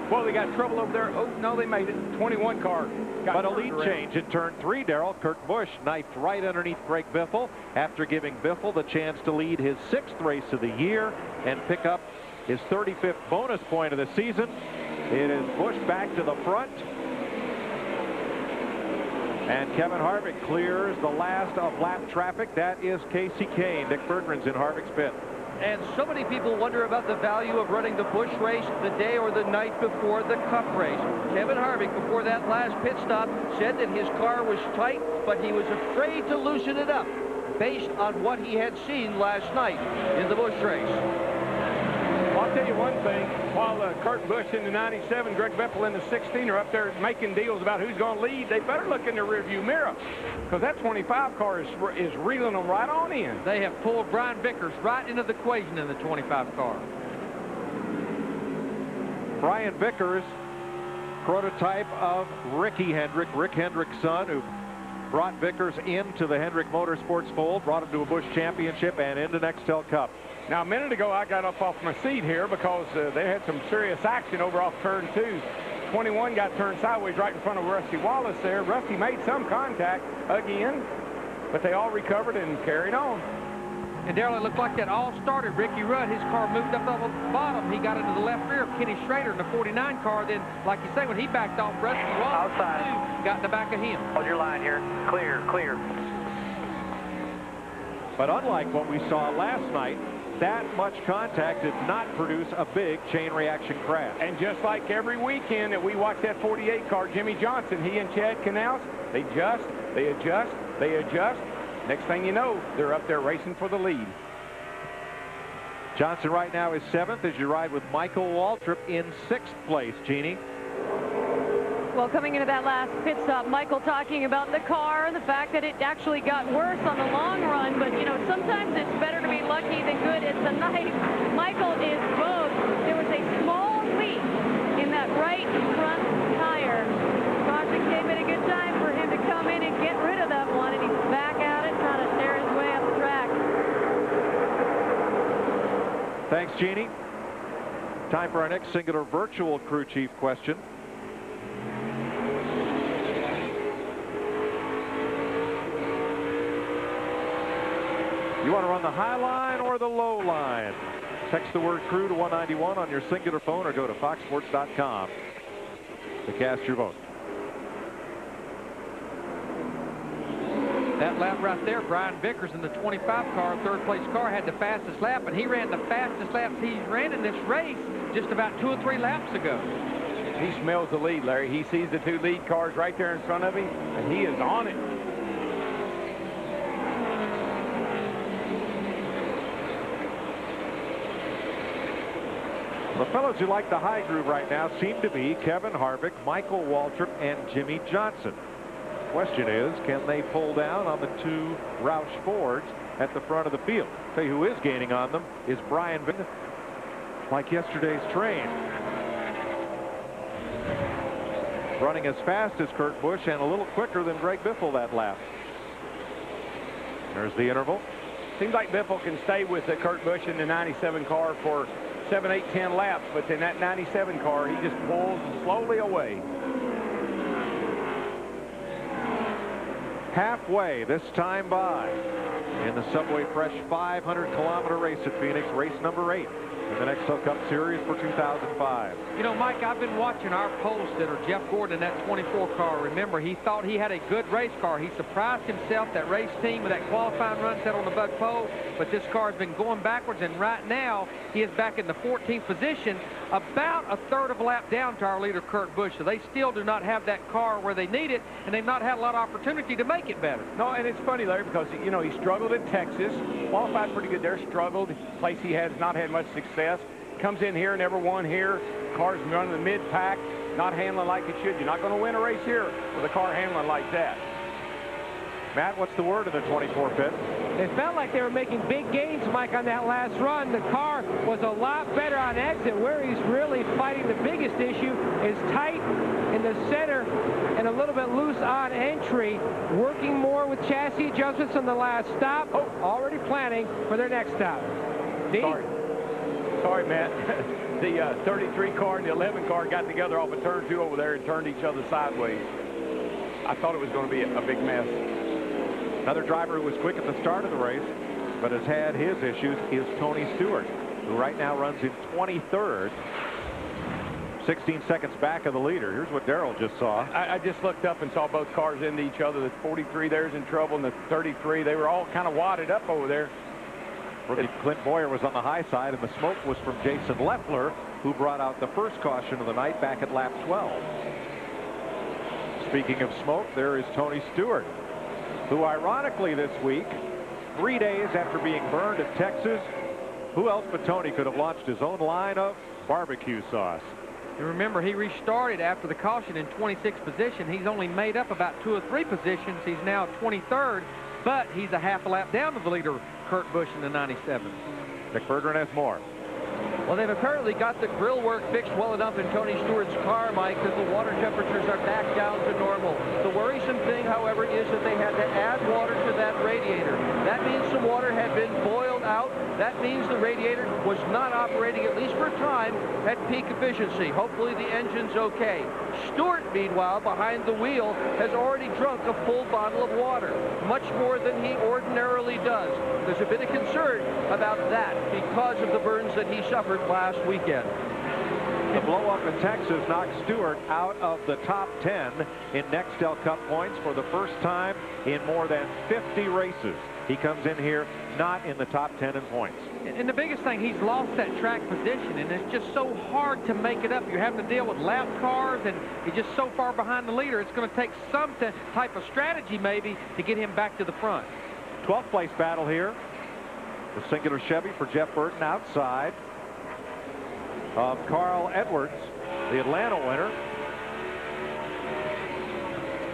W: Well, they got trouble over there. Oh, no, they made it. 21 car.
R: But a lead change in turn 3, Darrell. Kurt Busch knifed right underneath Greg Biffle after giving Biffle the chance to lead his 6th race of the year and pick up his 35th bonus point of the season. It is Busch back to the front. And Kevin Harvick clears the last of lap traffic. That is Casey Kane. Dick Berggren's in Harvick's pit.
Q: And so many people wonder about the value of running the Busch race the day or the night before the Cup race. Kevin Harvick, before that last pit stop, said that his car was tight, but he was afraid to loosen it up based on what he had seen last night in the Busch race.
W: Well, I'll tell you one thing. While Kurt Busch in the 97, Greg Biffle in the 16 are up there making deals about who's going to lead, they better look in the rearview mirror because that 25 car is reeling them right on in.
H: They have pulled Brian Vickers right into the equation in the 25 car.
R: Brian Vickers, prototype of Ricky Hendrick, Rick Hendrick's son, who brought Vickers into the Hendrick Motorsports fold, brought him to a Busch Championship and into Nextel Cup.
W: Now, a minute ago, I got up off my seat here because they had some serious action over off turn 2. 21 got turned sideways right in front of Rusty Wallace there. Rusty made some contact again, but they all recovered and carried on.
H: And Darrell, it looked like that all started. Ricky Rudd, his car moved up the bottom. He got into the left rear of Kenny Schrader in the 49 car. Then, like you say, when he backed off, Rusty Wallace got in the back of him.
E: Hold your line here. Clear, clear.
R: But unlike what we saw last night, that much contact did not produce a big chain reaction crash.
W: And just like every weekend that we watch that 48 car, Jimmy Johnson, he and Chad Canals, they adjust, they adjust, they adjust. Next thing you know, they're up there racing for the lead.
R: Johnson right now is 7th as you ride with Michael Waltrip in 6th place, Jeannie.
A: Well, coming into that last pit stop, Michael talking about the car and the fact that it actually got worse on the long run. But, you know, sometimes it's better to be lucky than good. And tonight, Michael is both. There was a small leak in that right front tire. Caution came at a good time for him to come in and get rid of that one. And he's back at it, trying to tear his way up the track.
R: Thanks, Jeannie. Time for our next singular virtual crew chief question. You want to run the high line or the low line?
O: Text the word crew to 191 on your singular phone or go to foxsports.com to cast your vote.
H: That lap right there, Brian Vickers in the 25 car, third place car, had the fastest lap, and he ran the fastest laps he's ran in this race just about 2 or 3 laps ago.
W: He smells the lead, Larry. He sees the 2 lead cars right there in front of him, and he is on it.
O: The fellows who like the high groove right now seem to be Kevin Harvick, Michael Waltrip, and Jimmy Johnson. Question is, can they pull down on the 2 Roush Fords at the front of the field? Tell you who is gaining on them is Brian Vickers, like yesterday's train. Running as fast as Kurt Busch and a little quicker than Greg Biffle that lap. There's the interval.
W: Seems like Biffle can stay with the Kurt Busch in the 97 car for 7, 8, 10 laps, but in that 97 car, he just pulls slowly away.
O: Halfway this time by in the Subway Fresh 500-kilometer race at Phoenix, race number 8 in the Nextel Cup Series for 2005.
H: You know, Mike, I've been watching our pole sitter, Jeff Gordon, in that 24 car. Remember, he thought he had a good race car. He surprised himself, that race team, with that qualifying run set on the Buck pole, but this car has been going backwards, and right now he is back in the 14th position, about a third of a lap down to our leader, Kurt Busch. So they still do not have that car where they need it, and they've not had a lot of opportunity to make it better.
W: No, and it's funny, Larry, because, you know, he struggled at Texas, qualified pretty good there, struggled, place he has not had much success. Comes in here, never won here. Car's running the mid-pack, not handling like it should. You're not going to win a race here with a car handling like that.
O: Matt, what's the word in the 24 pit?
M: It felt like they were making big gains, Mike, on that last run. The car was a lot better on exit. Where he's really fighting the biggest issue is tight in the center and a little bit loose on entry. Working more with chassis adjustments on the last stop. Already planning for their next stop.
W: Sorry, Matt. The 33 car and the 11 car got together off of turn 2 over there and turned each other sideways. I thought it was going to be a big mess.
O: Another driver who was quick at the start of the race, but has had his issues, is Tony Stewart, who right now runs in 23rd, 16 seconds back of the leader. Here's what Darrell just saw.
W: I just looked up and saw both cars into each other. The 43 there's in trouble, and the 33, they were all kind of wadded up over there.
O: Rookie Clint Boyer was on the high side, and the smoke was from Jason Leffler, who brought out the first caution of the night back at lap 12. Speaking of smoke, there is Tony Stewart, who ironically this week, 3 days after being burned at Texas, who else but Tony could have launched his own line of barbecue sauce.
H: And remember, he restarted after the caution in 26th position. He's only made up about 2 or 3 positions. He's now 23rd, but he's a half a lap down to the leader, Kurt Busch, in the 97.
O: Dick Berggren has more.
Q: Well, they've apparently got the grill work fixed well enough in Tony Stewart's car, Mike, that the water temperatures are back down to normal. The worrisome thing, however, is that they had to add water to that radiator. That means some water had been boiled out. That means the radiator was not operating, at least for time, at peak efficiency. Hopefully the engine's okay. Stewart, meanwhile, behind the wheel, has already drunk a full bottle of water, much more than he ordinarily does. There's a bit of concern about that because of the burns that he suffered last weekend.
O: The blow-up in Texas knocked Stewart out of the top 10 in Nextel Cup points for the first time in more than 50 races. He comes in here not in the top 10 in points.
H: And the biggest thing, he's lost that track position, and it's just so hard to make it up. You're having to deal with lap cars, and he's just so far behind the leader. It's going to take some type of strategy, maybe, to get him back to the front.
O: 12th place battle here. The singular Chevy for Jeff Burton outside of Carl Edwards, the Atlanta winner.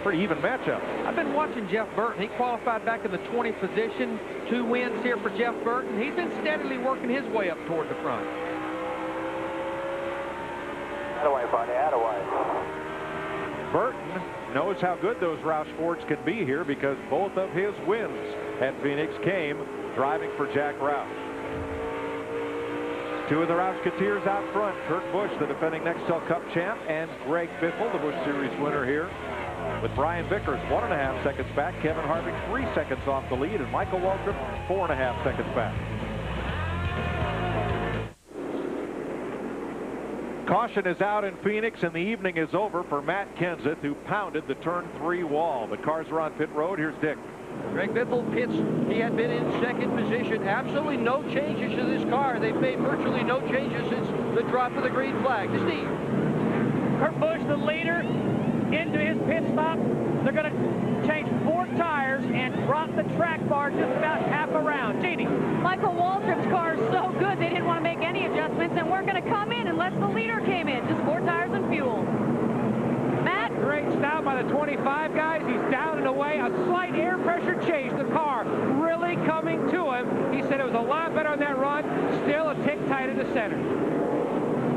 O: Pretty even matchup.
H: I've been watching Jeff Burton. He qualified back in the 20th position. 2 wins here for Jeff Burton. He's been steadily working his way up toward the front.
E: Attaway, buddy, Attaway.
O: Burton knows how good those Roush Fords can be here because both of his wins at Phoenix came driving for Jack Roush. 2 of the Roushketeers out front. Kurt Busch, the defending Nextel Cup champ, and Greg Biffle, the Busch Series winner here. With Brian Vickers 1.5 seconds back, Kevin Harvick 3 seconds off the lead, and Michael Waltrip 4.5 seconds back. Caution is out in Phoenix, and the evening is over for Matt Kenseth, who pounded the turn 3 wall. The cars are on pit road. Here's Dick.
Q: Greg Biffle pits. He had been in second position. Absolutely no changes to this car. They've made virtually no changes since the drop of the green flag. To Steve.
K: Kurt Busch, the leader, into his pit stop. They're going to change 4 tires and drop the track bar just about half a round. Jeannie.
A: Michael Waltrip's car is so good they didn't want to make any adjustments and weren't going to come in unless the leader came in. Just 4 tires and fuel. Matt?
M: Great stop by the 25 guys. He's down and away. A slight air pressure change. The car really coming to him. He said it was a lot better on that run. Still a tick tight in the center.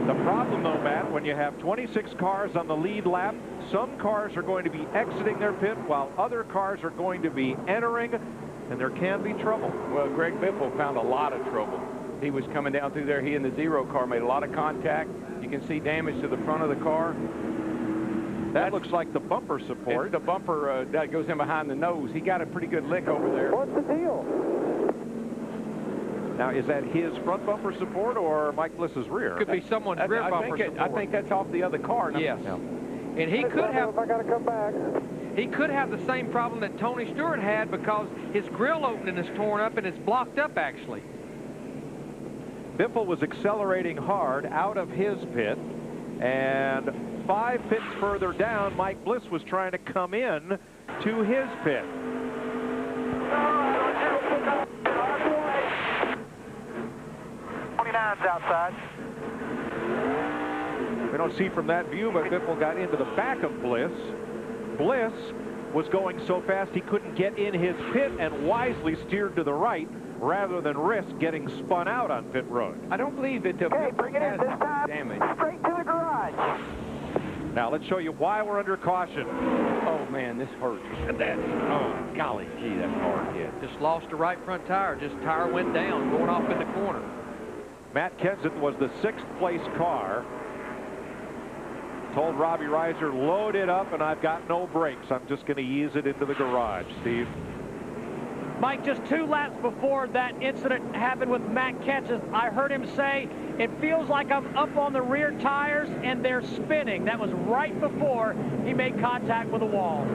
O: The problem, though, Matt, when you have 26 cars on the lead lap, some cars are going to be exiting their pit while other cars are going to be entering, and there can be trouble.
W: Well, Greg Biffle found a lot of trouble. He was coming down through there. He and the Zero car made a lot of contact. You can see damage to the front of the car.
O: That looks like the bumper support.
W: It's the bumper that goes in behind the nose. He got a pretty good lick over there.
E: What's the deal?
O: Now, is that his front bumper support or Mike Bliss's rear?
H: Could be someone's rear bumper support.
W: I think that's off the other car.
H: Yes.
W: No.
H: And he could have...
E: If I got to come back.
H: He could have the same problem that Tony Stewart had because his grill opening is torn up and it's blocked up, actually.
O: Biffle was accelerating hard out of his pit, and 5 pits further down, Mike Bliss was trying to come in to his pit.
E: 29's outside.
O: We don't see from that view, but Biffle got into the back of Bliss. Bliss was going so fast he couldn't get in his pit and wisely steered to the right rather than risk getting spun out on pit road.
W: I don't believe that the
E: Bring it in this time.
W: damage.
E: Straight to the garage.
O: Now let's show you why we're under caution.
W: Oh man, this hurts. Oh golly gee, that's hard hit.
H: Just lost the right front tire. Just tire went down, going off in the corner.
O: Matt Kenseth was the 6th place car. Told Robbie Reiser, load it up and I've got no brakes. I'm just going to ease it into the garage, Steve.
K: Mike, just 2 laps before that incident happened with Matt Kenseth, I heard him say, it feels like I'm up on the rear tires and they're spinning. That was right before he made contact with the wall.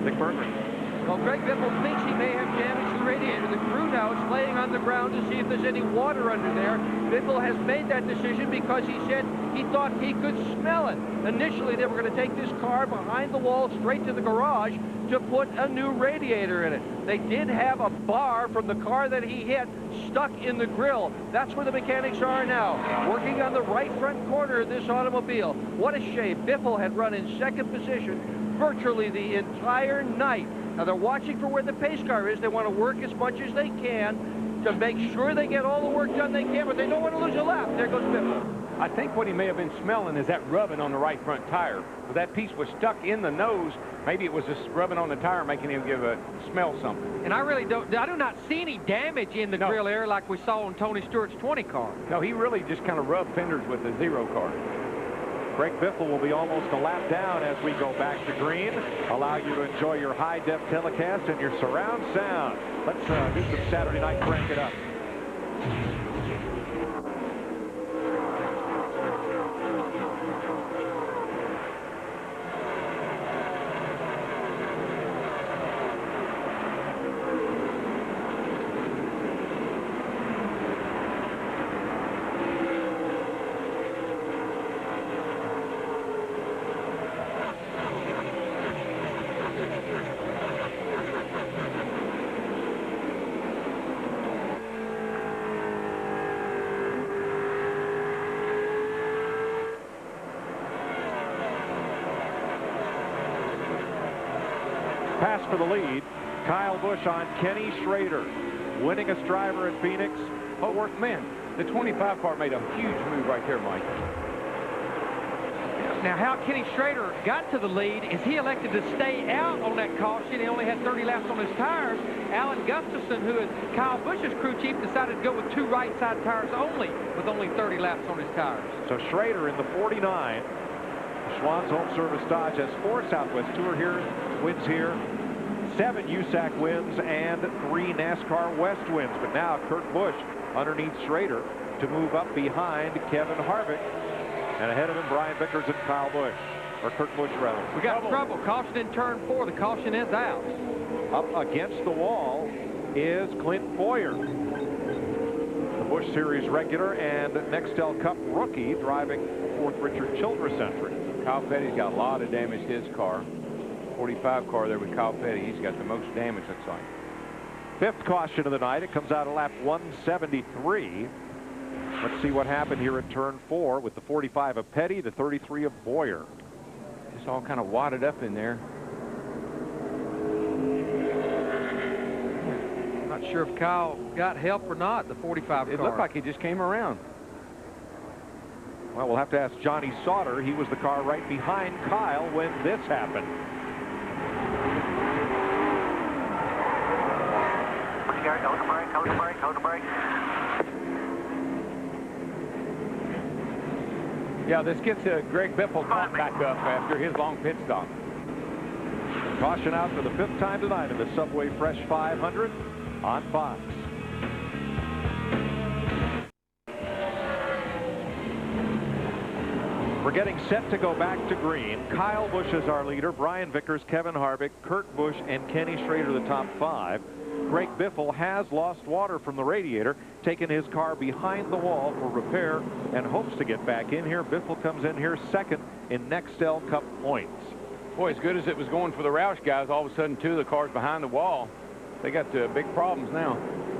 O: Dick Bergman.
Q: Well, Greg Biffle thinks he may have damaged the radiator. The crew now is laying on the ground to see if there's any water under there. Biffle has made that decision because he said he thought he could smell it. Initially, they were going to take this car behind the wall straight to the garage to put a new radiator in it. They did have a bar from the car that he hit stuck in the grill. That's where the mechanics are now, working on the right front corner of this automobile. What a shame. Biffle had run in 2nd position virtually the entire night. Now they're watching for where the pace car is. They want to work as much as they can to make sure they get all the work done they can, but they don't want to lose a lap. There goes Biffle.
W: I think what he may have been smelling is that rubbing on the right front tire. If that piece was stuck in the nose, maybe it was just rubbing on the tire making him smell something.
H: And I do not see any damage in the grill area like we saw on Tony Stewart's 20 car.
W: No, he really just kind of rubbed fenders with the Zero car.
O: Greg Biffle will be almost a lap down as we go back to green. Allow you to enjoy your high-def telecast and your surround sound. Let's do some Saturday Night Crank It Up. Pass for the lead. Kyle Busch on Kenny Schrader. Winningest driver in Phoenix.
W: Oh, man, the 25 car made a huge move right there, Mike.
H: Now, how Kenny Schrader got to the lead is he elected to stay out on that caution. He only had 30 laps on his tires. Alan Gustafson, who is Kyle Busch's crew chief, decided to go with 2 right side tires only, with only 30 laps on his tires.
O: So Schrader in the 49. Schwann's Home Service Dodge has 4 Southwest Tour wins here, 7 USAC wins, and 3 NASCAR West wins. But now Kurt Busch underneath Schrader to move up behind Kevin Harvick. And ahead of him, Brian Vickers and Kyle Busch, or Kurt Busch, rather.
H: We got trouble. Caution in turn 4. The caution is out.
O: Up against the wall is Clint Bowyer, the Busch Series regular and Nextel Cup rookie, driving fourth Richard Childress entry.
W: Kyle Petty's got a lot of damage to his car. 45 car there with Kyle Petty. He's got the most damage, looks like.
O: Fifth caution of the night. It comes out at lap 173. Let's see what happened here at turn 4 with the 45 of Petty, the 33 of Bowyer.
W: Just all kind of wadded up in there.
H: Not sure if Kyle got help or not, the 45 car.
W: It looked like he just came around.
O: Well, we'll have to ask Johnny Sauter. He was the car right behind Kyle when this happened.
E: Hold the brake.
W: Yeah, this gets Greg Biffle caught back up after his long pit stop.
O: Caution out for the 5th time tonight in the Subway Fresh 500 on Fox. We're getting set to go back to green. Kyle Busch is our leader. Brian Vickers, Kevin Harvick, Kurt Busch, and Kenny Schrader the top 5. Greg Biffle has lost water from the radiator, taken his car behind the wall for repair, and hopes to get back in here. Biffle comes in here second in Nextel Cup points.
W: Boy, as good as it was going for the Roush guys, all of a sudden 2 of the cars behind the wall, they got big problems now.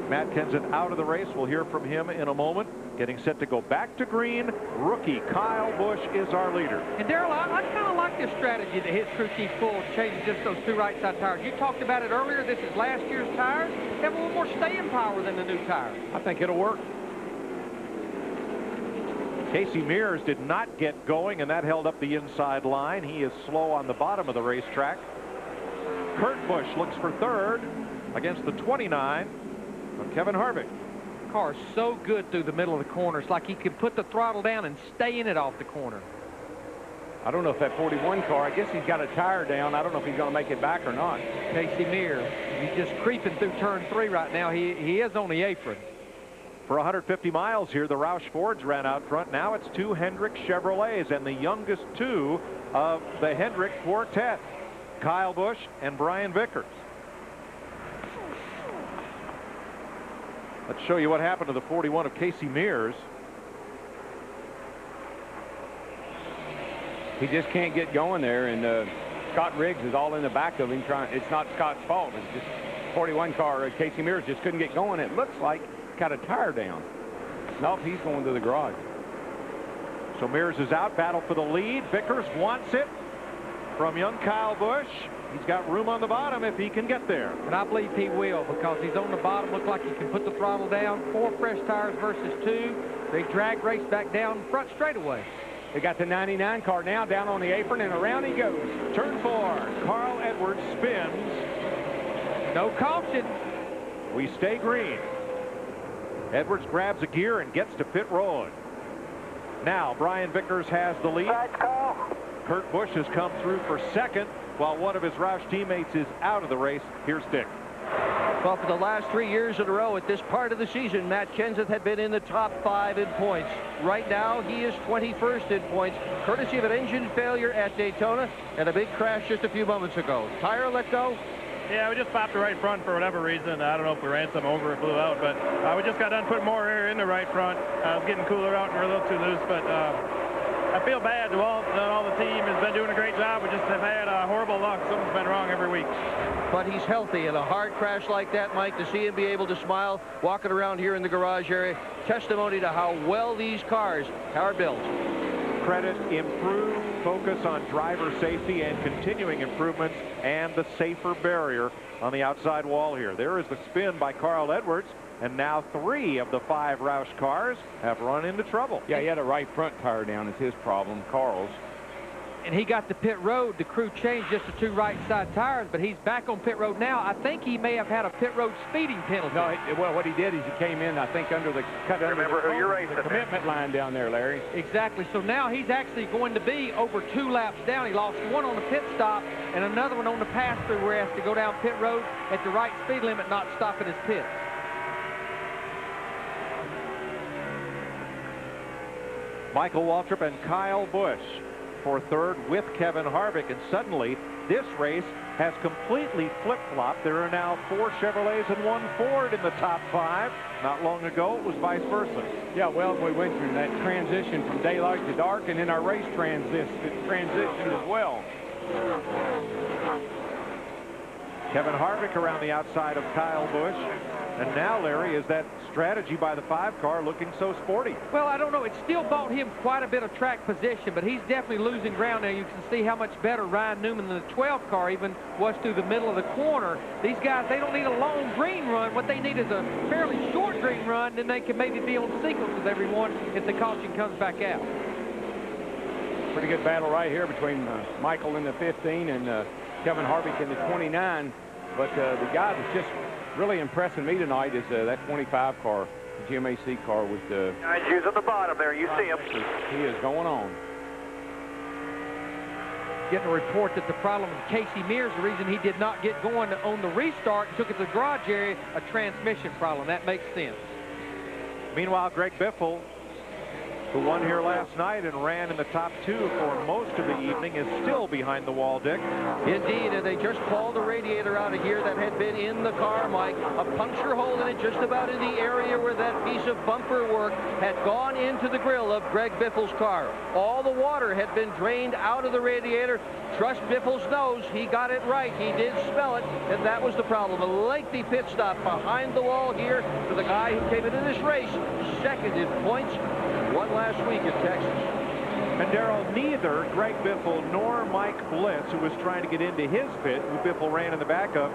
O: Matt Kenseth out of the race. We'll hear from him in a moment. Getting set to go back to green. Rookie Kyle Busch is our leader.
H: And Darrell, I kind of like this strategy that his crew chief pulled, changing just those 2 right side tires. You talked about it earlier. This is last year's tires. They have a little more staying power than the new tires.
W: I think it'll work.
O: Casey Mears did not get going, and that held up the inside line. He is slow on the bottom of the racetrack. Kurt Busch looks for 3rd against the 29 of Kevin Harvick.
H: Car is so good through the middle of the corner. It's like he could put the throttle down and stay in it off the corner.
W: I don't know if that 41 car, I guess he's got a tire down. I don't know if he's going to make it back or not.
H: Casey Mears, he's just creeping through turn 3 right now. He is on the apron.
O: For 150 miles here, the Roush Fords ran out front. Now it's 2 Hendrick Chevrolets, and the youngest 2 of the Hendrick quartet, Kyle Busch and Brian Vickers. Let's show you what happened to the 41 of Casey Mears.
W: He just can't get going there, and Scott Riggs is all in the back of him trying. It's not Scott's fault. It's just 41 car. Casey Mears just couldn't get going. It looks like got a tire down. Nope, he's going to the garage.
O: So Mears is out. Battle for the lead. Vickers wants it from young Kyle Busch. He's got room on the bottom if he can get there.
H: And I believe he will, because he's on the bottom. Looks like he can put the throttle down. 4 fresh tires versus 2. They drag race back down front straightaway.
W: They got the 99 car now down on the apron, and around he goes.
O: Turn 4. Carl Edwards spins.
H: No caution.
O: We stay green. Edwards grabs a gear and gets to pit road. Now Brian Vickers has the lead. Kurt Busch has come through for 2nd, while one of his Roush teammates is out of the race. Here's Dick.
Q: Well, for the last 3 years in a row at this part of the season, Matt Kenseth had been in the top 5 in points. Right now, he is 21st in points, courtesy of an engine failure at Daytona and a big crash just a few moments ago. Tire let go.
G: Yeah, we just popped the right front for whatever reason. I don't know if we ran some over, it blew out, but we just got done putting more air in the right front. I was getting cooler out and we're a little too loose, but I feel bad. All the team has been doing a great job. We just have had horrible luck. Something's been wrong every week.
Q: But he's healthy. In a hard crash like that, Mike, to see him be able to smile walking around here in the garage area, testimony to how well these cars are built.
O: Credit improved focus on driver safety and continuing improvements and the safer barrier on the outside wall here. There is the spin by Carl Edwards, and now 3 of the 5 Roush cars have run into trouble.
W: Yeah, he had a right front tire down. It's his problem, Carl's.
H: And he got to pit road. The crew changed just the 2 right side tires, but he's back on pit road now. I think he may have had a pit road speeding penalty.
W: No, well, what he did is he came in, I think, under the commitment line down there, Larry.
H: Exactly. So now he's actually going to be over 2 laps down. He lost 1 on the pit stop and another one on the pass-through where he has to go down pit road at the right speed limit, not stop at his pit.
O: Michael Waltrip and Kyle Busch for third with Kevin Harvick. And suddenly, this race has completely flip-flopped. There are now 4 Chevrolets and 1 Ford in the top 5. Not long ago, it was vice versa.
W: Yeah, well, we went through that transition from daylight to dark, and then our race transitioned as well.
O: Kevin Harvick around the outside of Kyle Busch. And now, Larry, is that strategy by the 5 car looking so sporty?
H: Well, I don't know. It still bought him quite a bit of track position, but he's definitely losing ground now. You can see how much better Ryan Newman than the 12 car even was through the middle of the corner. These guys, they don't need a long green run. What they need is a fairly short green run, then they can maybe be on sequence with everyone if the caution comes back out.
W: Pretty good battle right here between Michael in the 15 and Kevin Harvick in the 29. But the guy that's just really impressing me tonight is that 25 car, the GMAC car with the...
F: Shoes at the bottom there. You see him.
W: He is going on.
H: Getting a report that the problem with Casey Mears, the reason he did not get going on the restart and took it to the garage area, a transmission problem. That makes sense.
O: Meanwhile, Greg Biffle, who won here last night and ran in the top 2 for most of the evening, is still behind the wall, Dick.
Q: Indeed, and they just pulled the radiator out of here that had been in the car, Mike. A puncture hole in it just about in the area where that piece of bumper work had gone into the grill of Greg Biffle's car. All the water had been drained out of the radiator. Trust Biffle's nose. He got it right. He did smell it, and that was the problem. A lengthy pit stop behind the wall here for the guy who came into this race second in points. Won last week in Texas.
O: And Darrell, neither Greg Biffle nor Mike Bliss, who was trying to get into his pit, who Biffle ran in the back of,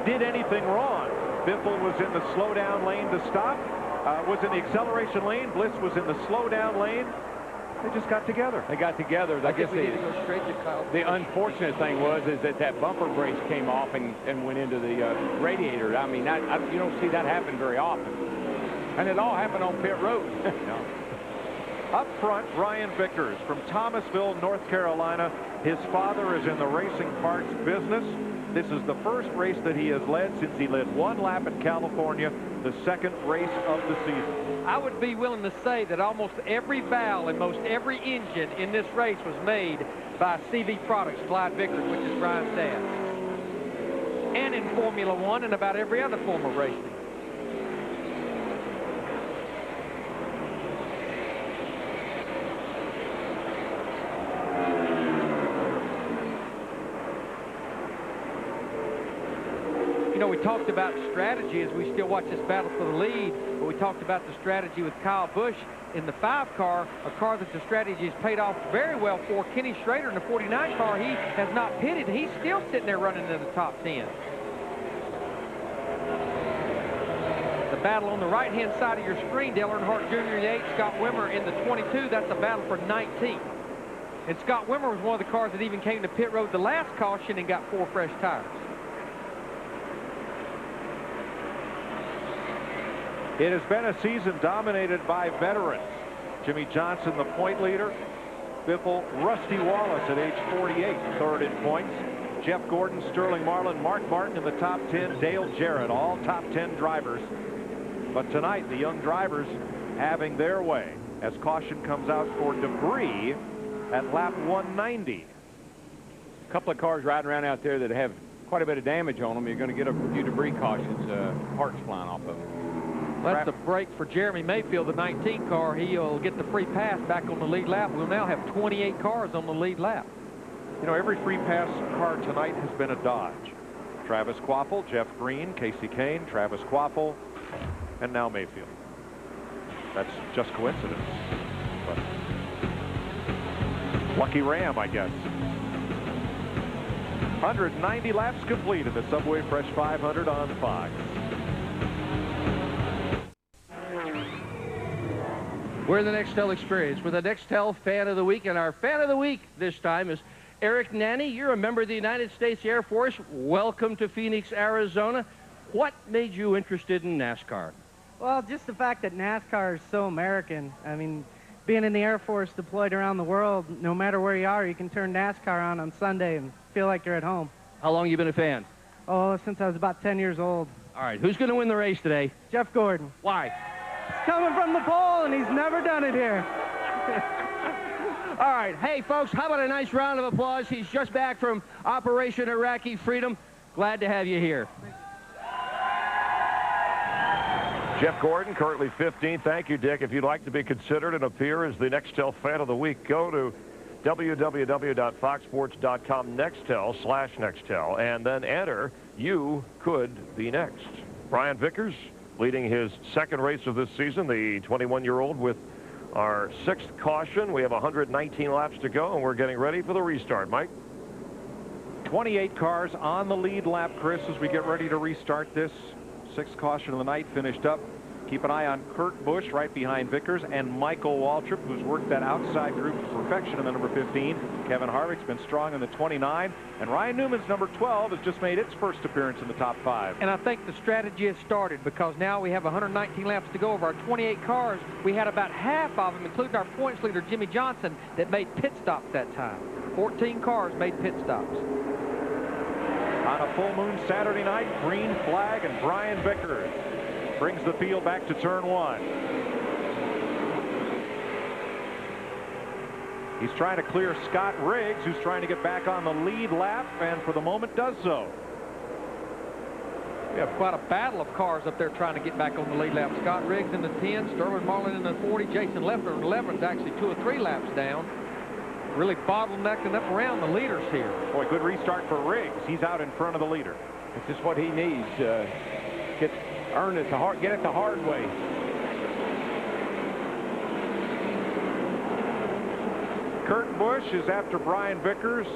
O: did anything wrong. Biffle was in the slow-down lane to stop, was in the acceleration lane. Bliss was in the slow-down lane. They just got together.
W: They got together.
Q: I guess we need to go straight to Kyle.
W: The unfortunate thing was that bumper brace came off and went into the radiator. I mean, you don't see that happen very often. And it all happened on pit road.
O: No. Up front, Ryan Vickers from Thomasville, North Carolina. His father is in the racing parts business. This is the first race that he has led since he led 1 lap in California, the 2nd race of the season.
H: I would be willing to say that almost every valve and most every engine in this race was made by CV Products, Clyde Vickers, which is Brian's dad. And in Formula One and about every other form of racing. You know, we talked about strategy as we still watch this battle for the lead, but we talked about the strategy with Kyle Busch in the 5 car, a car that the strategy has paid off very well for. Kenny Schrader in the 49 car, he has not pitted. He's still sitting there running in the top 10. The battle on the right-hand side of your screen, Dale Earnhardt Jr. in the 8, Scott Wimmer in the 22. That's a battle for 19. And Scott Wimmer was one of the cars that even came to pit road the last caution and got 4 fresh tires.
O: It has been a season dominated by veterans. Jimmy Johnson, the point leader. Biffle, Rusty Wallace at age 48, 3rd in points. Jeff Gordon, Sterling Marlin, Mark Martin in the top 10. Dale Jarrett, all top 10 drivers. But tonight, the young drivers having their way as caution comes out for debris at lap 190.
W: A couple of cars riding around out there that have quite a bit of damage on them. You're going to get a few debris cautions, parts flying off of them.
H: That's the break for Jeremy Mayfield, the 19 car. He'll get the free pass back on the lead lap. We'll now have 28 cars on the lead lap.
O: You know, every free pass car tonight has been a Dodge. Travis Kvapil, Jeff Green, Casey Kane, Travis Kvapil, and now Mayfield. That's just coincidence. But lucky Ram, I guess. 190 laps complete in the Subway Fresh 500 on Fox.
Q: We're in the Nextel Experience with the Nextel Fan of the Week, and our Fan of the Week this time is Eric Nanny. You're a member of the United States Air Force. Welcome to Phoenix, Arizona. What made you interested in NASCAR?
C: Well, just the fact that NASCAR is so American. I mean, being in the Air Force deployed around the world, no matter where you are, you can turn NASCAR on Sunday and feel like you're at home.
Q: How long have you been a fan?
C: Oh, since I was about 10 years old.
Q: All right, who's going to win the race today?
C: Jeff Gordon.
Q: Why?
C: He's coming from the pole, and he's never done it here.
Q: All right, hey, folks, how about a nice round of applause? He's just back from Operation Iraqi Freedom. Glad to have you here.
B: Jeff Gordon, currently 15th. Thank you, Dick. If you'd like to be considered and appear as the Nextel Fan of the Week, go to www.foxsports.com Nextel/Nextel, and then enter You Could Be Next. Brian Vickers leading his second race of this season, the 21-year-old with our 6th caution. We have 119 laps to go, and we're getting ready for the restart. Mike?
O: 28 cars on the lead lap, Chris, as we get ready to restart this. 6th caution of the night finished up. Keep an eye on Kurt Busch right behind Vickers and Michael Waltrip, who's worked that outside group to perfection in the number 15. Kevin Harvick's been strong in the 29. And Ryan Newman's number 12 has just made its first appearance in the top 5.
H: And I think the strategy has started because now we have 119 laps to go. Of our 28 cars, we had about half of them, including our points leader, Jimmy Johnson, that made pit stops that time. 14 cars made pit stops.
O: On a full moon Saturday night, green flag, and Brian Vickers brings the field back to turn 1. He's trying to clear Scott Riggs, who's trying to get back on the lead lap, and for the moment does so.
H: We have quite a battle of cars up there trying to get back on the lead lap. Scott Riggs in the 10, Sterling Marlin in the 40, Jason Leffler in the 11 is actually 2 or 3 laps down. Really bottlenecking up around the leaders here.
O: Boy, good restart for Riggs. He's out in front of the leader.
W: It's just what he needs. Get it the hard way.
O: Kurt Busch is after Brian Vickers,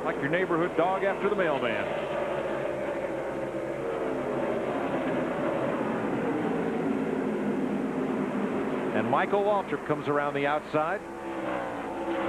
O: like your neighborhood dog after the mailman. And Michael Waltrip comes around the outside,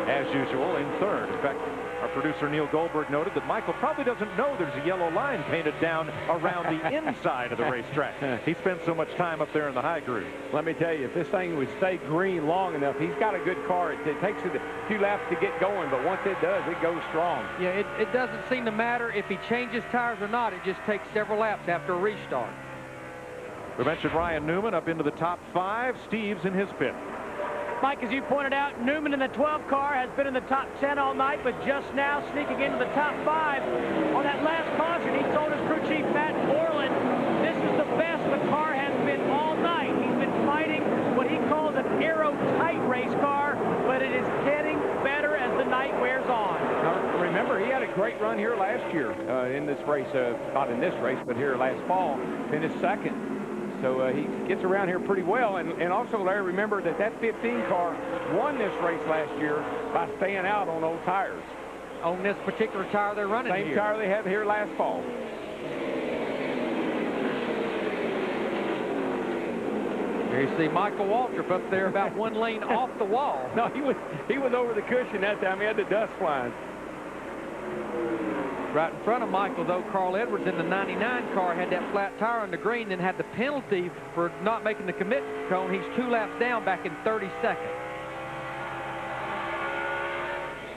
O: as usual, in 3rd. In fact, our producer Neil Goldberg noted that Michael probably doesn't know there's a yellow line painted down around the inside of the racetrack. He spends so much time up there in the high groove.
W: Let me tell you, if this thing would stay green long enough, he's got a good car. It takes it a few laps to get going, but once it does, it goes strong.
H: Yeah, it doesn't seem to matter if he changes tires or not. It just takes several laps after a restart.
O: We mentioned Ryan Newman up into the top 5. Steve's in his pit.
K: Mike, as you pointed out, Newman in the 12 car has been in the top 10 all night, but just now sneaking into the top 5. On that last caution, he told his crew chief, Matt Borland, this is the best the car has been all night. He's been fighting what he calls an aero-tight race car, but it is getting better as the night wears on.
W: Now, remember, he had a great run here last year in this race, not in this race, but here last fall, finished 2nd. So he gets around here pretty well. And also, Larry, remember that 15 car won this race last year by staying out on old tires.
H: On this particular tire they're running here.
W: Same tire they had here last fall.
H: Here you see Michael Waltrip up there about 1 lane off the wall.
W: No, he was over the cushion that time. He had the dust flying.
H: Right in front of Michael, though, Carl Edwards in the 99 car had that flat tire on the green, then had the penalty for not making the commit cone. He's 2 laps down back in 32nd.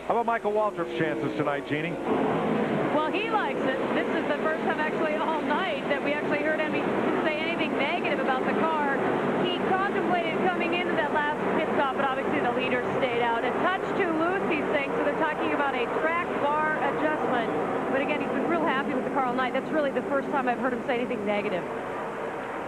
O: How about Michael Waltrip's chances tonight, Jeannie?
A: Well, he likes it. This is the first time actually all night that we actually heard him say anything negative about the car. He contemplated coming into that last pit stop, but obviously the leader stayed out. A touch too loose, he's saying, so they're talking about a track bar adjustment. But again, he's been real happy with the car all night. That's really the first time I've heard him say anything negative.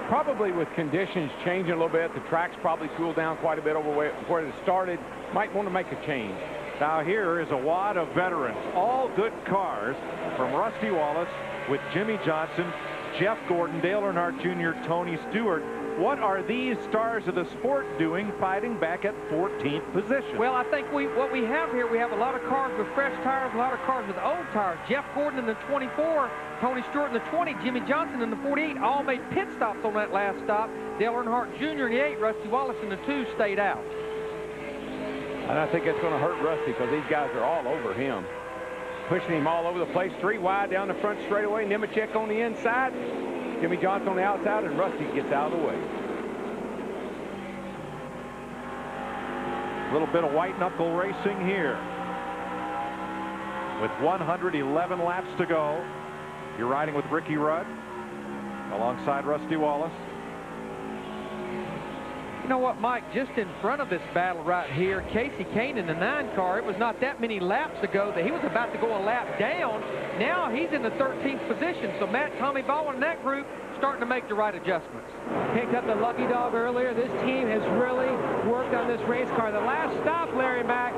W: Probably with conditions changing a little bit, the track's probably cooled down quite a bit over where it started. Might want to make a change.
O: Now here is a wad of veterans, all good cars from Rusty Wallace with Jimmy Johnson, Jeff Gordon, Dale Earnhardt Jr., Tony Stewart. What are these stars of the sport doing fighting back at 14th position?
H: Well, I think what we have here, we have a lot of cars with fresh tires, a lot of cars with old tires. Jeff Gordon in the 24, Tony Stewart in the 20, Jimmy Johnson in the 48, all made pit stops on that last stop. Dale Earnhardt Jr. in the 8, Rusty Wallace in the 2 stayed out.
W: And I think it's going to hurt Rusty because these guys are all over him. Pushing him all over the place, 3 wide down the front straightaway, Nemechek on the inside, Jimmy Johnson on the outside, and Rusty gets out of the way.
O: A little bit of white knuckle racing here. With 111 laps to go, you're riding with Ricky Rudd alongside Rusty Wallace.
H: know what, Mike? Just in front of this battle right here, Casey Kane in the 9 car, it was not that many laps ago that he was about to go a lap down. Now he's in the 13th position. So Matt, Tommy Baldwin and that group starting to make the right adjustments.
M: Picked up the lucky dog earlier. This team has really worked on this race car. The last stop, Larry Mack,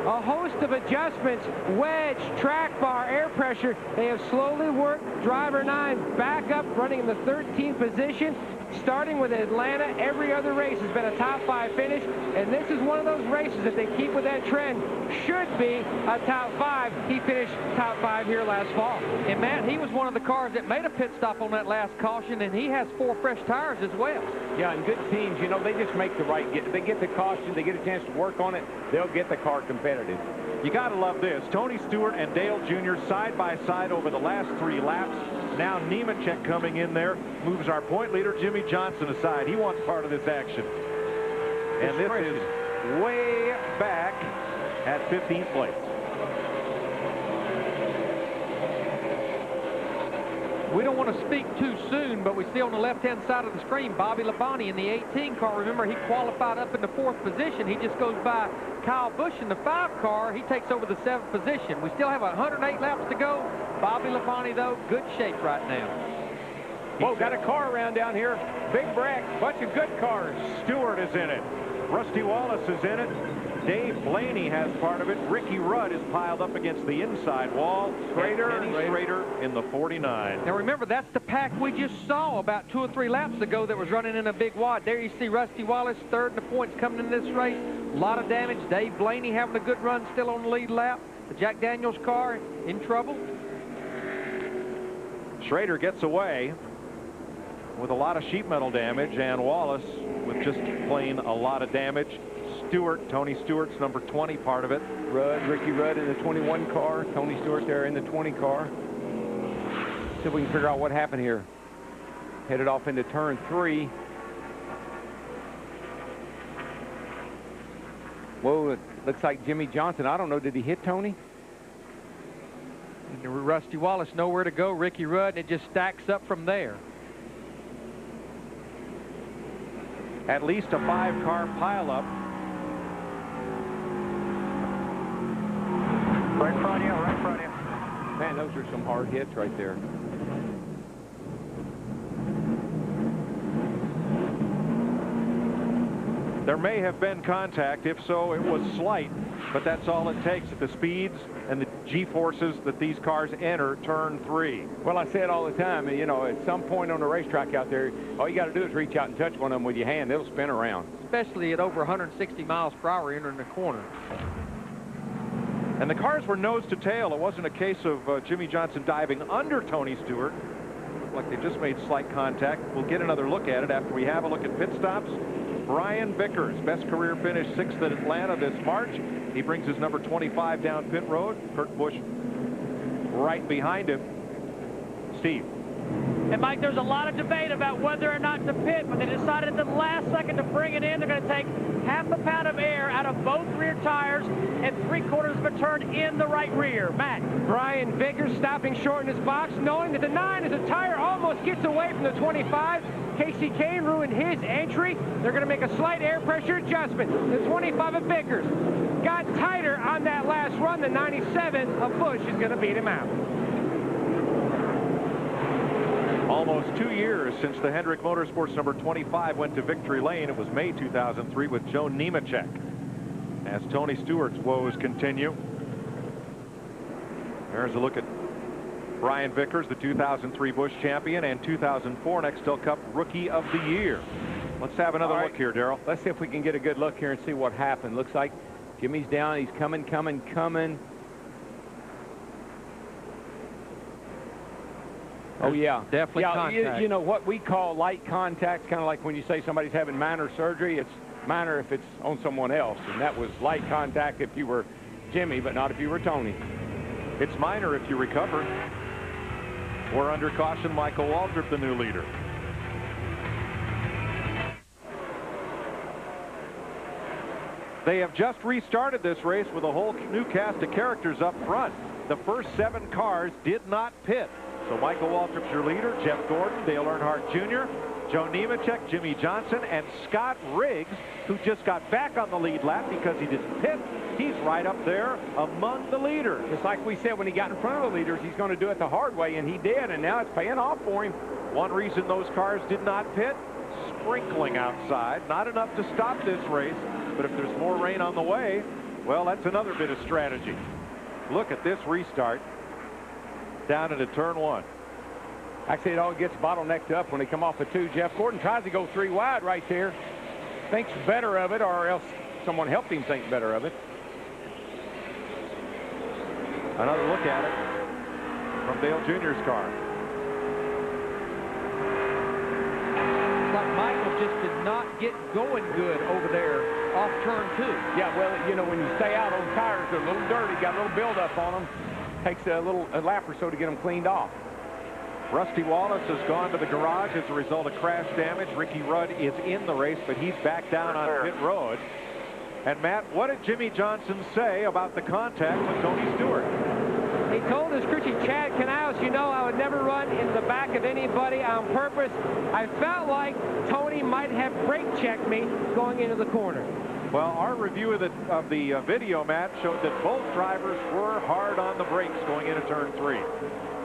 M: a host of adjustments, wedge, track bar, air pressure. They have slowly worked driver 9 back up, running in the 13th position. Starting with Atlanta, every other race has been a top 5 finish, and this is one of those races, if they keep with that trend, should be a top 5. He finished top 5 here last fall.
H: And Matt, he was one of the cars that made a pit stop on that last caution, and he has 4 fresh tires as well.
W: Yeah, and good teams, you know, they just make the right, they get the caution, they get a chance to work on it, they'll get the car competitive.
O: You got to love this. Tony Stewart and Dale Jr. side by side over the last 3 laps. Now Nemechek coming in there moves our point leader Jimmie Johnson aside. He wants part of this action. And this is way back at 15th place.
H: We don't want to speak too soon, but we see on the left-hand side of the screen Bobby Labonte in the 18 car. Remember, he qualified up in the 4th position. He just goes by Kyle Busch in the 5 car. He takes over the 7th position. We still have 108 laps to go. Bobby Labonte, though, good shape right now.
W: Whoa, got a car around down here. Big wreck, bunch of good cars.
O: Stewart is in it. Rusty Wallace is in it. Dave Blaney has part of it. Ricky Rudd is piled up against the inside wall. Schrader in the 49.
H: Now remember, that's the pack we just saw about 2 or 3 laps ago that was running in a big wad. There you see Rusty Wallace, 3rd in the points coming in this race. A lot of damage. Dave Blaney having a good run still on the lead lap. The Jack Daniels car in trouble.
O: Schrader gets away with a lot of sheet metal damage, and Wallace with just plain a lot of damage. Stewart, Tony Stewart's number 20 part of it.
W: Ricky Rudd in the 21 car. Tony Stewart there in the 20 car. See if we can figure out what happened here. Headed off into turn 3. Whoa, it looks like Jimmie Johnson. I don't know, did he hit Tony?
H: And Rusty Wallace nowhere to go. Ricky Rudd, and it just stacks up from there.
O: At least a 5-car pileup.
W: Right in front of you, right in front of you. Man, those are some hard hits right there.
O: There may have been contact. If so, it was slight, but that's all it takes at the speeds and the G-forces that these cars enter turn 3.
W: Well, I say it all the time, you know, at some point on the racetrack out there, all you got to do is reach out and touch one of them with your hand. It'll spin around.
H: Especially at over 160 miles per hour entering the corner.
O: And the cars were nose to tail. It wasn't a case of Jimmie Johnson diving under Tony Stewart. Looked like they just made slight contact. We'll get another look at it after we have a look at pit stops. Brian Vickers, best career finish, 6th at Atlanta this March. He brings his number 25 down pit road. Kurt Busch right behind him. Steve.
K: And Mike, there's a lot of debate about whether or not to pit, but they decided at the last second to bring it in. They're going to take half a pound of air out of both rear tires and 3/4 of a turn in the right rear. Matt.
M: Brian Vickers stopping short in his box, knowing that the 9 as the tire almost gets away from the 25. Casey Kane ruined his entry. They're going to make a slight air pressure adjustment. The 25 of Vickers got tighter on that last run. The 97 of Busch is going to beat him out.
O: Almost 2 years since the Hendrick Motorsports number 25 went to victory lane. It was May 2003 with Joe Nemechek. As Tony Stewart's woes continue. There's a look at Brian Vickers, the 2003 Busch champion and 2004 Nextel Cup Rookie of the Year. Let's have another look here, Darrell.
W: Let's see if we can get a good look here and see what happened. Looks like Jimmy's down. He's coming. Oh, yeah.
H: Definitely contact.
W: You know, what we call light contact, kind of like when you say somebody's having minor surgery, it's minor if it's on someone else. And that was light contact if you were Jimmy, but not if you were Tony.
O: It's minor if you recover. We're under caution, Michael Waltrip, the new leader. They have just restarted this race with a whole new cast of characters up front. The first 7 cars did not pit. So Michael Waltrip's your leader, Jeff Gordon, Dale Earnhardt Jr., Joe Nemechek, Jimmy Johnson, and Scott Riggs, who just got back on the lead lap because he didn't pit. He's right up there among the leaders.
W: Just like we said when he got in front of the leaders, he's going to do it the hard way, and he did, and now it's paying off for him.
O: One reason those cars did not pit, sprinkling outside. Not enough to stop this race, but if there's more rain on the way, well, that's another bit of strategy. Look at this restart down into turn 1.
W: Actually, it all gets bottlenecked up when they come off the 2. Jeff Gordon tries to go 3 wide right there. Thinks better of it, or else someone helped him think better of it.
O: Another look at it from Dale Jr.'s car.
H: It's like Michael just did not get going good over there off turn 2.
W: Yeah, well, you know, when you stay out on tires, they're a little dirty, got a little buildup on them. Takes a lap or so to get them cleaned off.
O: Rusty Wallace has gone to the garage as a result of crash damage. Ricky Rudd is in the race, but he's back down on pit road. And Matt, what did Jimmy Johnson say about the contact with Tony Stewart?
M: He told his crew chief, Chad Canales, you know I would never run in the back of anybody on purpose. I felt like Tony might have brake checked me going into the corner.
O: Well, our review of the video, Matt, showed that both drivers were hard on the brakes going into turn 3.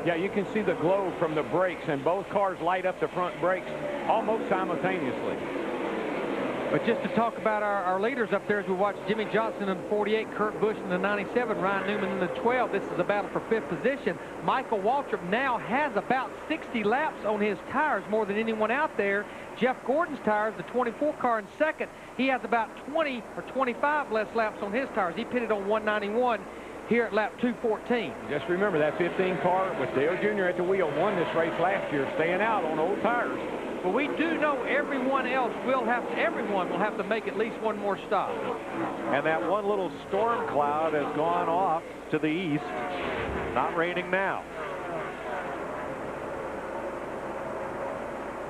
W: Yeah, you can see the glow from the brakes, and both cars light up the front brakes almost simultaneously.
H: But just to talk about our leaders up there as we watch Jimmy Johnson in the 48, Kurt Busch in the 97, Ryan Newman in the 12. This is a battle for 5th position. Michael Waltrip now has about 60 laps on his tires, more than anyone out there. Jeff Gordon's tires, the 24 car in 2nd, he has about 20 or 25 less laps on his tires. He pitted on 191 here at lap 214.
W: Just remember that 15 car with Dale Jr. at the wheel won this race last year, staying out on old tires.
H: But we do know everyone will have to make at least one more stop.
O: And that one little storm cloud has gone off to the east. Not raining now.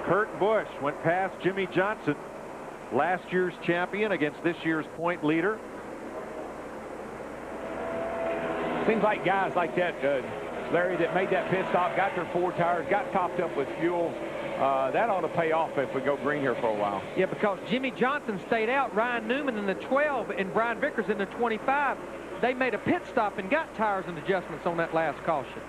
O: Kurt Busch went past Jimmy Johnson, last year's champion against this year's point leader.
W: Seems like guys like that, Larry, that made that pit stop, got their 4 tires, got topped up with fuel. That ought to pay off if we go green here for a while.
H: Yeah, because Jimmy Johnson stayed out, Ryan Newman in the 12 and Brian Vickers in the 25. They made a pit stop and got tires and adjustments on that last caution.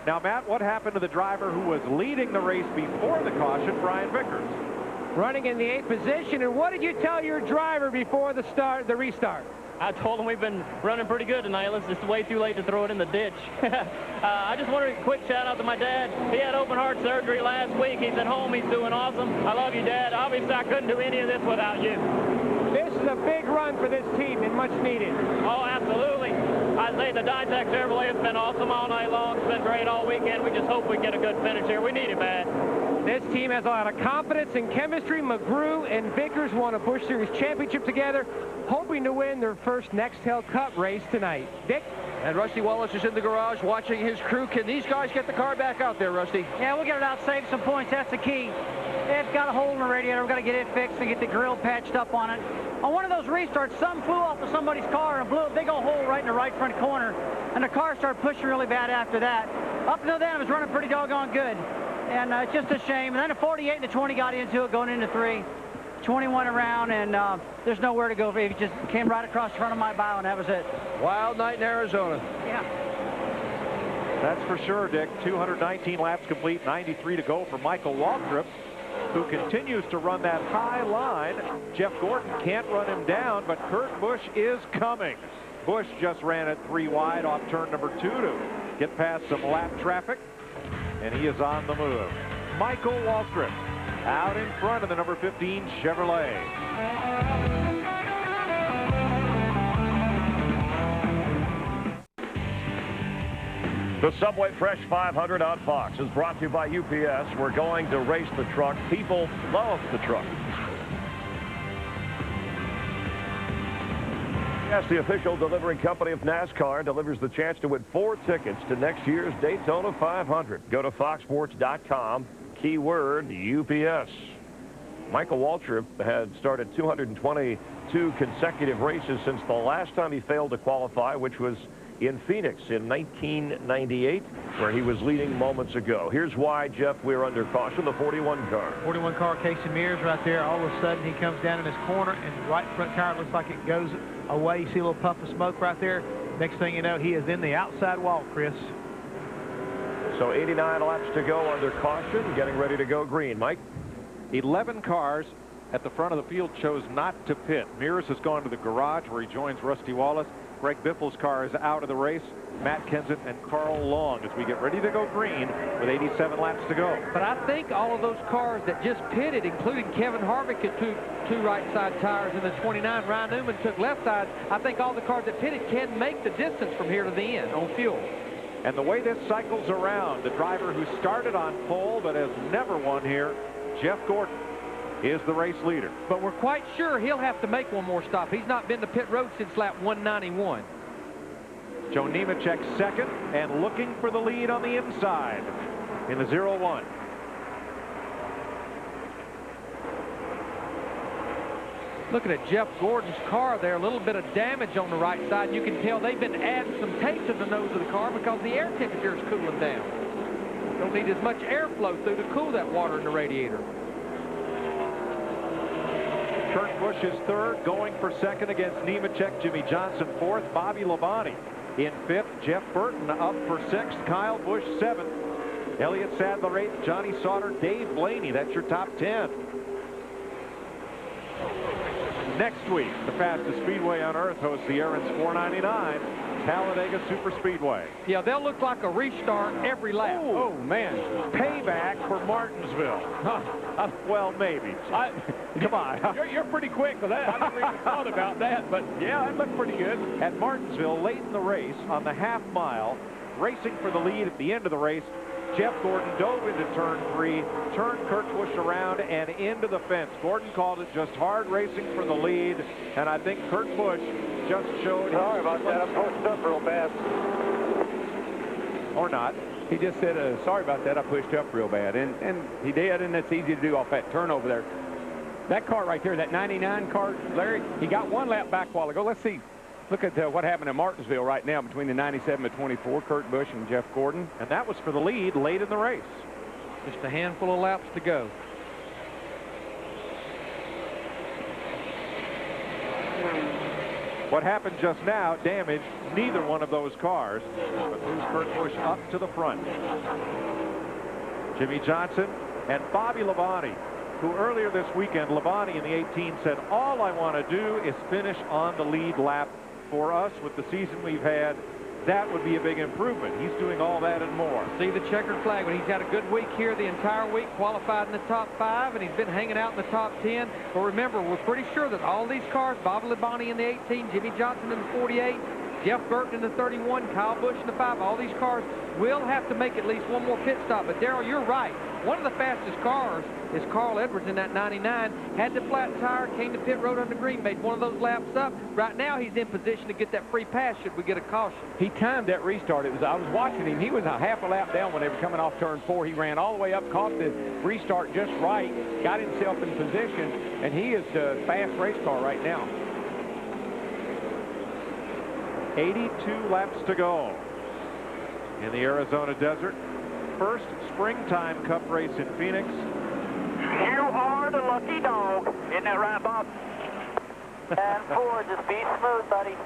O: Now, Matt, what happened to the driver who was leading the race before the caution, Brian Vickers?
M: Running in the 8th position. And what did you tell your driver before the restart?
G: I told him we've been running pretty good tonight. It's just way too late to throw it in the ditch. I just wanted a quick shout out to my dad. He had open heart surgery last week. He's at home. He's doing awesome. I love you, Dad. Obviously, I couldn't do any of this without you.
M: This is a big run for this team and much needed.
G: Oh, absolutely. I say the Dytek Chevrolet has been awesome all night long. It's been great all weekend. We just hope we get a good finish here. We need it bad.
M: This team has a lot of confidence and chemistry. McGrew and Vickers won a Busch Series championship together, hoping to win their first Nextel Cup race tonight. Dick?
Q: And Rusty Wallace is in the garage watching his crew. Can these guys get the car back out there, Rusty?
P: Yeah, we'll get it out, save some points. That's the key. It's got a hole in the radiator. We've got to get it fixed and get the grill patched up on it. On one of those restarts, something flew off of somebody's car and blew a big old hole right in the right front corner. And the car started pushing really bad after that. Up until then, it was running pretty doggone good. And it's just a shame. And then the 48 and the 20 got into it going into 3. 21 around, and there's nowhere to go. He just came right across the front of my bow, and that was it.
Q: Wild night in Arizona.
P: Yeah.
O: That's for sure, Dick. 219 laps complete, 93 to go for Michael Waltrip, who continues to run that high line. Jeff Gordon can't run him down, but Kurt Busch is coming. Busch just ran it 3 wide off turn number 2 to get past some lap traffic, and he is on the move. Michael Waltrip out in front of the number 15 Chevrolet.
B: The Subway Fresh 500 on Fox is brought to you by UPS. We're going to race the truck. People love the truck. Yes, the official delivering company of NASCAR delivers the chance to win 4 tickets to next year's Daytona 500. Go to foxsports.com, keyword UPS. Michael Waltrip had started 222 consecutive races since the last time he failed to qualify, which was in Phoenix in 1998, where he was leading moments ago. Here's why, Jeff, we're under caution, the 41 car.
D: 41 car, Casey Mears right there. All of a sudden, he comes down in his corner, and the right front tire looks like it goes away. You see a little puff of smoke right there. Next thing you know, he is in the outside wall, Chris.
B: So 89 laps to go under caution, getting ready to go green. Mike?
O: 11 cars at the front of the field chose not to pit. Mears has gone to the garage where he joins Rusty Wallace. Greg Biffle's car is out of the race. Matt Kenseth and Carl Long as we get ready to go green with 87 laps to go.
H: But I think all of those cars that just pitted, including Kevin Harvick at two right side tires in the 29, Ryan Newman took left side. I think all the cars that pitted can make the distance from here to the end on fuel.
O: And the way this cycles around, the driver who started on pole but has never won here, Jeff Gordon, is the race leader.
H: But we're quite sure he'll have to make one more stop. He's not been to pit road since lap 191.
O: Joe Nemechek second and looking for the lead on the inside in the 0-1.
H: Looking at Jeff Gordon's car there, a little bit of damage on the right side. You can tell they've been adding some tape to the nose of the car because the air temperature is cooling down. Don't need as much airflow through to cool that water in the radiator.
O: Kurt Busch is third, going for second against Nemechek. Jimmy Johnson fourth. Bobby Labonte in fifth. Jeff Burton up for sixth. Kyle Busch seventh. Elliott Sadler eighth. Johnny Sauter, Dave Blaney. That's your top 10. Next week, the fastest speedway on earth hosts the Aaron's 499, Talladega Superspeedway.
H: Yeah, they'll look like a restart every lap.
O: Oh, man. Payback for Martinsville. Well, maybe. Come on.
W: You're pretty quick with that. I never even thought about that, but yeah, that looked pretty good.
O: At Martinsville, late in the race, on the half mile, racing for the lead at the end of the race, Jeff Gordon dove into turn 3, turned Kurt Busch around and into the fence. Gordon called it just hard racing for the lead, and I think Kurt Busch just showed...
F: Sorry about that. I pushed up real bad.
O: Or not.
W: He just said, sorry about that. I pushed up real bad. And he did, and that's easy to do off that turn over there. That car right there, that 99 car, Larry, he got one lap back a while ago. Let's see. Look at what happened in Martinsville right now between the 97 and 24, Kurt Busch and Jeff Gordon.
O: And that was for the lead late in the race.
H: Just a handful of laps to go.
O: What happened just now damaged neither one of those cars, but moves Kurt Busch up to the front. Jimmy Johnson and Bobby Labonte, who earlier this weekend, Labonte in the 18 said, all I want to do is finish on the lead lap. For us, with the season we've had, that would be a big improvement. He's doing all that and more.
H: See the checkered flag, but he's had a good week here the entire week, qualified in the top 5, and he's been hanging out in the top 10. But remember, we're pretty sure that all these cars, Bobby Labonte in the 18, Jimmy Johnson in the 48, Jeff Burton in the 31, Kyle Busch in the 5, all these cars will have to make at least one more pit stop. But Darrell, you're right. One of the fastest cars is Carl Edwards in that 99. Had the flat tire, came to pit road on the green, made one of those laps up. Right now, he's in position to get that free pass should we get a caution.
W: He timed that restart. I was watching him. He was a half a lap down when they were coming off turn 4. He ran all the way up, caught the restart just right, got himself in position, and he is a fast race car right now.
O: 82 laps to go in the Arizona desert. First springtime cup race in Phoenix.
E: You are the lucky dog. Isn't that right, Bob? And 4, just be smooth, buddy.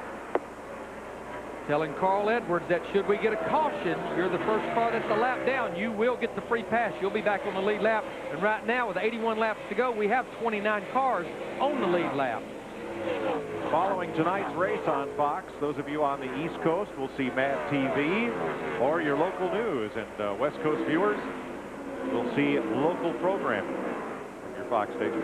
H: Telling Carl Edwards that should we get a caution, you're the first car that's a lap down, you will get the free pass. You'll be back on the lead lap. And right now, with 81 laps to go, we have 29 cars on the lead lap.
O: Following tonight's race on Fox, those of you on the East Coast will see Mad TV or your local news, and West Coast viewers will see local programming from your Fox station.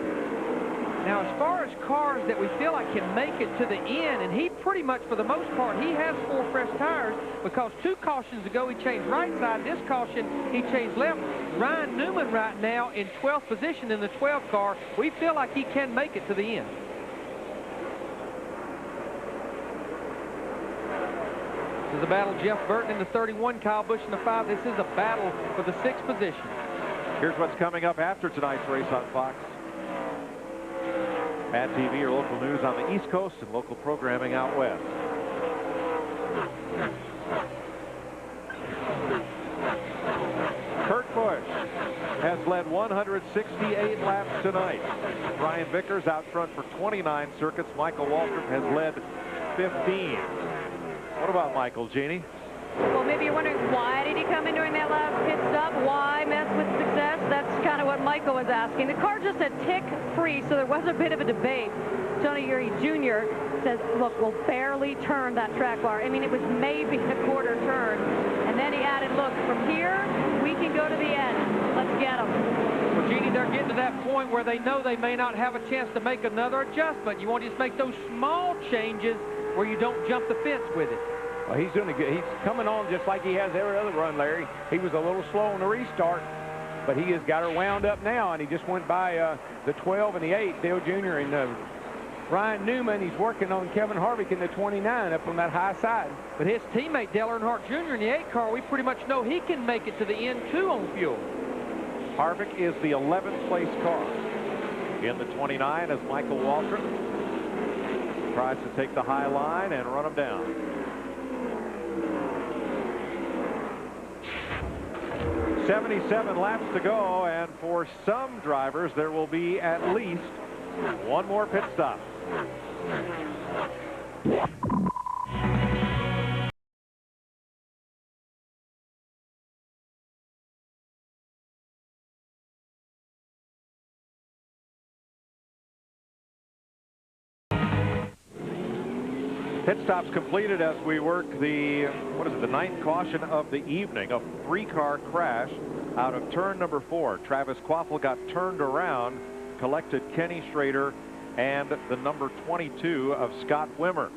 H: Now, as far as cars that we feel like can make it to the end, and he pretty much, for the most part, he has 4 fresh tires because 2 cautions ago he changed right side. This caution, he changed left. Ryan Newman right now in 12th position in the 12 car. We feel like he can make it to the end. This is a battle. Jeff Burton in the 31, Kyle Busch in the 5. This is a battle for the 6th position.
O: Here's what's coming up after tonight's race on Fox. Mad TV, your local news on the East Coast and local programming out west. has led 168 laps tonight. Brian Vickers out front for 29 circuits. Michael Waltrip has led 15. What about Michael, Jeannie?
A: Well, maybe you're wondering, why did he come in during that last pit stop? Why mess with success? That's kind of what Michael was asking. The car just a tick free, so there was a bit of a debate. Tony Eury Jr. says, look, we'll barely turn that track bar. I mean, it was maybe a quarter turn. And then he added, look, from here, we can go to the end. Let's get them.
H: Well, Jeannie, they're getting to that point where they know they may not have a chance to make another adjustment. You want to just make those small changes where you don't jump the fence with it.
W: Well, he's doing good. He's coming on just like he has every other run, Larry. He was a little slow on the restart, but he has got her wound up now, and he just went by the 12 and the 8, Dale Jr. and Ryan Newman. He's working on Kevin Harvick in the 29 up on that high side.
H: But his teammate, Dale Earnhardt Jr. in the 8 car, we pretty much know he can make it to the end, too, on fuel.
O: Harvick is the 11th place car. In the 29 as Michael Waltrip tries to take the high line and run him down. 77 laps to go, and for some drivers there will be at least one more pit stop. Pit stops completed as we work the, the 9th caution of the evening. A 3-car crash out of turn number 4. Travis Kvapil got turned around, collected Kenny Schrader and the number 22 of Scott Wimmer.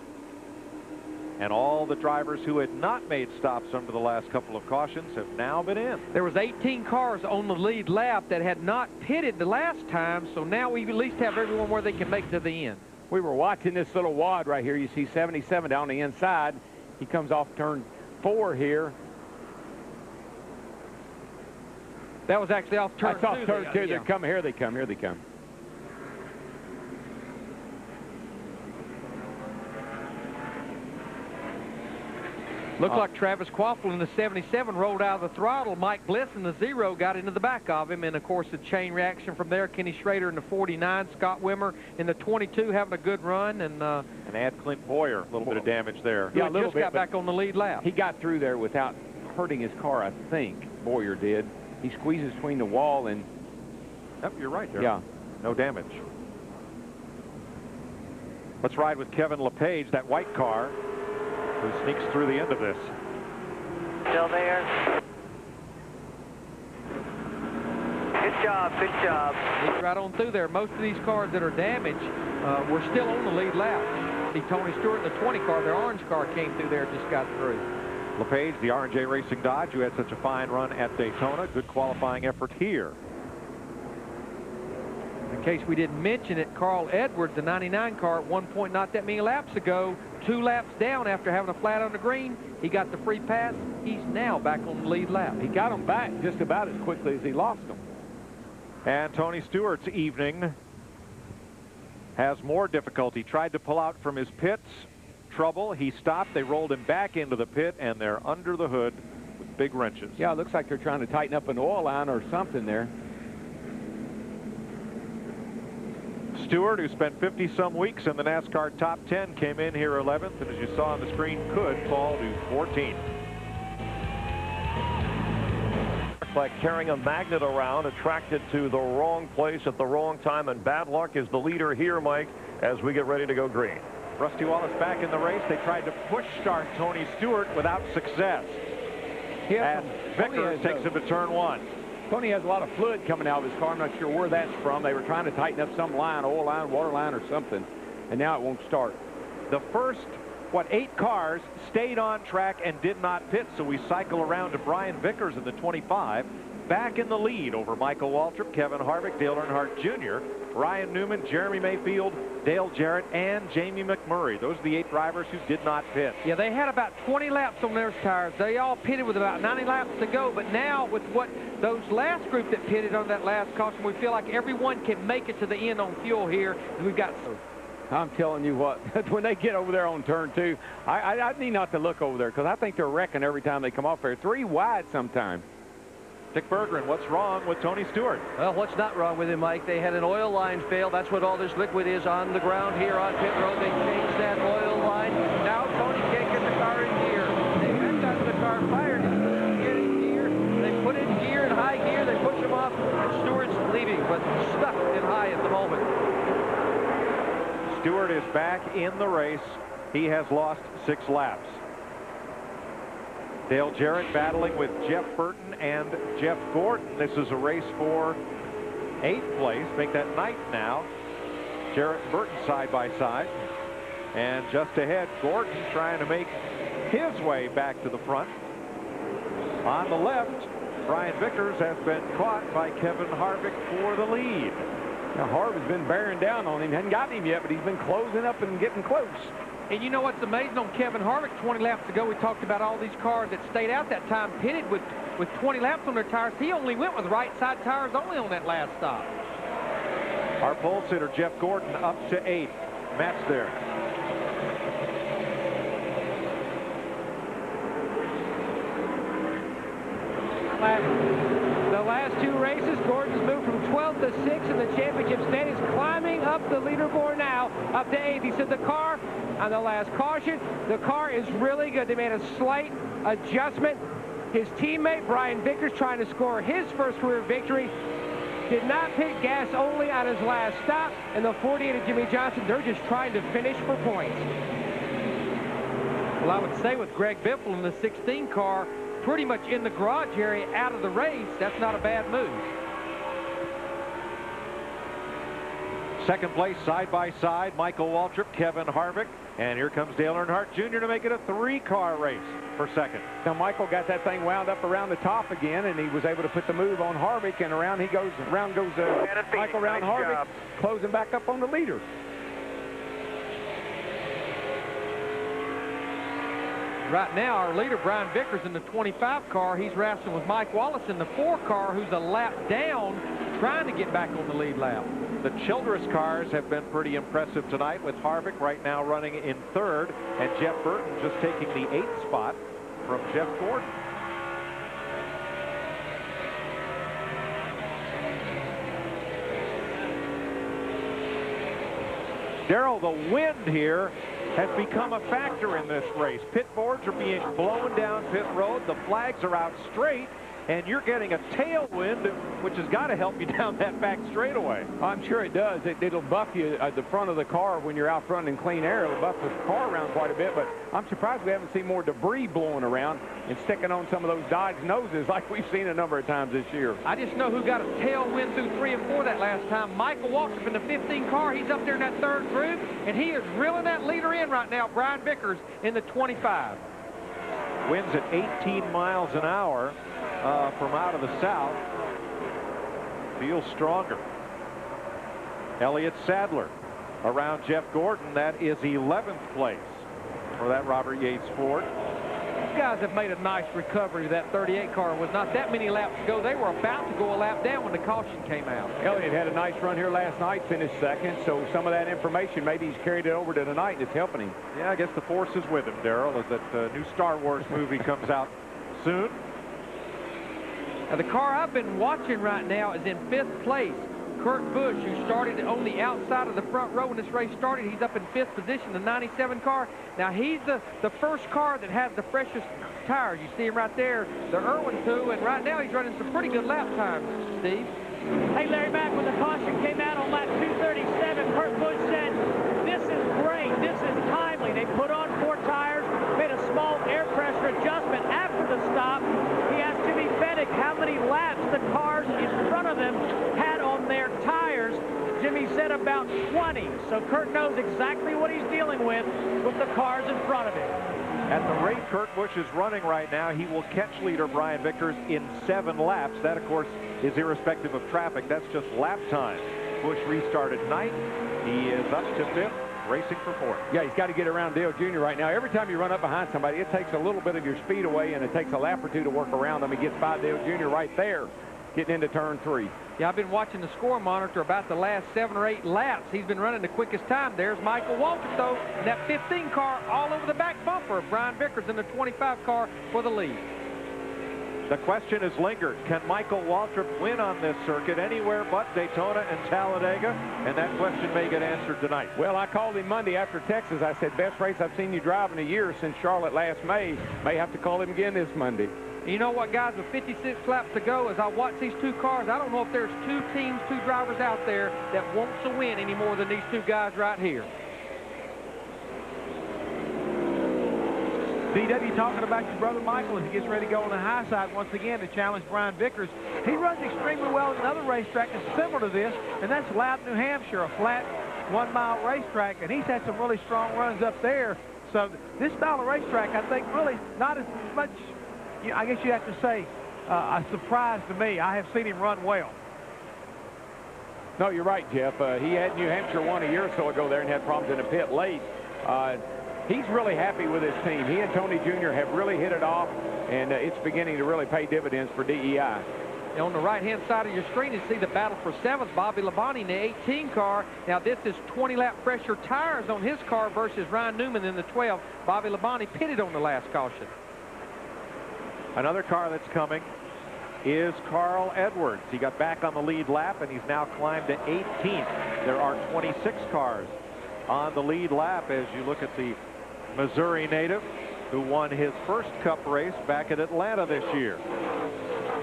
O: And all the drivers who had not made stops under the last couple of cautions have now been in.
H: There was 18 cars on the lead lap that had not pitted the last time, so now we at least have everyone where they can make it to the end.
W: We were watching this little wad right here. You see 77 down the inside. He comes off turn 4 here.
H: That was actually off turn 2.
W: That's off turn 2.
H: Yeah.
W: They're coming. Here they come. Here they come.
H: Looked like Travis Kvapil in the 77 rolled out of the throttle. Mike Bliss in the 0 got into the back of him. And, of course, the chain reaction from there. Kenny Schrader in the 49. Scott Wimmer in the 22 having a good run. And
O: add Clint Boyer. A little bit of damage there.
W: Yeah, a little
H: just got back on the lead lap.
W: He got through there without hurting his car, I think. Boyer did. He squeezes between the wall and...
O: Yep, you're right there.
W: Yeah.
O: No damage. Let's ride with Kevin LePage, that white car, who sneaks through the end of this.
E: Still there. Good job, good job.
H: He's right on through there. Most of these cars that are damaged were still on the lead lap. See, Tony Stewart in the 20 car, their orange car came through there, just got through.
O: LePage, the R&J Racing Dodge, who had such a fine run at Daytona. Good qualifying effort here.
H: In case we didn't mention it, Carl Edwards, the 99 car, at one point not that many laps ago, 2 laps down after having a flat on the green, he got the free pass. He's now back on the lead lap.
W: He got them back just about as quickly as he lost them.
O: And Tony Stewart's evening has more difficulty. Tried to pull out from his pits. Trouble. He stopped. They rolled him back into the pit, and they're under the hood with big wrenches.
W: Yeah, it looks like they're trying to tighten up an oil line or something there.
O: Stewart, who spent 50-some weeks in the NASCAR top 10, came in here 11th, and as you saw on the screen, could fall to 14th.
B: Like carrying a magnet around, attracted to the wrong place at the wrong time, and bad luck is the leader here, Mike, as we get ready to go green.
O: Rusty Wallace back in the race. They tried to push start Tony Stewart without success. And Vickers takes him to turn 1.
W: Tony has a lot of fluid coming out of his car. I'm not sure where that's from. They were trying to tighten up some line, oil line, water line, or something, and now it won't start.
O: The first, 8 cars stayed on track and did not pit, so we cycle around to Brian Vickers in the 25, back in the lead over Michael Waltrip, Kevin Harvick, Dale Earnhardt Jr., Ryan Newman, Jeremy Mayfield, Dale Jarrett, and Jamie McMurray. Those are the 8 drivers who did not pit.
H: Yeah, they had about 20 laps on their tires. They all pitted with about 90 laps to go, but now with what those last group that pitted on that last caution, we feel like everyone can make it to the end on fuel here. We've got...
W: I'm telling you what, when they get over there on turn 2, I need not to look over there because I think they're wrecking every time they come off there. 3 wide sometimes.
O: Dick Berggren, what's wrong with Tony Stewart?
Q: Well, what's not wrong with him, Mike? They had an oil line fail. That's what all this liquid is on the ground here on pit road. They changed that oil line. Now Tony can't get the car in gear. They went out the car, fired it, get in gear. They put it in gear, in high gear. They push him off, and Stewart's leaving, but stuck in high at the moment.
O: Stewart is back in the race. He has lost 6 laps. Dale Jarrett battling with Jeff Burton and Jeff Gordon. This is a race for 8th place. Make that 9th now. Jarrett and Burton side by side. And just ahead, Gordon trying to make his way back to the front. On the left, Brian Vickers has been caught by Kevin Harvick for the lead.
W: Now, Harvick's been bearing down on him. Hadn't gotten him yet, but he's been closing up and getting close.
H: And you know what's amazing on Kevin Harvick? 20 laps ago, we talked about all these cars that stayed out that time, pitted with 20 laps on their tires. He only went with right side tires only on that last stop.
O: Our pole sitter, Jeff Gordon, up to 8th. Matt's there.
M: The last 2 races, Gordon's moved from 12th to 6th in the championship standings, climbing up the leaderboard now, up to 8th. He said the car, on the last caution, the car is really good. They made a slight adjustment. His teammate, Brian Vickers, trying to score his first career victory, did not pit gas only on his last stop. And the 48 of Jimmie Johnson, they're just trying to finish for points.
H: Well, I would say with Greg Biffle in the 16 car, pretty much in the garage area out of the race, that's not a bad move.
O: 2nd place side by side, Michael Waltrip, Kevin Harvick, and here comes Dale Earnhardt Jr. to make it a 3-car race for 2nd.
W: Now Michael got that thing wound up around the top again, and he was able to put the move on Harvick, and around goes Michael around Harvick, closing back up on the leader.
H: Right now, our leader, Brian Vickers, in the 25 car. He's wrestling with Mike Wallace in the 4 car, who's a lap down, trying to get back on the lead lap.
O: The Childress cars have been pretty impressive tonight, with Harvick right now running in 3rd, and Jeff Burton just taking the 8th spot from Jeff Gordon. Darrell, the wind here has become a factor in this race. Pit boards are being blown down pit road. The flags are out straight, and you're getting a tailwind, which has got to help you down that back straightaway.
W: I'm sure it does. It'll buff you at the front of the car when you're out front in clean air. It'll buff the car around quite a bit, but I'm surprised we haven't seen more debris blowing around and sticking on some of those Dodge noses like we've seen a number of times this year.
H: I just know who got a tailwind through 3 and 4 that last time. Michael Waltrip in the 15 car. He's up there in that 3rd group, and he is reeling that leader in right now, Brian Vickers, in the 25.
O: Winds at 18 miles an hour. From out of the south, feels stronger. Elliott Sadler around Jeff Gordon. That is 11th place for that Robert Yates Ford.
H: These guys have made a nice recovery. That 38 car was not that many laps ago. They were about to go a lap down when the caution came out.
W: Elliott had a nice run here last night, finished 2nd, so some of that information, maybe he's carried it over to tonight and it's helping him.
O: Yeah, I guess the force is with him, Darrell, as that new Star Wars movie comes out soon.
H: Now, the car I've been watching right now is in 5th place. Kurt Busch, who started on the outside of the front row when this race started. He's up in 5th position, the 97 car. Now, he's the first car that has the freshest tires. You see him right there, the Irwin 2, and right now he's running some pretty good lap times, Steve.
K: Hey, Larry Mack, when the caution came out on lap 237, Kurt Busch said, "This is great, this is timely." They put on 4 tires, made a small air pressure adjustment after the stop. He asked Jimmy Fennick how many laps the cars in front of them had on their tires. Jimmy said about 20. So Kurt knows exactly what he's dealing with the cars in front of him.
O: At the rate Kurt Busch is running right now, he will catch leader Brian Vickers in 7 laps. That, of course, is irrespective of traffic. That's just lap time. Busch restarted 9th. He is up to 5th, racing for 4th.
W: Yeah, he's got to get around Dale Jr. right now. Every time you run up behind somebody, it takes a little bit of your speed away, and it takes a lap or 2 to work around them. He gets by Dale Jr. right there, getting into turn 3.
H: Yeah, I've been watching the score monitor about the last 7 or 8 laps. He's been running the quickest time. There's Michael Waltrip, though, in that 15 car all over the back bumper of Brian Vickers in the 25 car for the lead.
O: The question is lingered. Can Michael Waltrip win on this circuit anywhere but Daytona and Talladega? And that question may get answered tonight.
W: Well, I called him Monday after Texas. I said, best race I've seen you drive in a year since Charlotte last May. May have to call him again this Monday.
H: You know what, guys, with 56 laps to go, as I watch these two cars, I don't know if there's two teams, two drivers out there that wants to win any more than these two guys right here.
D: DW talking about your brother Michael as he gets ready to go on the high side once again to challenge Brian Vickers. He runs extremely well at another racetrack that's similar to this, and that's Loudon, New Hampshire, a flat 1 mile racetrack, and he's had some really strong runs up there. So this style of racetrack, I think, really not as much, I guess you have to say, a surprise to me. I have seen him run well.
W: No, you're right, Jeff. He had New Hampshire won a year or so ago there and had problems in the pit late. He's really happy with his team. He and Tony Jr. have really hit it off, and it's beginning to really pay dividends for DEI.
H: Now on the right-hand side of your screen, you see the battle for 7th, Bobby Labonte in the 18 car. Now this is 20-lap pressure tires on his car versus Ryan Newman in the 12. Bobby Labonte pitted on the last caution.
O: Another car that's coming is Carl Edwards. He got back on the lead lap, and he's now climbed to 18th. There are 26 cars on the lead lap as you look at the Missouri native who won his first Cup race back at Atlanta this year.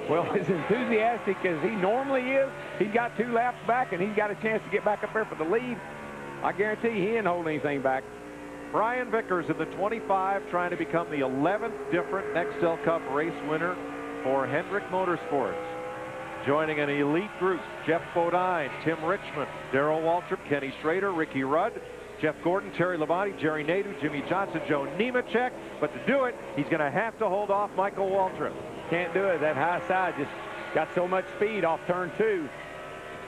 W: Well, as enthusiastic as he normally is, he's got 2 laps back, and he's got a chance to get back up there for the lead. I guarantee he ain't holding anything back.
O: Brian Vickers in the 25 trying to become the 11th different Nextel Cup race winner for Hendrick Motorsports. Joining an elite group, Jeff Bodine, Tim Richmond, Darrell Waltrip, Kenny Schrader, Ricky Rudd, Jeff Gordon, Terry Labonte, Jerry Nadeau, Jimmy Johnson, Joe Nemechek. But to do it, he's going to have to hold off Michael Waltrip.
W: Can't do it. That high side just got so much speed off turn 2.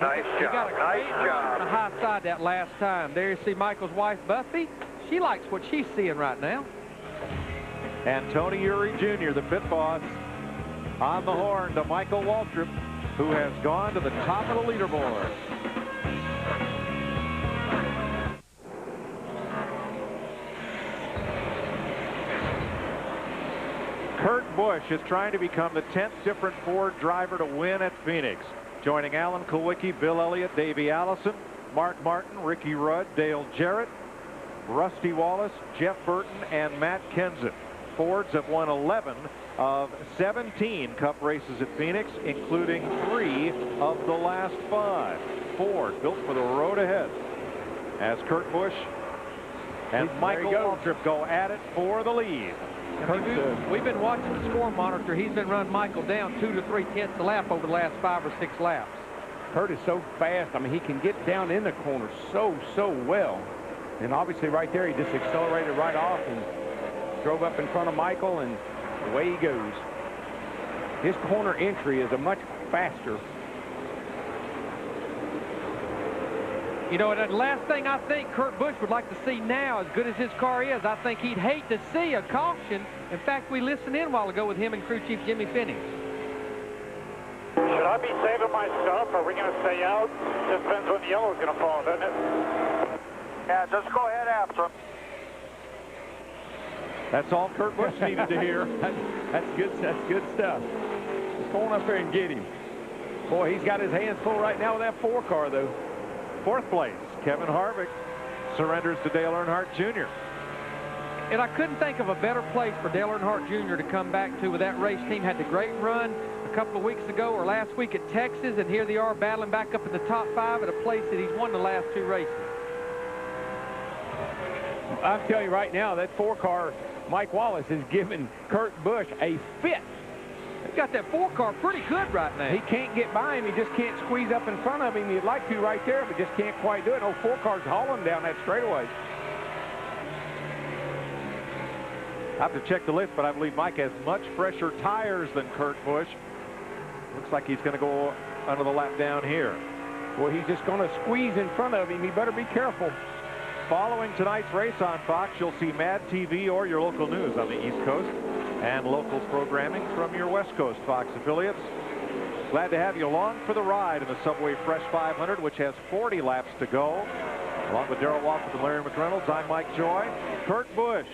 H: Nice job. Nice job. On the high side that last time. There you see Michael's wife, Buffy. She likes what she's seeing right now.
O: And Tony Eury Jr., the pit boss, on the horn to Michael Waltrip, who has gone to the top of the leaderboard. Kurt Busch is trying to become the 10th different Ford driver to win at Phoenix. Joining Alan Kulwicki, Bill Elliott, Davey Allison, Mark Martin, Ricky Rudd, Dale Jarrett, Rusty Wallace, Jeff Burton, and Matt Kenseth. Fords have won 11 of 17 Cup races at Phoenix, including 3 of the last 5. Ford built for the road ahead as Kurt Busch and Michael Waltrip go at it for the lead.
H: We've been watching the score monitor. He's been running Michael down 2 to 3 tenths a lap over the last 5 or 6 laps.
W: Kurt is so fast. I mean, he can get down in the corner so well. And obviously right there, he just accelerated right off and drove up in front of Michael, and away he goes. His corner entry is a much faster.
H: You know, and the last thing I think Kurt Busch would like to see now, as good as his car is, I think he'd hate to see a caution. In fact, we listened in a while ago with him and crew chief Jimmy Finney.
E: Should I be saving my stuff? Are we going to stay out? Just depends when the yellow's going to fall, doesn't it? Yeah, just go ahead after him.
O: That's all Kurt Busch needed to hear.
W: That's good stuff. Just go on up there and get him. Boy, he's got his hands full right now with that 4 car, though.
O: 4th place, Kevin Harvick surrenders to Dale Earnhardt Jr.
H: And I couldn't think of a better place for Dale Earnhardt Jr. to come back to with that race team. Had the great run a couple of weeks ago or last week at Texas, and here they are battling back up in the top 5 at a place that he's won the last 2 races.
W: I'm telling you right now, that 4 car, Mike Wallace, is giving Kurt Busch a fit.
H: He's got that 4 car pretty good right now.
W: He can't get by him. He just can't squeeze up in front of him. He'd like to right there, but just can't quite do it. Oh, 4 cars hauling down that straightaway.
O: I have to check the list, but I believe Mike has much fresher tires than Kurt Busch. Looks like he's going to go under the lap down here.
W: Well, he's just going to squeeze in front of him. He better be careful.
O: Following tonight's race on Fox, you'll see Mad TV or your local news on the East Coast and locals programming from your West Coast Fox affiliates. Glad to have you along for the ride in the Subway Fresh 500, which has 40 laps to go. Along with Darrell Waltrip and Larry McReynolds, I'm Mike Joy. Kurt Busch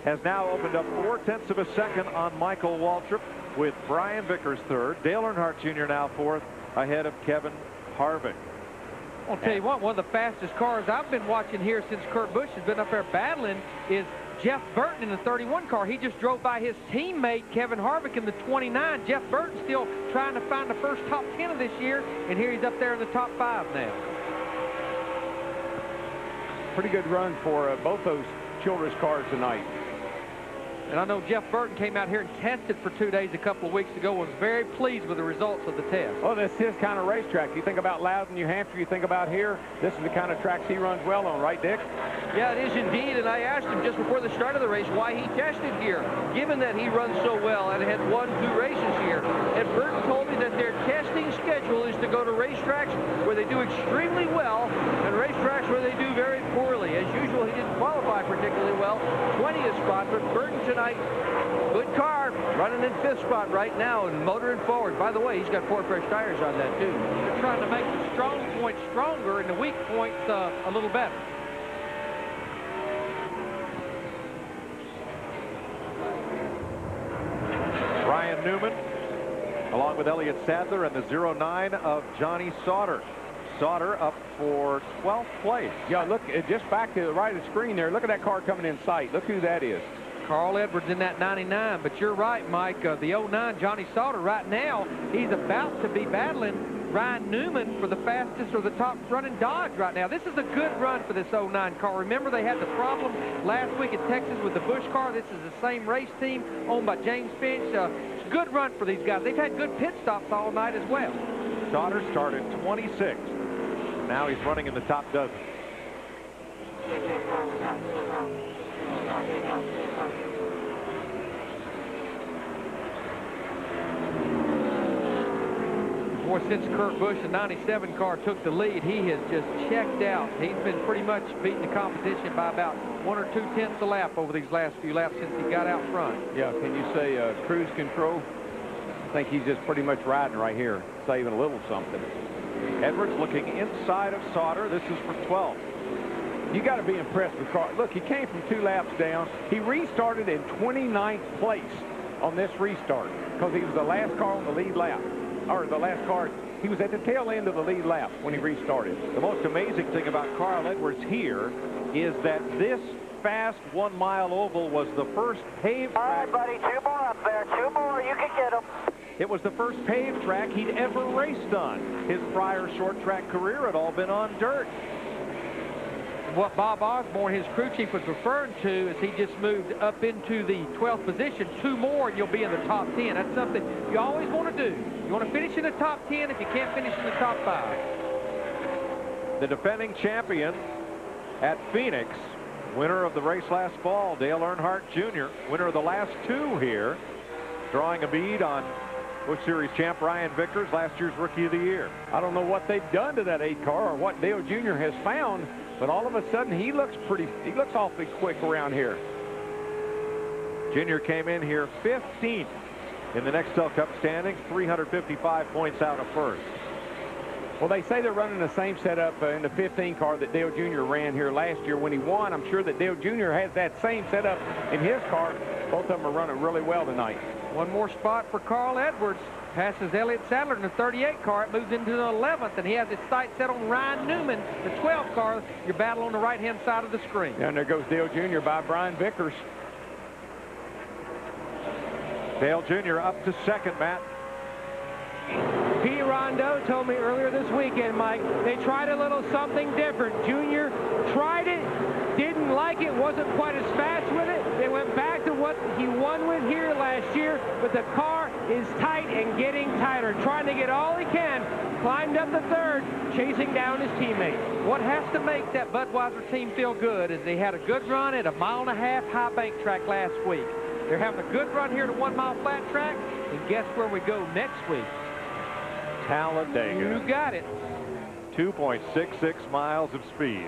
O: has now opened up 0.4 of a second on Michael Waltrip. with Brian Vickers third. Dale Earnhardt Jr. now fourth, ahead of Kevin Harvick.
H: I'll tell you what, one of the fastest cars I've been watching here since Kurt Busch has been up there battling is Jeff Burton in the 31 car. He just drove by his teammate, Kevin Harvick, in the 29. Jeff Burton still trying to find the first top 10 of this year, and here he's up there in the top 5 now.
W: Pretty good run for both those Childress cars tonight.
H: And I know Jeff Burton came out here and tested for 2 days a couple of weeks ago, was very pleased with the results of the test.
W: Oh, this is his kind of racetrack. You think about Loudon, New Hampshire, you think about here, this is the kind of tracks he runs well on, right, Dick?
Q: Yeah, it is indeed, and I asked him just before the start of the race why he tested here, given that he runs so well and had won 2 races here. And Burton told me that their testing schedule is to go to racetracks where they do extremely well and racetracks where they do very poorly. As usual, he didn't qualify particularly well, 20th spot, but Burton tonight, good car, running in 5th spot right now and motoring forward. By the way, he's got 4 fresh tires on that too.
H: They're trying to make the strong points stronger and the weak points a little better.
O: Ryan Newman, along with Elliott Sadler, and the 09 of Johnny Sauter. Sauter up for 12th place.
W: Yeah, look, just back to the right of the screen there. Look at that car coming in sight. Look who that is.
H: Carl Edwards in that 99, but you're right, Mike. The 09 Johnny Sauter right now, he's about to be battling Ryan Newman for the fastest or the top running Dodge right now. This is a good run for this 09 car. Remember, they had the problem last week in Texas with the Busch car. This is the same race team owned by James Finch. It's a good run for these guys. They've had good pit stops all night as well.
O: Sauter started 26th. Now he's running in the top dozen.
H: Boy, since Kurt Busch, the 97 car, took the lead, he has just checked out. He's been pretty much beating the competition by about 1 or 2 tenths a lap over these last few laps since he got out front.
W: Yeah, can you say cruise control? I think he's just pretty much riding right here, saving a little something.
O: Edwards looking inside of Sauter. This is for 12th.
W: You got to be impressed with Carl. Look, he came from 2 laps down. He restarted in 29th place on this restart because he was the last car on the lead lap. Or the last car, he was at the tail end of the lead lap when he restarted.
O: The most amazing thing about Carl Edwards here is that this fast 1 mile oval was the first paved track.
S: All right, buddy, 2 more up there, 2 more, you can get them.
O: It was the first paved track he'd ever raced on. His prior short track career had all been on dirt.
H: What Bob Osborne, his crew chief, was referring to is he just moved up into the 12th position. 2 more and you'll be in the top 10. That's something you always want to do. You want to finish in the top 10 if you can't finish in the top 5.
O: The defending champion at Phoenix, winner of the race last fall, Dale Earnhardt Jr., winner of the last 2 here, drawing a bead on Busch Series champ Brian Vickers, last year's Rookie of the Year.
W: I don't know what they've done to that 8 car or what Dale Jr. has found, but all of a sudden he looks awfully quick around here.
O: Junior came in here 15th in the Nextel Cup standings, 355 points out of first.
W: Well, they say they're running the same setup in the 15 car that Dale Jr. ran here last year when he won. I'm sure that Dale Jr. has that same setup in his car. Both of them are running really well tonight.
H: 1 more spot for Carl Edwards. Passes Elliott Sadler in the 38 car. It moves into the 11th, and he has his sight set on Ryan Newman, the 12 car. Your battle on the right-hand side of the screen.
W: Yeah, and there goes Dale Jr. by Brian Vickers.
O: Dale Jr. up to 2nd, Matt.
K: Pete Rondeau told me earlier this weekend, Mike, they tried a little something different. Junior tried it, didn't like it, wasn't quite as fast with it. They went back to what he won with here last year, but the car is tight and getting tighter, trying to get all he can. Climbed up the 3rd, chasing down his teammate.
H: What has to make that Budweiser team feel good is they had a good run at a 1.5 mile high bank track last week. They're having a good run here at a 1 mile flat track, and guess where we go next week?
O: Talladega.
H: You got it.
O: 2.66 miles of speed.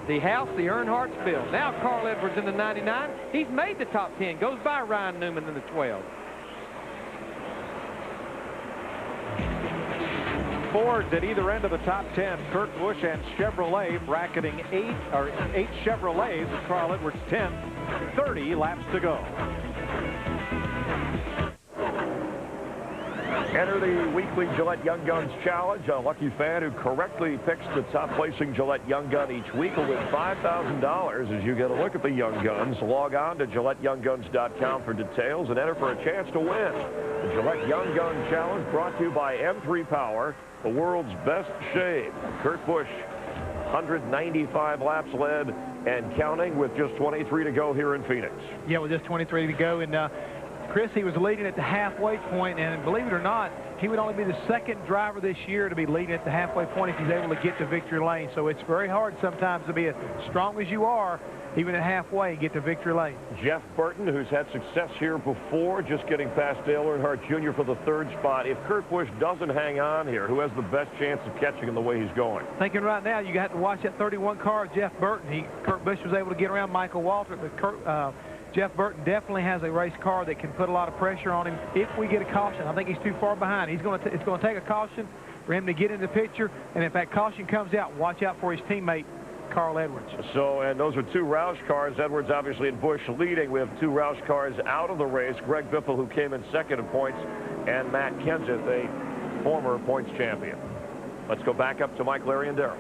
H: The house the Earnhardt's built. Now Carl Edwards in the 99. He's made the top 10. Goes by Ryan Newman in the 12.
O: Fords at either end of the top 10. Kurt Busch and Chevrolet bracketing 8 Chevrolets as Carl Edwards 10. 30 laps to go.
B: Enter the weekly Gillette Young Guns Challenge. A lucky fan who correctly picks the top-placing Gillette Young Gun each week will win $5,000 as you get a look at the Young Guns. Log on to GilletteYoungGuns.com for details and enter for a chance to win. The Gillette Young Gun Challenge brought to you by M3 Power, the world's best shave. Kurt Busch, 195 laps led and counting with just 23 to go here in Phoenix.
D: Yeah, with just 23 to go. And Chris, he was leading at the halfway point, and believe it or not, he would only be the second driver this year to be leading at the halfway point if he's able to get to victory lane. So it's very hard sometimes to be as strong as you are, even at halfway, and get to victory lane.
B: Jeff Burton, who's had success here before, just getting past Dale Earnhardt Jr. for the third spot. If Kurt Busch doesn't hang on here, who has the best chance of catching him the way he's going?
D: Thinking right now, you got to watch that 31 car, Jeff Burton. Kurt Busch was able to get around Michael Waltrip, but Jeff Burton definitely has a race car that can put a lot of pressure on him if we get a caution. I think he's too far behind. It's going to take a caution for him to get in the picture, and if that caution comes out, watch out for his teammate, Carl Edwards.
B: So, and those are two Roush cars. Edwards obviously and Busch leading. We have two Roush cars out of the race. Greg Biffle, who came in second in points, and Matt Kenseth, a former points champion. Let's go back up to Mike, Larry, and Darrell.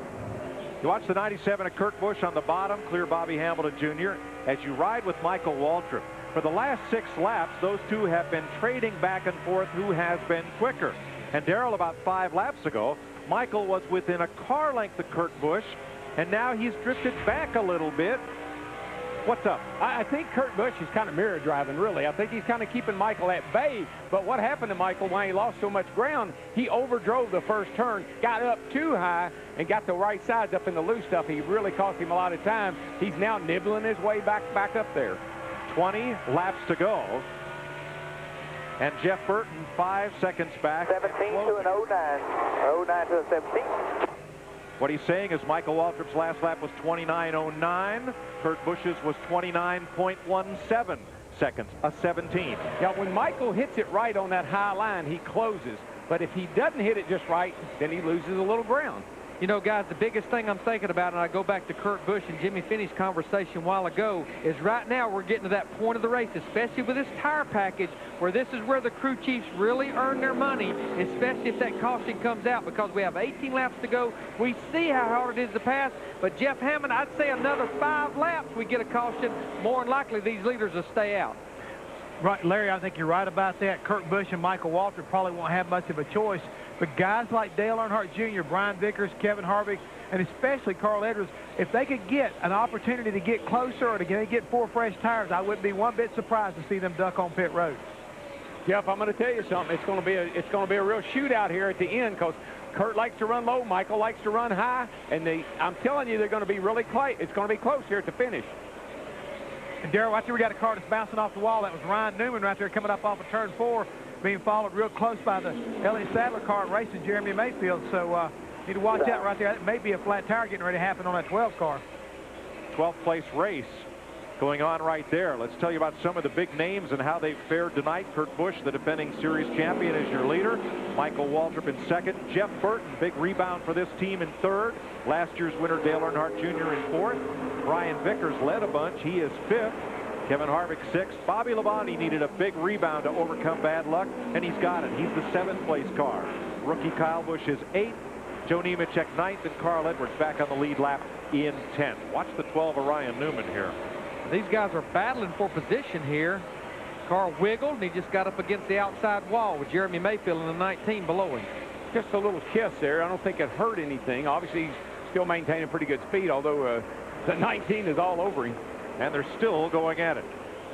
O: You watch the 97 of Kurt Busch on the bottom, clear Bobby Hamilton Jr. as you ride with Michael Waltrip. For the last 6 laps, those two have been trading back and forth who has been quicker. And Darrell, about 5 laps ago, Michael was within a car length of Kurt Busch, and now he's drifted back a little bit. What's up?
W: I think Kurt Busch is kind of mirror driving, really. I think he's kind of keeping Michael at bay. But what happened to Michael when he lost so much ground, he overdrove the first turn, got up too high, and got the right sides up in the loose stuff. He really cost him a lot of time. He's now nibbling his way back up there.
O: 20 laps to go. And Jeff Burton 5 seconds back.
S: 17 to an 09. 09 to a 17.
O: What he's saying is Michael Waltrip's last lap was 29.09. Kurt Busch's was 29.17 seconds, a 17.
W: Yeah, when Michael hits it right on that high line, he closes. But if he doesn't hit it just right, then he loses a little ground.
H: You know, guys, the biggest thing I'm thinking about, and I go back to Kurt Busch and Jimmy Finney's conversation a while ago, is right now we're getting to that point of the race, especially with this tire package, where this is where the crew chiefs really earn their money, especially if that caution comes out, because we have 18 laps to go. We see how hard it is to pass, but Jeff Hammond, I'd say another 5 laps we get a caution. More than likely, these leaders will stay out.
D: Right, Larry, I think you're right about that. Kurt Busch and Michael Waltrip probably won't have much of a choice. But guys like Dale Earnhardt Jr., Brian Vickers, Kevin Harvick, and especially Carl Edwards, if they could get an opportunity to get closer or to get 4 fresh tires, I wouldn't be one bit surprised to see them duck on pit road.
W: Jeff, I'm going to tell you something. It's going to be a real shootout here at the end, because Kurt likes to run low, Michael likes to run high, and I'm telling you, they're going to be really close. It's going to be close here at the finish.
D: And Darrell, right there we got a car that's bouncing off the wall. That was Ryan Newman right there coming up off of turn 4, being followed real close by the Elliott Sadler car racing Jeremy Mayfield. So need to watch out right there. That may be a flat tire getting ready to happen on that 12 car.
O: 12th place race going on right there. Let's tell you about some of the big names and how they've fared tonight. Kurt Busch, the defending series champion, is your leader. Michael Waltrip in second. Jeff Burton, big rebound for this team, in third. Last year's winner, Dale Earnhardt Jr. in fourth. Brian Vickers led a bunch. He is fifth. Kevin Harvick sixth. Bobby Labonte needed a big rebound to overcome bad luck, and he's got it. He's the 7th place car. Rookie Kyle Busch is 8th. Joe Nemechek 9th, and Carl Edwards back on the lead lap in 10th. Watch the 12 of Ryan Newman here.
H: These guys are battling for position here. Carl wiggled, and he just got up against the outside wall with Jeremy Mayfield in the 19 below him.
W: Just a little kiss there. I don't think it hurt anything. Obviously, he's still maintaining pretty good speed, although the 19 is all over him.
O: And they're still going at it.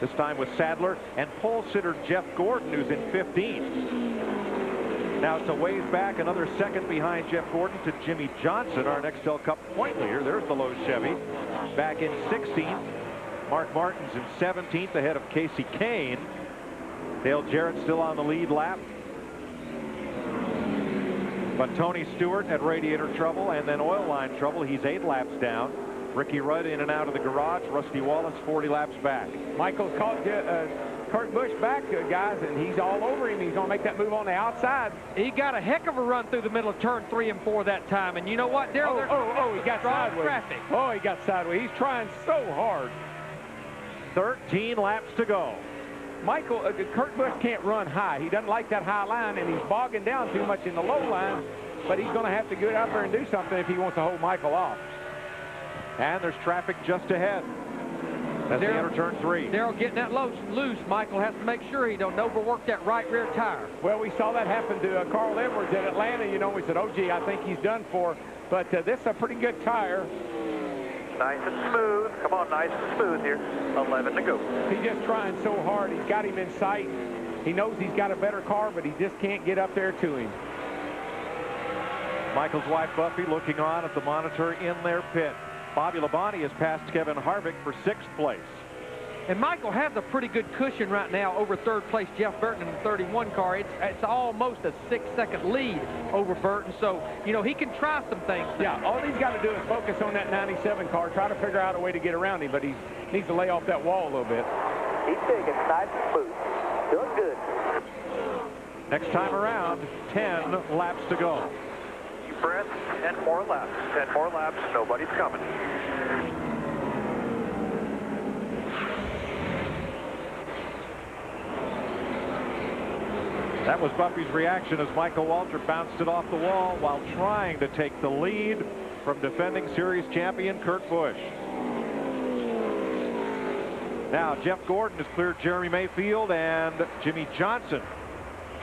O: This time with Sadler and pole sitter Jeff Gordon, who's in 15. Now it's a ways back, another second behind Jeff Gordon to Jimmy Johnson, our Nextel Cup point leader. There's the Lowe's Chevy. Back in 16th. Mark Martin's in 17th, ahead of Casey Kane. Dale Jarrett still on the lead lap. But Tony Stewart at radiator trouble and then oil line trouble. He's 8 laps down. Ricky Rudd in and out of the garage. Rusty Wallace 40 laps back.
W: Michael's caught Kurt Busch back, guys, and he's all over him. He's going to make that move on the outside.
H: He got a heck of a run through the middle of turn 3 and 4 that time. And you know what, Darrell?
W: He got sideways.
H: Traffic.
W: Oh, he got sideways. He's trying so hard.
O: 13 laps to go.
W: Kurt Busch can't run high. He doesn't like that high line, and he's bogging down too much in the low line, but he's going to have to get out there and do something if he wants to hold Michael off.
O: And there's traffic just ahead. That's the enter turn 3.
H: Darrell getting that loose. Michael has to make sure he don't overwork that right rear tire.
W: Well, we saw that happen to Carl Edwards at Atlanta. You know, we said, oh, gee, I think he's done for. But this is a pretty good tire.
S: Nice and smooth. Come on, nice and smooth here. 11 to go.
W: He's just trying so hard. He's got him in sight. He knows he's got a better car, but he just can't get up there to him.
O: Michael's wife, Buffy, looking on at the monitor in their pit. Bobby Labonte has passed Kevin Harvick for 6th place.
H: And Michael has a pretty good cushion right now over 3rd place Jeff Burton in the 31 car. It's almost a 6-second lead over Burton, so, you know, he can try some things.
W: Yeah, all he's got to do is focus on that 97 car, try to figure out a way to get around him, but he needs to lay off that wall a little bit.
S: He's taking nice and smooth. Doing good.
O: Next time around, 10 laps to go.
S: Breath, 10 more laps. 10 more laps, nobody's coming.
O: That was Buffy's reaction as Michael Waltrip bounced it off the wall while trying to take the lead from defending series champion Kurt Busch. Now Jeff Gordon has cleared Jeremy Mayfield, and Jimmy Johnson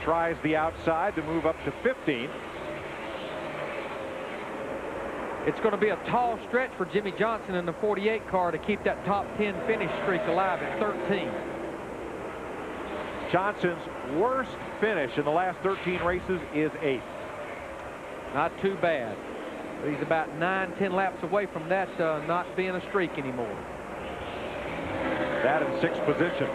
O: tries the outside to move up to 15th.
H: It's going to be a tall stretch for Jimmy Johnson in the 48 car to keep that top 10 finish streak alive at 13.
O: Johnson's worst finish in the last 13 races is 8th.
H: Not too bad. But he's about 9-10 laps away from that not being a streak anymore.
O: That in 6th position.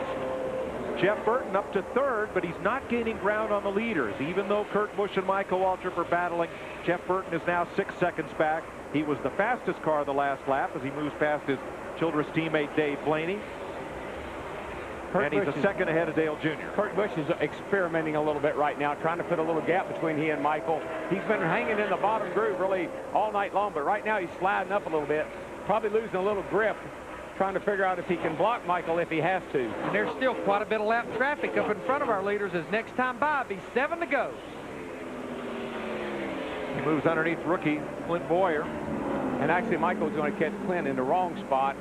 O: Jeff Burton up to 3rd, but he's not gaining ground on the leaders. Even though Kurt Busch and Michael Waltrip are battling, Jeff Burton is now 6 seconds back. He was the fastest car the last lap as he moves past his Childress teammate Dave Blaney. And he's a second ahead of Dale Jr.
W: Kurt Busch is experimenting a little bit right now, trying to put a little gap between he and Michael. He's been hanging in the bottom groove really all night long, but right now he's sliding up a little bit, probably losing a little grip, trying to figure out if he can block Michael if he has to.
H: And there's still quite a bit of lap traffic up in front of our leaders as next time by be 7 to go.
O: He moves underneath rookie Clint Boyer.
W: And actually Michael's going to catch Clint in the wrong spot.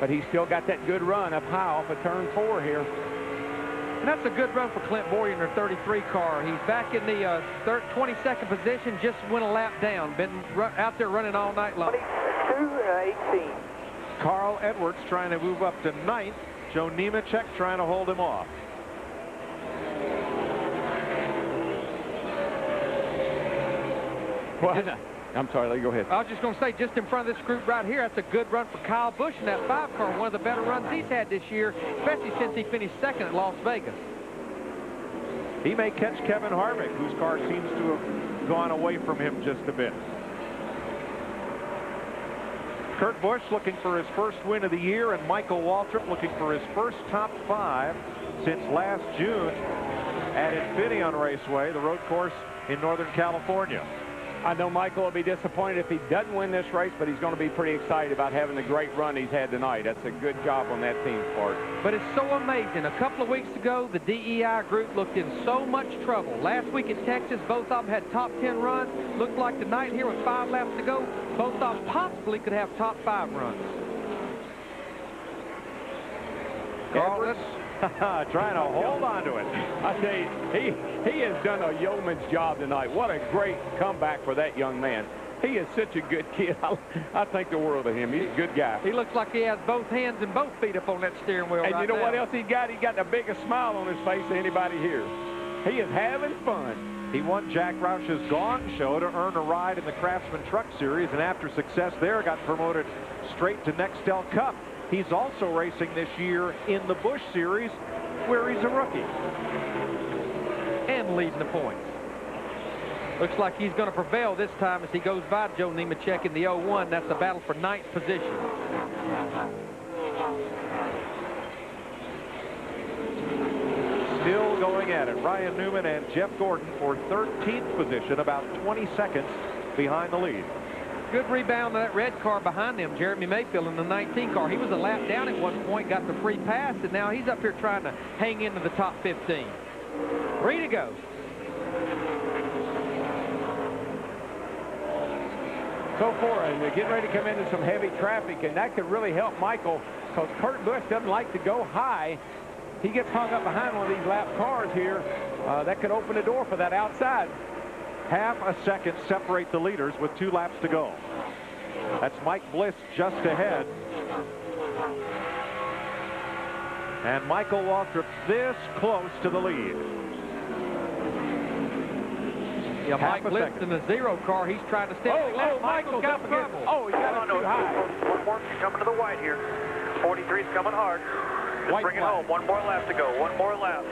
W: But he's still got that good run up high off of turn 4 here.
H: And that's a good run for Clint Boyer in their 33 car. He's back in the 22nd position, just went a lap down. Been out there running all night long.
S: 22-18.
O: Carl Edwards trying to move up to 9th. Joe Nemechek trying to hold him off.
W: What? I'm sorry, go ahead.
H: I was just going to say, just in front of this group right here, that's a good run for Kyle Busch in that 5 car. One of the better runs he's had this year, especially since he finished 2nd at Las Vegas.
O: He may catch Kevin Harvick, whose car seems to have gone away from him just a bit. Kurt Busch looking for his first win of the year, and Michael Waltrip looking for his first top 5 since last June at Infineon Raceway, the road course in Northern California.
W: I know Michael will be disappointed if he doesn't win this race, but he's going to be pretty excited about having the great run he's had tonight. That's a good job on that team's part.
H: But it's so amazing. A couple of weeks ago, the DEI group looked in so much trouble. Last week at Texas, both of them had top 10 runs. Looked like tonight here with 5 laps to go, both of them possibly could have top 5 runs.
W: Edwards
O: trying to hold on to it.
W: I tell you, he has done a yeoman's job tonight. What a great comeback for that young man. He is such a good kid. I think the world of him. He's a good guy.
H: He looks like he has both hands and both feet up on that steering wheel.
W: And
H: right
W: you know
H: now.
W: what else he got? He got the biggest smile on his face of anybody here. He is having fun.
O: He won Jack Roush's Gong Show to earn a ride in the Craftsman Truck Series, and after success there, got promoted straight to Nextel Cup. He's also racing this year in the Busch Series, where he's a rookie.
H: And leading the points. Looks like he's going to prevail this time as he goes by Joe Nemechek in the 01. That's a battle for 9th position.
O: Still going at it. Ryan Newman and Jeff Gordon for 13th position, about 20 seconds behind the lead.
H: Good rebound of that red car behind them, Jeremy Mayfield in the 19 car. He was a lap down at one point, got the free pass, and now he's up here trying to hang into the top 15. 3 to go.
W: So far, and they're getting ready to come into some heavy traffic, and that could really help Michael, because Kurt Busch doesn't like to go high. He gets hung up behind one of these lap cars here. That could open the door for that outside.
O: Half a second separate the leaders with 2 laps to go. That's Mike Bliss just ahead. And Michael Waltrip this close to the lead.
H: Yeah, Mike Bliss in the 0 car. He's trying to stay.
W: Michael's got trouble. Oh, he got it too high.
S: One more coming to the white here. 43's coming hard. Just bring it home. 1 more lap to go. 1 more lap.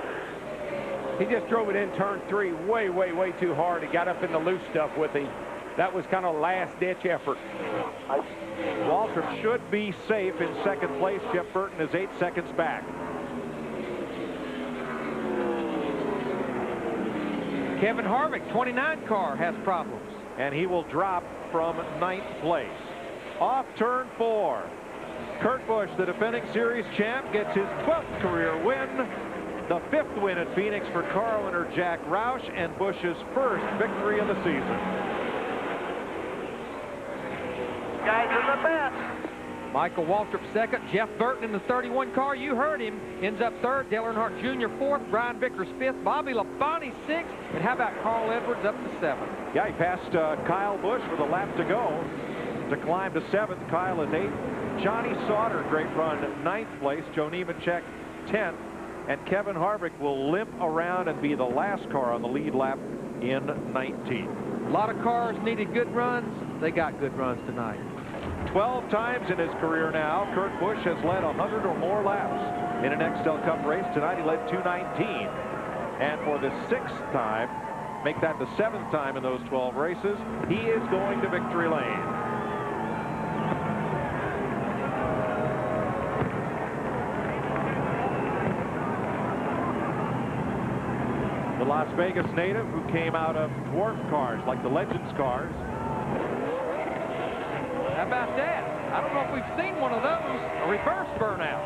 W: He just drove it in turn 3 way, way, way too hard. He got up in the loose stuff with him. That was kind of a last-ditch effort.
O: Waltrip should be safe in second place. Jeff Burton is 8 seconds back.
H: Kevin Harvick, 29 car, has problems.
O: And he will drop from 9th place. Off turn 4. Kurt Busch, the defending series champ, gets his 12th career win. The 5th win at Phoenix for car owner Jack Roush, and Busch's first victory of the season.
S: Guys in the best.
H: Michael Waltrip second. Jeff Burton in the 31 car. You heard him. Ends up third. Dale Earnhardt Jr. fourth. Brian Vickers fifth. Bobby Labonte sixth. And how about Carl Edwards up to seventh?
O: Yeah, he passed Kyle Busch with a lap to go to climb to 7th. Kyle is 8th. Johnny Sauter, great run, 9th place. Joe Nemechek, 10th. And Kevin Harvick will limp around and be the last car on the lead lap in 19.
H: A lot of cars needed good runs. They got good runs tonight.
O: 12 times in his career now, Kurt Busch has led 100 or more laps in an XL Cup race. Tonight he led 219. And for the 6th time, make that the 7th time in those 12 races, he is going to victory lane. The Las Vegas native who came out of dwarf cars like the Legends cars.
H: How about that? I don't know if we've seen one of those. A reverse burnout.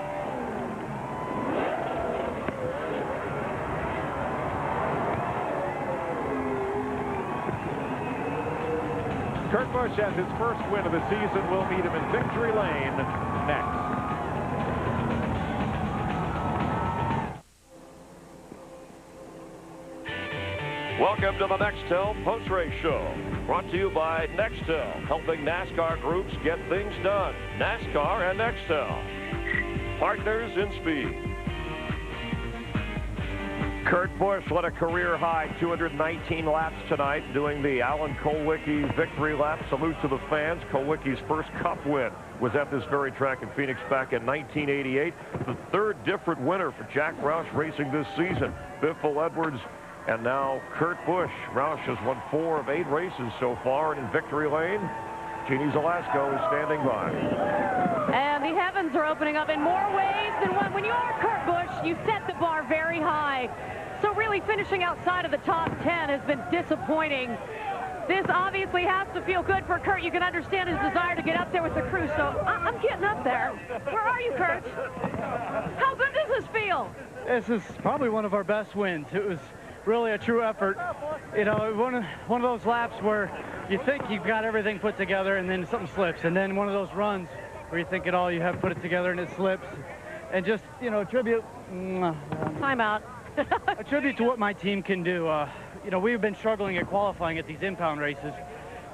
O: Kurt Busch has his first win of the season. We'll meet him in victory lane next.
B: Welcome to the Nextel Post-Race Show, brought to you by Nextel, helping NASCAR groups get things done. NASCAR and Nextel, partners in speed. Kurt Busch led a career-high 219 laps tonight, doing the Alan Kulwicki victory lap. Salute to the fans. Kulwicki's first Cup win was at this very track in Phoenix back in 1988. The 3rd different winner for Jack Roush Racing this season. Biffle Edwards. And now Kurt Busch. Roush has won 4 of 8 races so far, and in victory lane, Jeannie Zalasko is standing by.
A: And the heavens are opening up in more ways than one. When you are Kurt Busch, you set the bar very high. So really finishing outside of the top 10 has been disappointing. This obviously has to feel good for Kurt. You can understand his desire to get up there with the crew. So I'm getting up there. Where are you, Kurt? How good does this feel?
C: This is probably one of our best wins. It was really a true effort. You know, one of those laps where you think you've got everything put together and then something slips, and then one of those runs where you think it all, you have put it together and it slips. And just, you know, tribute.
A: Timeout.
C: A tribute to what my team can do. You know, we've been struggling at qualifying at these impound races,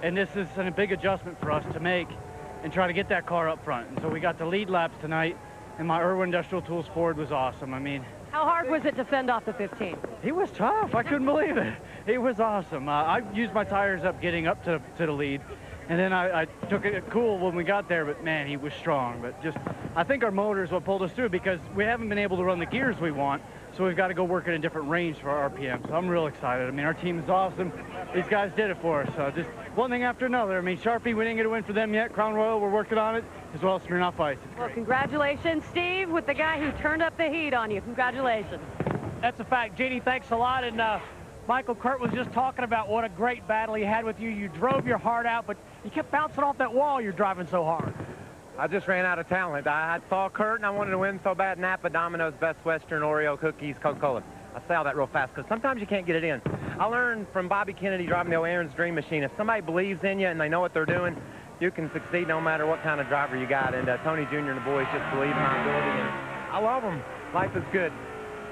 C: and this is a big adjustment for us to make and try to get that car up front. And so we got the lead laps tonight, and my Irwin Industrial Tools Ford was awesome. I mean,
A: how hard was it to fend off the 15?
C: He was tough. I couldn't believe it. He was awesome. I used my tires up getting up to the lead, and then I took it cool when we got there, but man, he was strong. But just, I think our motor is what pulled us through, because we haven't been able to run the gears we want, so we've got to go work at a different range for our RPM. So I'm real excited. I mean, our team is awesome. These guys did it for us. So just one thing after another. I mean, Sharpie, we didn't get a win for them yet. Crown Royal, we're working on it, as well as Smirnoff Ice.
A: Well, congratulations, Steve, with the guy who turned up the heat on you. Congratulations.
K: That's a fact. Jeannie, thanks a lot. And Michael, Kurt was just talking about what a great battle he had with you. You drove your heart out, but you kept bouncing off that wall. You're driving so hard.
L: I just ran out of talent. I saw Kurt, and I wanted to win so bad. Napa, Domino's, Best Western, Oreo, cookies, Coca-Cola. I say all that real fast because sometimes you can't get it in. I learned from Bobby Kennedy driving the Aaron's Dream Machine. If somebody believes in you and they know what they're doing, you can succeed no matter what kind of driver you got. And Tony Jr. and the boys just believe in my ability, and I love them. Life is good.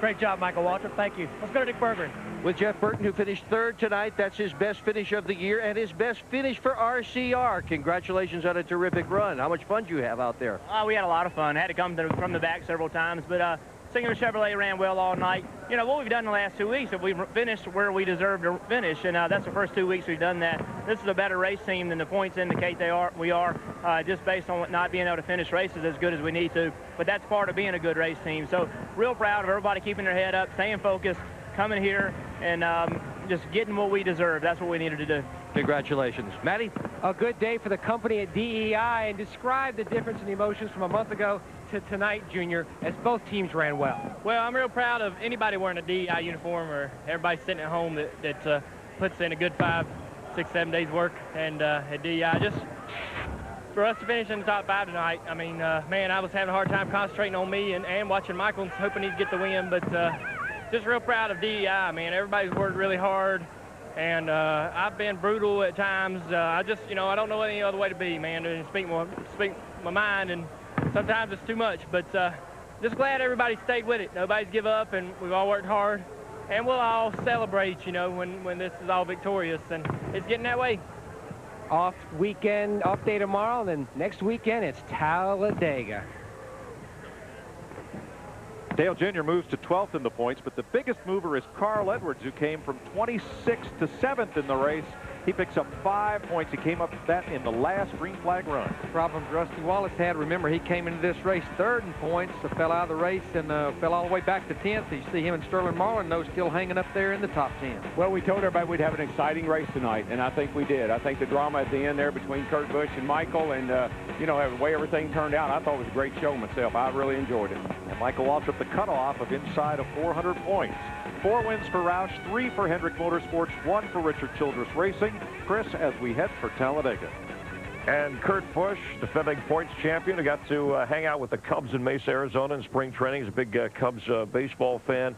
K: Great job, Michael Waltrip. Thank you. Let's go to Dick Berggren.
Q: With Jeff Burton, who finished third tonight. That's his best finish of the year and his best finish for RCR. Congratulations on a terrific run. How much fun did you have out there?
G: We had a lot of fun. Had to come from the back several times, but Singular Chevrolet ran well all night. You know, what we've done in the last 2 weeks, we've finished where we deserve to finish, and that's the first 2 weeks we've done that. This is a better race team than the points indicate we are, just based on not being able to finish races as good as we need to. But that's part of being a good race team. So real proud of everybody keeping their head up, staying focused, coming here, and just getting what we deserve. That's what we needed to do.
Q: Congratulations. Matty?
M: A good day for the company at DEI, and describe the difference in emotions from a month ago to tonight, Junior, as both teams ran well.
G: Well, I'm real proud of anybody wearing a DEI uniform or everybody sitting at home that puts in a good 5, 6, 7 days work. And at DEI, just for us to finish in the top 5 tonight, I mean, man, I was having a hard time concentrating on me and watching Michael, hoping he'd get the win, but just real proud of DEI, man. Everybody's worked really hard, and I've been brutal at times. I just, you know, I don't know any other way to be, man, to speak my mind, and sometimes it's too much, but just glad everybody stayed with it. Nobody's give up, and we've all worked hard, and we'll all celebrate, you know, when this is all victorious, and it's getting that way.
M: Off day tomorrow, and then next weekend it's Talladega.
O: Dale Jr. moves to 12th in the points, but the biggest mover is Carl Edwards, who came from 26th to 7th in the race. He picks up 5 points. He came up with that in the last green flag run.
H: The problem Rusty Wallace had, remember, he came into this race third in points, fell out of the race, and fell all the way back to 10th. You see him and Sterling Marlin, though, still hanging up there in the top 10.
J: Well, we told everybody we'd have an exciting race tonight, and I think we did. I think the drama at the end there between Kurt Busch and Michael, and, you know, the way everything turned out, I thought it was a great show myself. I really enjoyed it.
O: And Michael Waltrip, the cutoff of inside of 400 points. 4 wins for Roush, 3 for Hendrick Motorsports, 1 for Richard Childress Racing. Chris, as we head for Talladega.
B: And Kurt Busch, defending points champion, who got to hang out with the Cubs in Mesa, Arizona in spring training. He's a big Cubs baseball fan.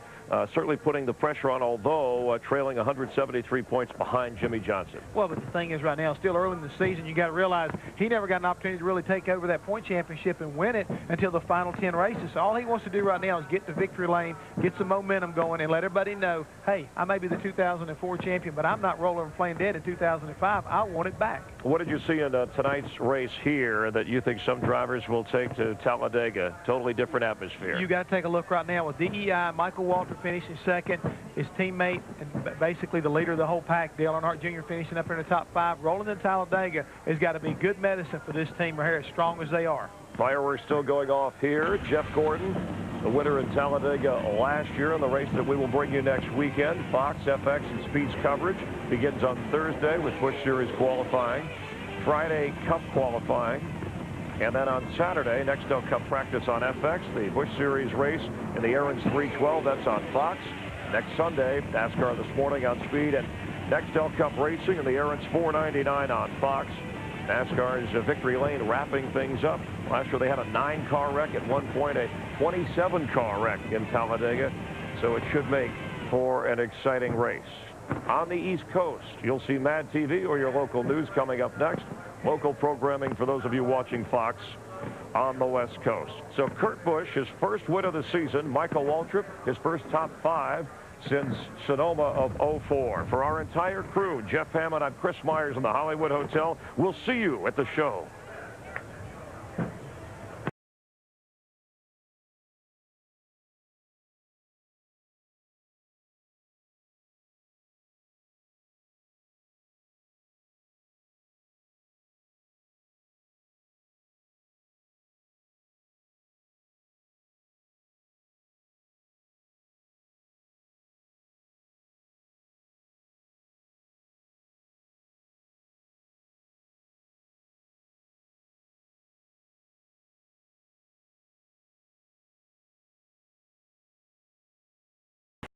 B: Certainly putting the pressure on, although trailing 173 points behind Jimmy Johnson.
D: Well, but the thing is right now, still early in the season, you got to realize he never got an opportunity to really take over that point championship and win it until the final 10 races. So all he wants to do right now is get to victory lane, get some momentum going, and let everybody know, hey, I may be the 2004 champion, but I'm not rolling and playing dead in 2005. I want it back.
B: What did you see in tonight's race here that you think some drivers will take to Talladega? Totally different atmosphere.
D: You got to take a look right now with DEI, Michael Waltrip finishing second, his teammate and basically the leader of the whole pack, Dale Earnhardt Jr. finishing up in the top 5. Rolling in Talladega has got to be good medicine for this team right here, as strong as they are.
B: Fireworks still going off here. Jeff Gordon, the winner in Talladega last year in the race that we will bring you next weekend. Fox, FX, and Speed's coverage begins on Thursday with Busch Series qualifying, Friday Cup qualifying, and then on Saturday, Nextel Cup practice on FX, the Busch Series race in the Aaron's 312, that's on Fox. Next Sunday, NASCAR This Morning on Speed, and Nextel Cup racing in the Aaron's 499 on Fox. NASCAR's Victory Lane wrapping things up. Last year they had a 9-car wreck, at one point a 27-car wreck in Talladega, so it should make for an exciting race. On the East Coast, you'll see Mad TV or your local news coming up next. Local programming for those of you watching Fox on the West Coast. So Kurt Busch, his first win of the season. Michael Waltrip, his first top 5 since Sonoma of 04. For our entire crew, Jeff Hammond, I'm Chris Myers in the Hollywood Hotel. We'll see you at the show.